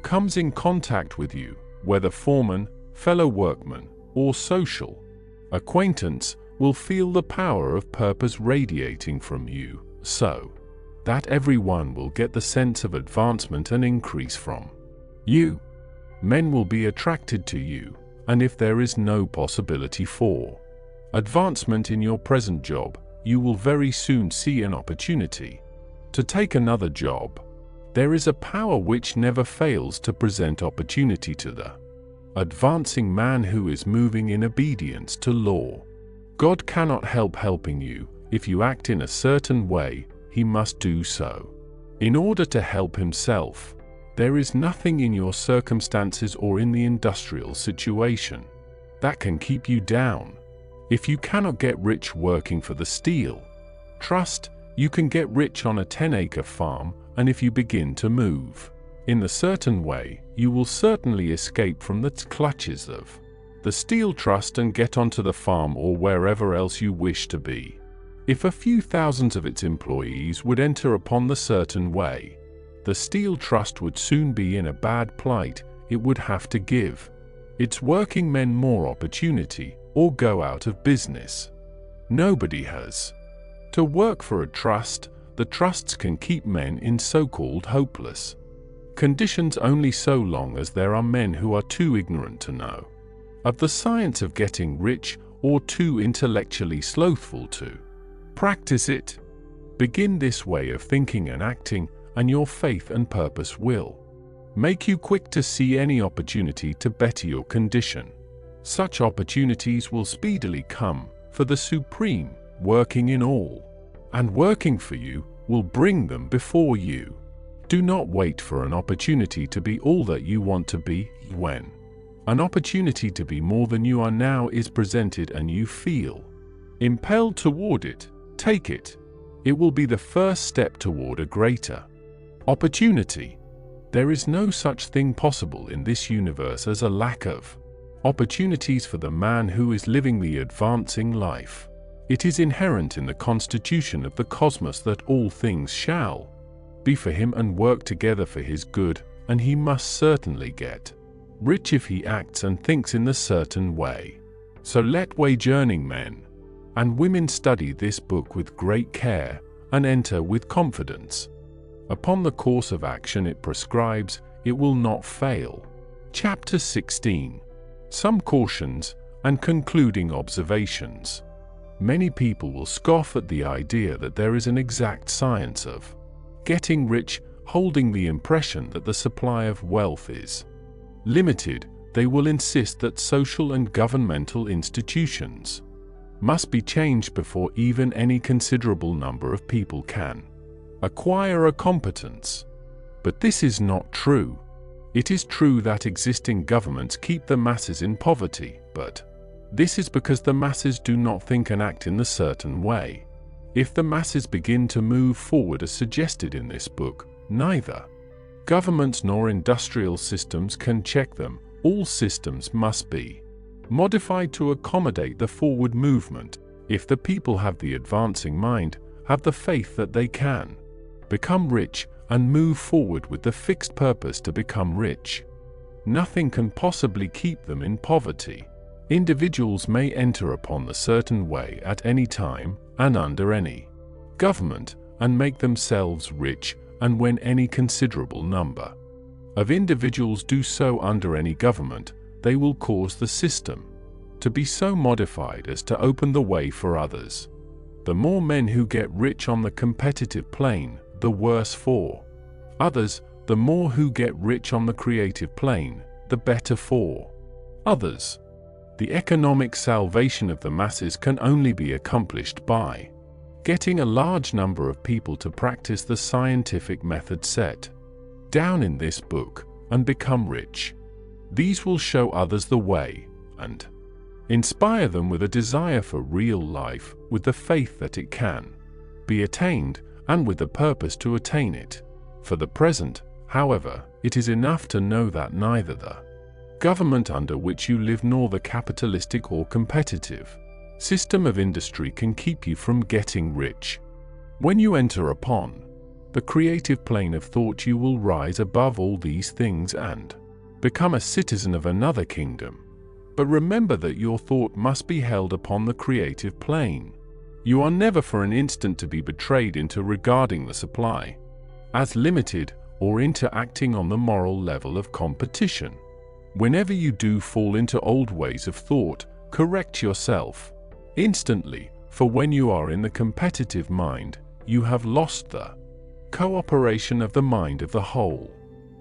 comes in contact with you, whether foreman, fellow workman, or social acquaintance, will feel the power of purpose radiating from you, so that everyone will get the sense of advancement and increase from you. Men will be attracted to you, and if there is no possibility for advancement in your present job, you will very soon see an opportunity to take another job. There is a power which never fails to present opportunity to the advancing man who is moving in obedience to law. God cannot help helping you. If you act in a certain way, he must do so in order to help himself. There is nothing in your circumstances or in the industrial situation that can keep you down. If you cannot get rich working for the steel trust, you can get rich on a 10-acre farm, and if you begin to move in a certain way, you will certainly escape from the clutches of the steel trust and get onto the farm or wherever else you wish to be. If a few thousands of its employees would enter upon the certain way, the steel trust would soon be in a bad plight. It would have to give its working men more opportunity or go out of business. Nobody has to work for a trust. The trusts can keep men in so-called hopeless conditions only so long as there are men who are too ignorant to know of the science of getting rich, or too intellectually slothful to practice it. Begin this way of thinking and acting, and your faith and purpose will make you quick to see any opportunity to better your condition. Such opportunities will speedily come, for the Supreme, working in all, and working for you, will bring them before you. Do not wait for an opportunity to be all that you want to be. When an opportunity to be more than you are now is presented and you feel impelled toward it, take it. It will be the first step toward a greater opportunity. There is no such thing possible in this universe as a lack of opportunities for the man who is living the advancing life. It is inherent in the constitution of the cosmos that all things shall be for him and work together for his good, and he must certainly get rich if he acts and thinks in the certain way. So let wayjourning men and women study this book with great care and enter with confidence upon the course of action it prescribes. It will not fail. Chapter 16. Some cautions and concluding observations. Many people will scoff at the idea that there is an exact science of getting rich, holding the impression that the supply of wealth is limited. They will insist that social and governmental institutions must be changed before even any considerable number of people can acquire a competence. But this is not true. It is true that existing governments keep the masses in poverty, but this is because the masses do not think and act in the certain way. If the masses begin to move forward as suggested in this book, neither governments nor industrial systems can check them. All systems must be modified to accommodate the forward movement. If the people have the advancing mind, have the faith that they can become rich, and move forward with the fixed purpose to become rich, nothing can possibly keep them in poverty. Individuals may enter upon the certain way at any time and under any government and make themselves rich, and when any considerable number of individuals do so under any government, they will cause the system to be so modified as to open the way for others. The more men who get rich on the competitive plane, the worse for others. The more who get rich on the creative plane, the better for others. The economic salvation of the masses can only be accomplished by getting a large number of people to practice the scientific method set down in this book and become rich. These will show others the way and inspire them with a desire for real life, with the faith that it can be attained, and with the purpose to attain it. For the present, however, it is enough to know that neither the government under which you live nor the capitalistic or competitive system of industry can keep you from getting rich. When you enter upon the creative plane of thought, you will rise above all these things and become a citizen of another kingdom. But remember that your thought must be held upon the creative plane. You are never for an instant to be betrayed into regarding the supply as limited, or into acting on the moral level of competition. Whenever you do fall into old ways of thought, correct yourself instantly, for when you are in the competitive mind, you have lost the cooperation of the mind of the whole.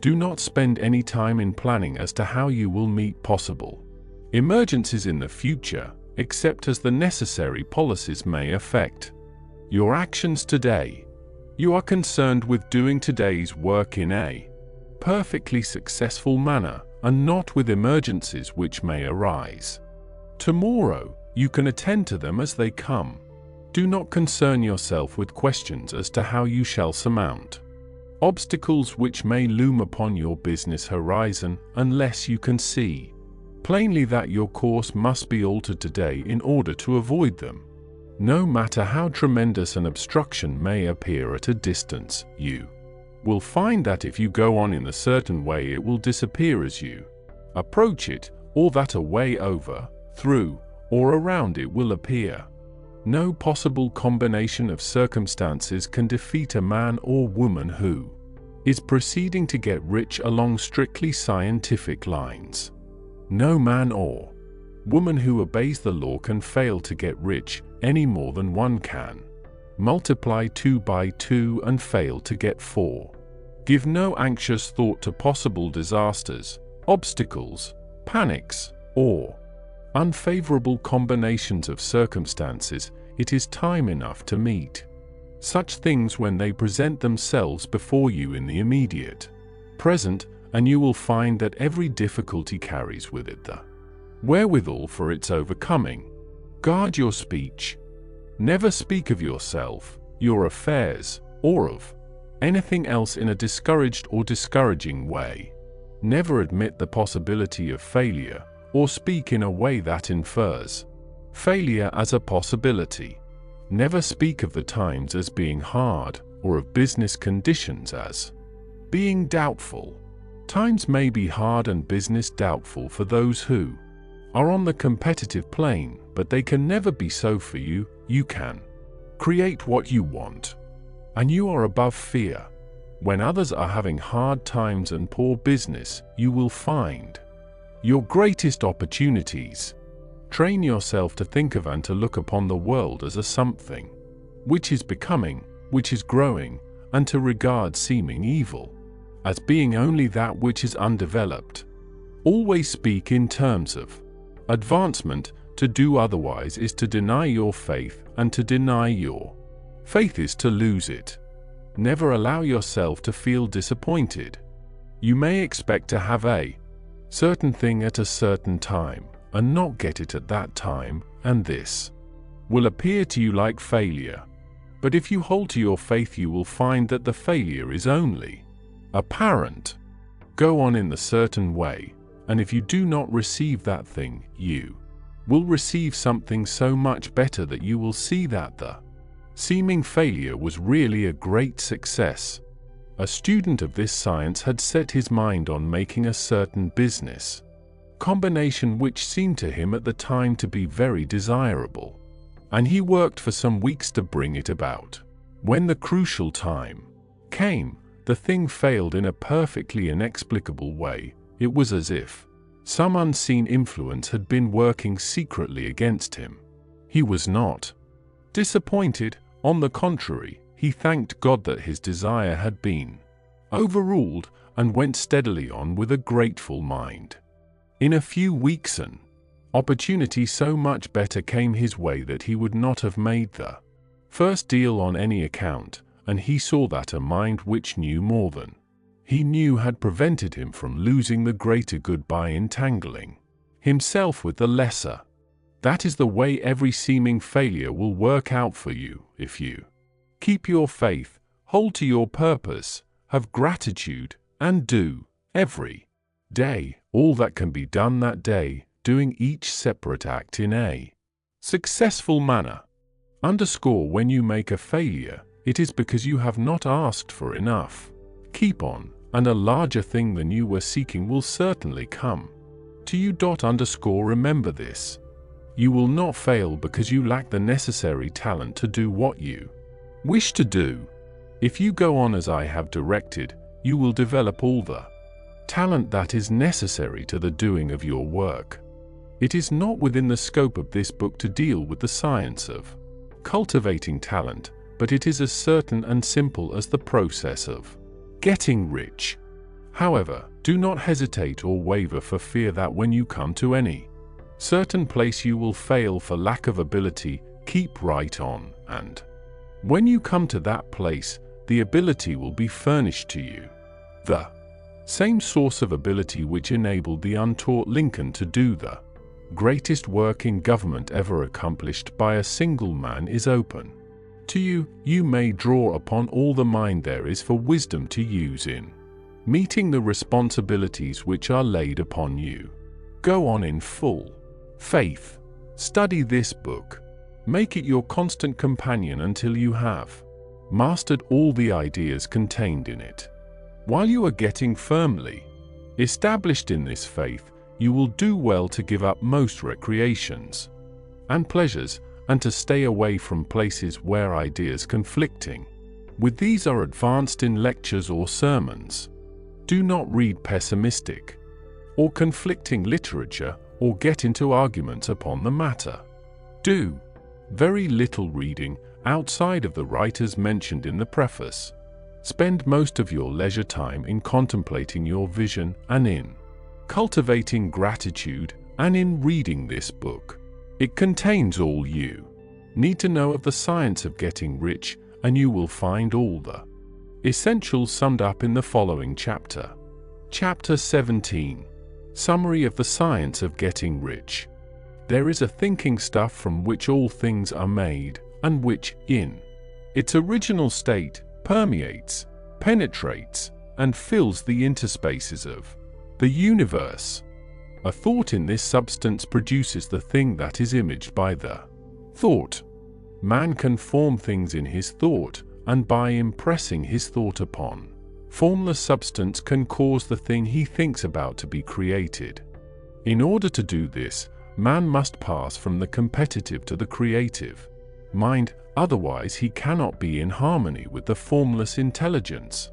Do not spend any time in planning as to how you will meet possible emergencies in the future, except as the necessary policies may affect your actions today. You are concerned with doing today's work in a perfectly successful manner, and not with emergencies which may arise tomorrow. You can attend to them as they come. Do not concern yourself with questions as to how you shall surmount obstacles which may loom upon your business horizon, unless you can see plainly that your course must be altered today in order to avoid them. No matter how tremendous an obstruction may appear at a distance, you will find that if you go on in a certain way, it will disappear as you approach it, or that a way over, through, or around it will appear. No possible combination of circumstances can defeat a man or woman who is proceeding to get rich along strictly scientific lines. No man or woman who obeys the law can fail to get rich, any more than one can multiply 2 by 2 and fail to get 4. Give no anxious thought to possible disasters, obstacles, panics, or unfavorable combinations of circumstances. It is time enough to meet such things when they present themselves before you in the immediate present, and you will find that every difficulty carries with it the wherewithal for its overcoming. Guard your speech. Never speak of yourself, your affairs, or of anything else in a discouraged or discouraging way. Never admit the possibility of failure, or speak in a way that infers failure as a possibility. Never speak of the times as being hard, or of business conditions as being doubtful. Times may be hard and business doubtful for those who are on the competitive plane, but they can never be so for you. You can create what you want, and you are above fear. When others are having hard times and poor business, you will find your greatest opportunities. Train yourself to think of and to look upon the world as a something which is becoming, which is growing, and to regard seeming evil as being only that which is undeveloped. Always speak in terms of advancement. To do otherwise is to deny your faith, and to deny your faith is to lose it. Never allow yourself to feel disappointed. You may expect to have a certain thing at a certain time, and not get it at that time, and this will appear to you like failure. But if you hold to your faith, you will find that the failure is only apparent. Go on in the certain way, and if you do not receive that thing, you will receive something so much better that you will see that the seeming failure was really a great success. A student of this science had set his mind on making a certain business combination which seemed to him at the time to be very desirable, and he worked for some weeks to bring it about. When the crucial time came, the thing failed in a perfectly inexplicable way. It was as if some unseen influence had been working secretly against him. He was not disappointed. On the contrary, he thanked God that his desire had been overruled, and went steadily on with a grateful mind. In a few weeks an opportunity so much better came his way that he would not have made the first deal on any account, and he saw that a mind which knew more than he knew had prevented him from losing the greater good by entangling himself with the lesser. That is the way every seeming failure will work out for you if you keep your faith, hold to your purpose, have gratitude, and do every day all that can be done that day, doing each separate act in a successful manner. Underscore when you make a failure, it is because you have not asked for enough. Keep on, and a larger thing than you were seeking will certainly come to you. Underscore remember this. You will not fail because you lack the necessary talent to do what you wish to do. If you go on as I have directed, you will develop all the talent that is necessary to the doing of your work. It is not within the scope of this book to deal with the science of cultivating talent, but it is as certain and simple as the process of getting rich. However, do not hesitate or waver for fear that when you come to any certain place you will fail for lack of ability. Keep right on, and when you come to that place, the ability will be furnished to you. The same source of ability which enabled the untaught Lincoln to do the greatest work in government ever accomplished by a single man is open to you. You may draw upon all the mind there is for wisdom to use in meeting the responsibilities which are laid upon you. Go on in full faith. Study this book. Make it your constant companion until you have mastered all the ideas contained in it. While you are getting firmly established in this faith, you will do well to give up most recreations and pleasures, and to stay away from places where ideas conflicting with these are advanced in lectures or sermons. Do not read pessimistic or conflicting literature, or get into arguments upon the matter. Do very little reading outside of the writers mentioned in the preface. Spend most of your leisure time in contemplating your vision and in cultivating gratitude and in reading this book. It contains all you need to know of the science of getting rich, and you will find all the essentials summed up in the following chapter. Chapter 17. Summary of the Science of Getting Rich. There is a thinking stuff from which all things are made, and which, in its original state, permeates, penetrates, and fills the interspaces of the universe. A thought in this substance produces the thing that is imaged by the thought. Man can form things in his thought, and by impressing his thought upon formless substance can cause the thing he thinks about to be created. In order to do this, man must pass from the competitive to the creative mind, otherwise he cannot be in harmony with the formless intelligence,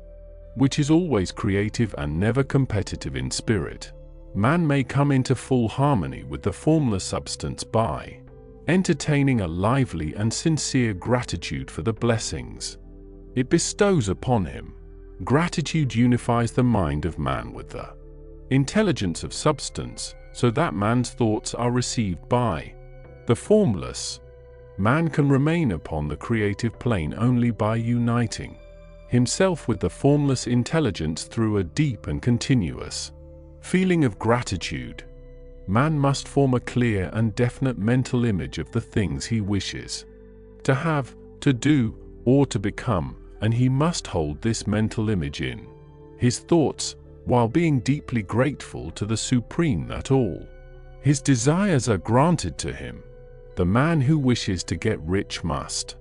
which is always creative and never competitive in spirit. Man may come into full harmony with the formless substance by entertaining a lively and sincere gratitude for the blessings it bestows upon him. Gratitude unifies the mind of man with the intelligence of substance, so that man's thoughts are received by the formless. Man can remain upon the creative plane only by uniting himself with the formless intelligence through a deep and continuous feeling of gratitude. Man must form a clear and definite mental image of the things he wishes to have, to do, or to become, and he must hold this mental image in his thoughts, while being deeply grateful to the Supreme that all his desires are granted to him. The man who wishes to get rich must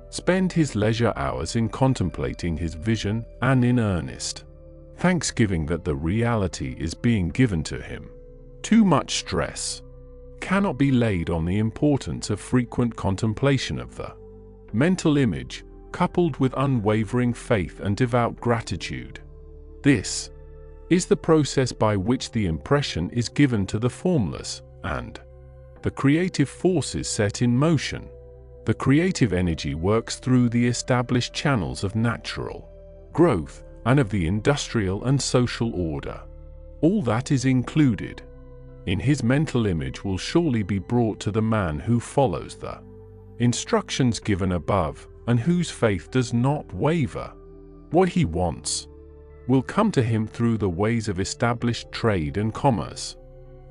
spend his leisure hours in contemplating his vision and in earnest thanksgiving that the reality is being given to him. Too much stress cannot be laid on the importance of frequent contemplation of the mental image, coupled with unwavering faith and devout gratitude. This is the process by which the impression is given to the formless, and the creative force is set in motion. The creative energy works through the established channels of natural growth and of the industrial and social order. All that is included in his mental image will surely be brought to the man who follows the instructions given above, and whose faith does not waver. What he wants will come to him through the ways of established trade and commerce.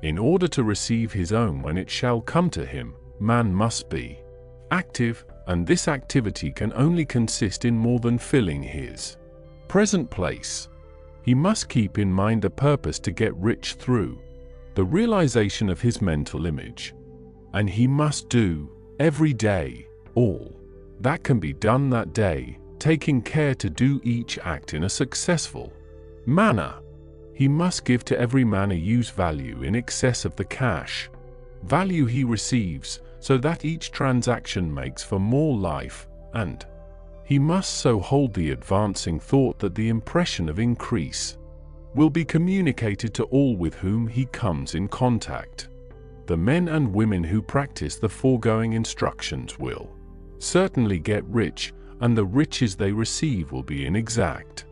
In order to receive his own when it shall come to him, man must be active, and this activity can only consist in more than filling his present place. He must keep in mind the purpose to get rich through the realization of his mental image, and he must do, every day, all that can be done that day, taking care to do each act in a successful manner. He must give to every man a use value in excess of the cash value he receives, so that each transaction makes for more life, and he must so hold the advancing thought that the impression of increase will be communicated to all with whom he comes in contact. The men and women who practice the foregoing instructions will certainly get rich, and the riches they receive will be in exact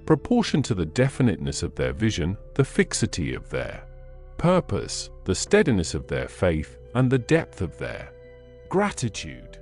proportion to the definiteness of their vision, the fixity of their purpose, the steadiness of their faith, and the depth of their gratitude.